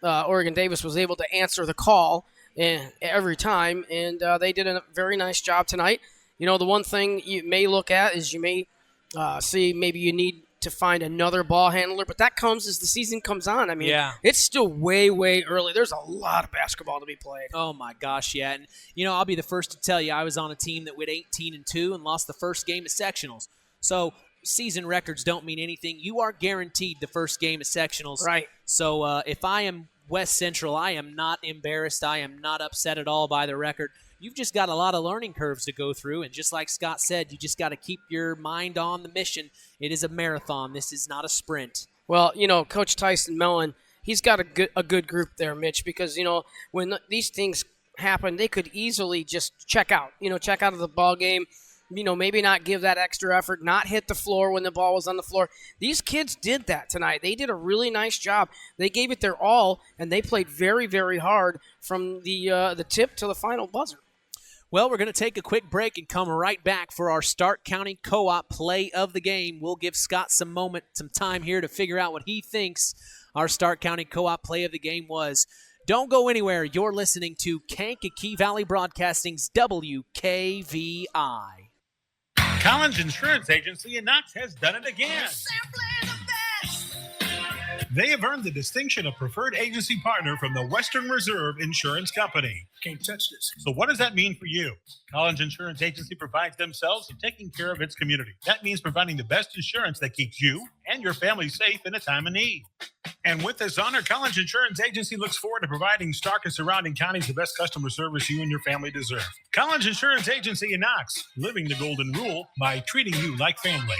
Oregon Davis was able to answer the call every time, and they did a very nice job tonight. You know, the one thing you may look at is you may see maybe you need to find another ball handler, but that comes as the season comes on. I mean, It's still way, way early. There's a lot of basketball to be played. Oh, my gosh, yeah. And, I'll be the first to tell you I was on a team that went 18-2 and lost the first game of sectionals. So season records don't mean anything. You are guaranteed the first game of sectionals. Right. So if I am West Central, I am not embarrassed. I am not upset at all by the record. You've just got a lot of learning curves to go through, and just like Scott said, you just got to keep your mind on the mission. It is a marathon. This is not a sprint. Well, Coach Tyson Mellon, he's got a good group there, Mitch, because, when these things happen, they could easily just check out of the ball game. Maybe not give that extra effort, not hit the floor when the ball was on the floor. These kids did that tonight. They did a really nice job. They gave it their all, and they played very, very hard from the tip to the final buzzer. Well, we're going to take a quick break and come right back for our Stark County Co-op play of the game. We'll give Scott some time here to figure out what he thinks our Stark County Co-op play of the game was. Don't go anywhere. You're listening to Kankakee Valley Broadcasting's WKVI. Collins Insurance Agency in Knox has done it again. They have earned the distinction of preferred agency partner from the Western Reserve Insurance Company. Can't touch this. So what does that mean for you? Collins Insurance Agency provides themselves in taking care of its community. That means providing the best insurance that keeps you and your family safe in a time of need. And with this honor, Collins Insurance Agency looks forward to providing Stark and surrounding counties the best customer service you and your family deserve. Collins Insurance Agency in Knox, living the golden rule by treating you like family.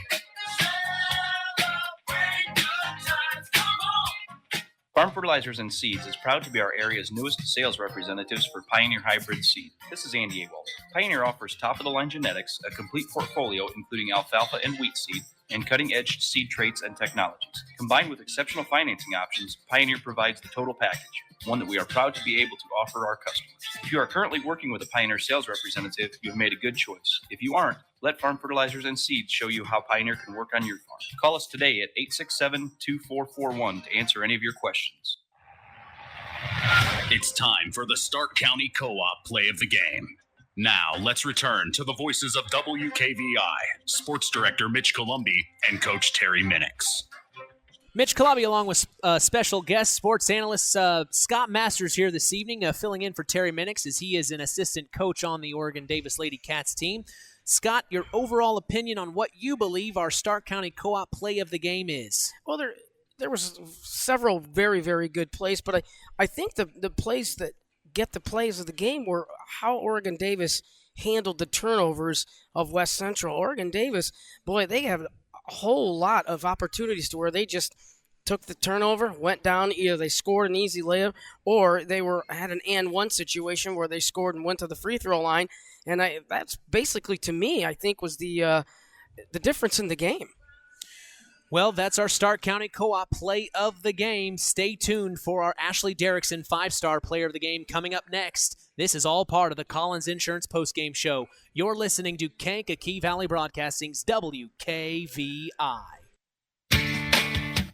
Farm Fertilizers and Seeds is proud to be our area's newest sales representatives for Pioneer Hybrid Seed. This is Andy Awell. Pioneer offers top-of-the-line genetics, a complete portfolio including alfalfa and wheat seed, and cutting-edge seed traits and technologies. Combined with exceptional financing options, Pioneer provides the total package, one that we are proud to be able to offer our customers. If you are currently working with a Pioneer sales representative, you have made a good choice. If you aren't, let Farm Fertilizers and Seeds show you how Pioneer can work on your farm. Call us today at 867-2441 to answer any of your questions. It's time for the Stark County Co-op play of the game. Now, let's return to the voices of WKVI, Sports Director Mitch Columbi and Coach Terry Minix. Mitch Columbi along with special guest sports analyst Scott Masters here this evening, filling in for Terry Minix as he is an assistant coach on the Oregon Davis Lady Cats team. Scott, your overall opinion on what you believe our Stark County Co-op play of the game is? Well, there was several very, very good plays, but I think the plays that get the plays of the game were how Oregon Davis handled the turnovers of West Central. Oregon Davis, boy, they have a whole lot of opportunities to where they just took the turnover, went down, either they scored an easy layup or they had an and one situation where they scored and went to the free throw line. And that's basically, to me, I think was the difference in the game. Well, that's our Stark County Co-op play of the game. Stay tuned for our Ashley Derrickson 5-star player of the game coming up next. This is all part of the Collins Insurance postgame show. You're listening to Kankakee Valley Broadcasting's WKVI.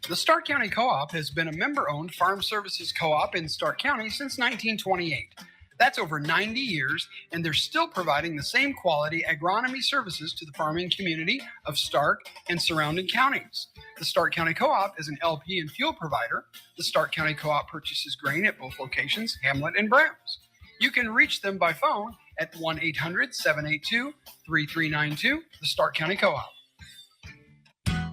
The Stark County Co-op has been a member-owned farm services co-op in Stark County since 1928. That's over 90 years, and they're still providing the same quality agronomy services to the farming community of Stark and surrounding counties. The Stark County Co-op is an LP and fuel provider. The Stark County Co-op purchases grain at both locations, Hamlet and Browns. You can reach them by phone at 1-800-782-3392, the Stark County Co-op.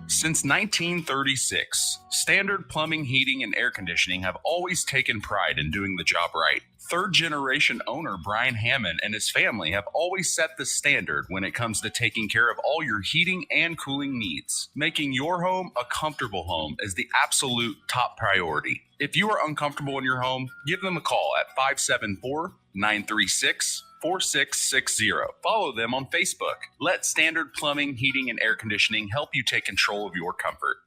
Since 1936, Standard Plumbing, Heating, and Air Conditioning have always taken pride in doing the job right. Third-generation owner Brian Hammond and his family have always set the standard when it comes to taking care of all your heating and cooling needs. Making your home a comfortable home is the absolute top priority. If you are uncomfortable in your home, give them a call at 574-936-4660. Follow them on Facebook. Let Standard Plumbing, Heating, and Air Conditioning help you take control of your comfort.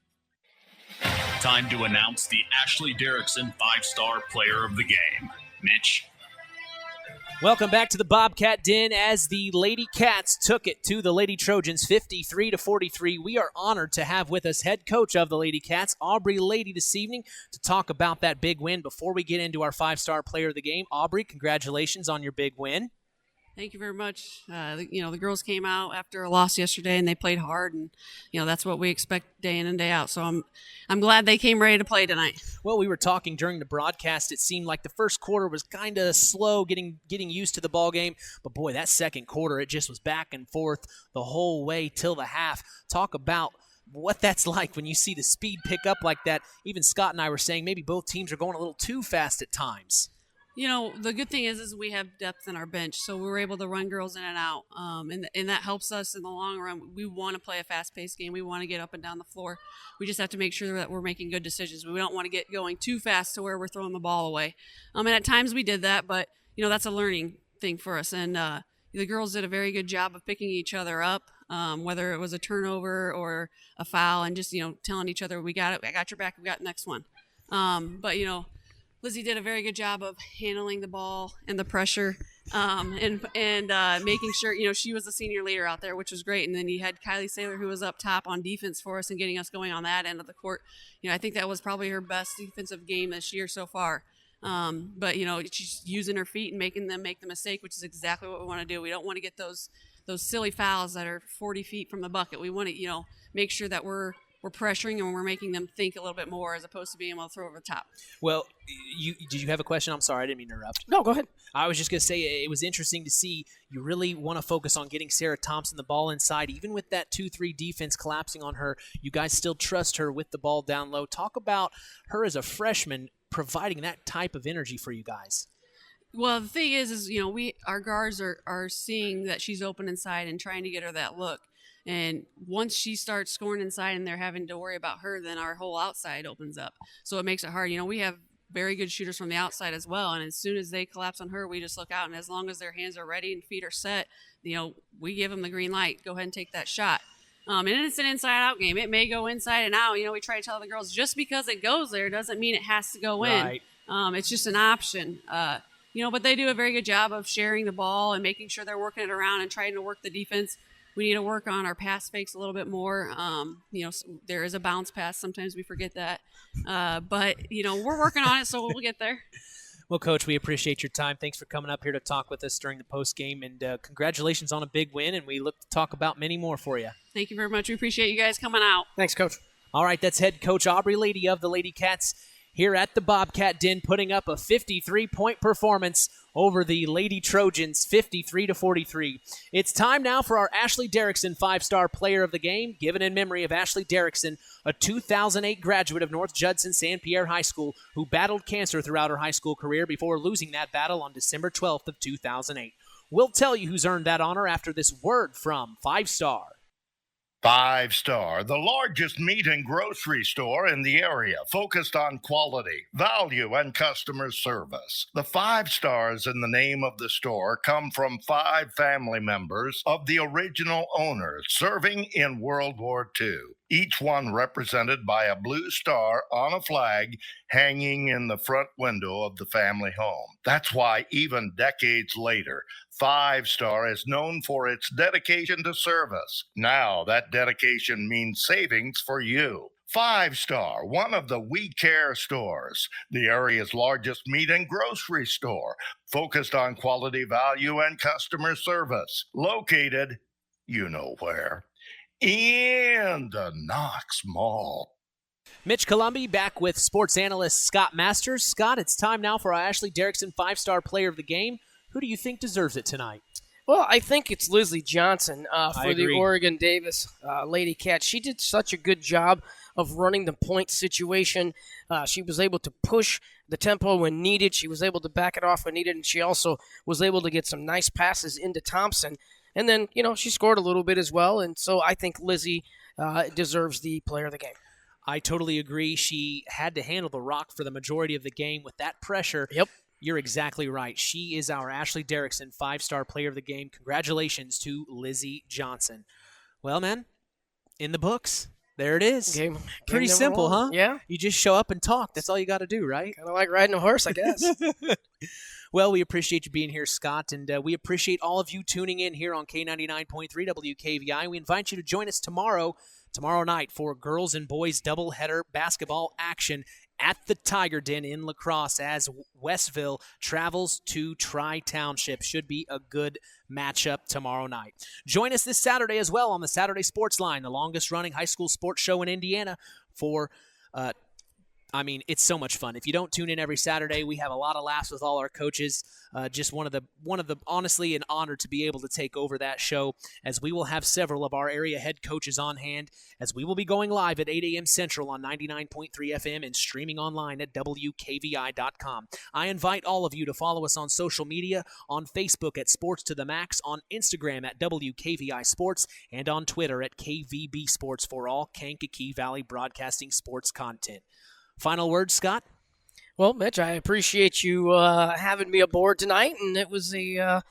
Time to announce the Ashley Derrickson 5-star player of the game. Mitch. Welcome back to the Bobcat Den as the Lady Cats took it to the Lady Trojans 53-43. We are honored to have with us head coach of the Lady Cats, Aubrey Lady, this evening to talk about that big win. Before we get into our 5-star player of the game, Aubrey, congratulations on your big win. Thank you very much. The girls came out after a loss yesterday, and they played hard, and that's what we expect day in and day out. So I'm glad they came ready to play tonight. Well, we were talking during the broadcast. It seemed like the first quarter was kind of slow, getting used to the ball game. But boy, that second quarter, it just was back and forth the whole way till the half. Talk about what that's like when you see the speed pick up like that. Even Scott and I were saying maybe both teams are going a little too fast at times. The good thing is we have depth in our bench, so we're able to run girls in and out, and that helps us in the long run. We want to play a fast-paced game. We want to get up and down the floor. We just have to make sure that we're making good decisions. We don't want to get going too fast to where we're throwing the ball away. And at times we did that, but, that's a learning thing for us. And the girls did a very good job of picking each other up, whether it was a turnover or a foul, and just, telling each other, we got it, I got your back, we got the next one. But Lizzie did a very good job of handling the ball and the pressure, and making sure, she was the senior leader out there, which was great. And then you had Kylie Saylor, who was up top on defense for us and getting us going on that end of the court. I think that was probably her best defensive game this year so far. But she's using her feet and making them make the mistake, which is exactly what we want to do. We don't want to get those silly fouls that are 40 feet from the bucket. We want to, make sure that we're pressuring and we're making them think a little bit more as opposed to being able to throw over the top. Well, did you have a question? I'm sorry, I didn't mean to interrupt. No, go ahead. I was just going to say it was interesting to see you really want to focus on getting Sarah Thompson the ball inside. Even with that 2-3 defense collapsing on her, you guys still trust her with the ball down low. Talk about her as a freshman providing that type of energy for you guys. Well, the thing is our guards are seeing that she's open inside and trying to get her that look. And once she starts scoring inside and they're having to worry about her, then our whole outside opens up. So it makes it hard. We have very good shooters from the outside as well. And as soon as they collapse on her, we just look out. And as long as their hands are ready and feet are set, we give them the green light. Go ahead and take that shot. And it's an inside-out game. It may go inside and out. We try to tell the girls just because it goes there doesn't mean it has to go in. Right. It's just an option. But they do a very good job of sharing the ball and making sure they're working it around and trying to work the defense. We need to work on our pass fakes a little bit more. There is a bounce pass. Sometimes we forget that. But we're working on it, so we'll get there. Well, Coach, we appreciate your time. Thanks for coming up here to talk with us during the post game, and congratulations on a big win, and we look to talk about many more for you. Thank you very much. We appreciate you guys coming out. Thanks, Coach. All right, that's head coach Aubrey Lady of the Lady Cats. here at the Bobcat Den, putting up a 53-point performance over the Lady Trojans, 53-43. It's time now for our Ashley Derrickson 5-star player of the game, given in memory of Ashley Derrickson, a 2008 graduate of North Judson San Pierre High School who battled cancer throughout her high school career before losing that battle on December 12th of 2008. We'll tell you who's earned that honor after this word from 5-star. 5-Star, the largest meat and grocery store in the area, focused on quality, value, and customer service. The 5 stars in the name of the store come from 5 family members of the original owners serving in World War II, each one represented by a blue star on a flag hanging in the front window of the family home. That's why even decades later, 5-Star is known for its dedication to service. Now that dedication means savings for you. 5-Star, one of the We Care stores, the area's largest meat and grocery store, focused on quality, value, and customer service. Located, you know where, in the Knox Mall. Mitch Columbi back with sports analyst Scott Masters. Scott, it's time now for our Ashley Derrickson 5-star player of the game. Who do you think deserves it tonight? Well, I think it's Lizzie Johnson for the agree. Oregon Davis Lady Cats. She did such a good job of running the point situation. She was able to push the tempo when needed. She was able to back it off when needed, and she also was able to get some nice passes into Thompson. And then, she scored a little bit as well, and so I think Lizzie deserves the player of the game. I totally agree. She had to handle the rock for the majority of the game with that pressure. Yep. You're exactly right. She is our Ashley Derrickson 5-star player of the game. Congratulations to Lizzie Johnson. Well, man, in the books. There it is. Game Pretty simple, huh? Yeah. You just show up and talk. That's all you got to do, right? Kind of like riding a horse, I guess. Well, we appreciate you being here, Scott, and we appreciate all of you tuning in here on K99.3 WKVI. We invite you to join us tomorrow night for girls and boys doubleheader basketball action at the Tiger Den in La Crosse as Westville travels to Tri-Township. Should be a good matchup tomorrow night. Join us this Saturday as well on the Saturday Sports Line, the longest-running high school sports show in Indiana for it's so much fun. If you don't tune in every Saturday, we have a lot of laughs with all our coaches. Just one of the honestly an honor to be able to take over that show, as we will have several of our area head coaches on hand, as we will be going live at 8 a.m. Central on 99.3 FM and streaming online at WKVI.com. I invite all of you to follow us on social media, on Facebook at Sports to the Max, on Instagram at WKVI Sports, and on Twitter at KVB Sports for all Kankakee Valley Broadcasting sports content. Final words, Scott? Well, Mitch, I appreciate you having me aboard tonight, and it was a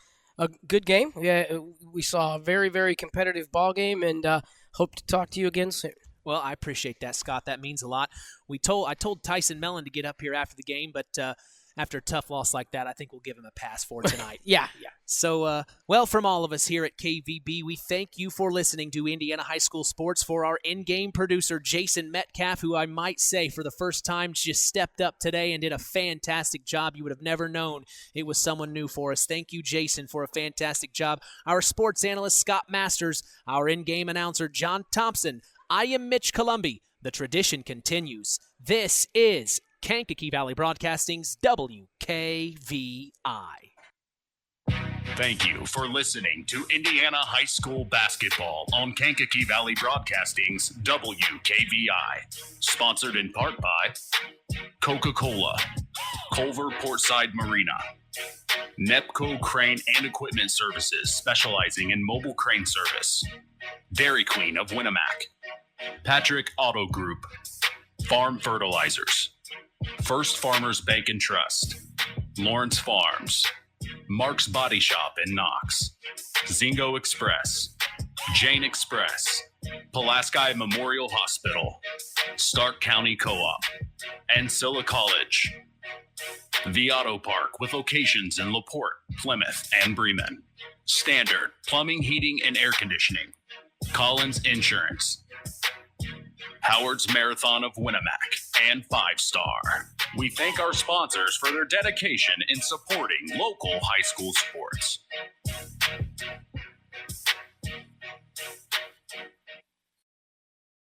good game. Yeah, we saw a very, very competitive ball game, and hope to talk to you again soon. Well, I appreciate that, Scott. That means a lot. I told Tyson Mellon to get up here after the game, but after a tough loss like that, I think we'll give him a pass for tonight. Yeah. So, from all of us here at KVB, we thank you for listening to Indiana High School Sports. For our in-game producer, Jason Metcalf, who I might say for the first time just stepped up today and did a fantastic job. You would have never known it was someone new for us. Thank you, Jason, for a fantastic job. Our sports analyst, Scott Masters. Our in-game announcer, John Thompson. I am Mitch Columbi. The tradition continues. This is Kankakee Valley Broadcasting's WKVI. Thank you for listening to Indiana High School Basketball on Kankakee Valley Broadcasting's WKVI. Sponsored in part by Coca-Cola, Culver Portside Marina, Nepco Crane and Equipment Services, specializing in mobile crane service, Dairy Queen of Winamac, Patrick Auto Group, Farm Fertilizers, First Farmers Bank and Trust, Lawrence Farms, Mark's Body Shop in Knox, Zingo Express, Jane Express, Pulaski Memorial Hospital, Stark County Co-op, Ancilla College, The Auto Park with locations in LaPorte, Plymouth, and Bremen, Standard Plumbing, Heating, and Air Conditioning, Collins Insurance, Howard's Marathon of Winamac, and 5-Star. We thank our sponsors for their dedication in supporting local high school sports.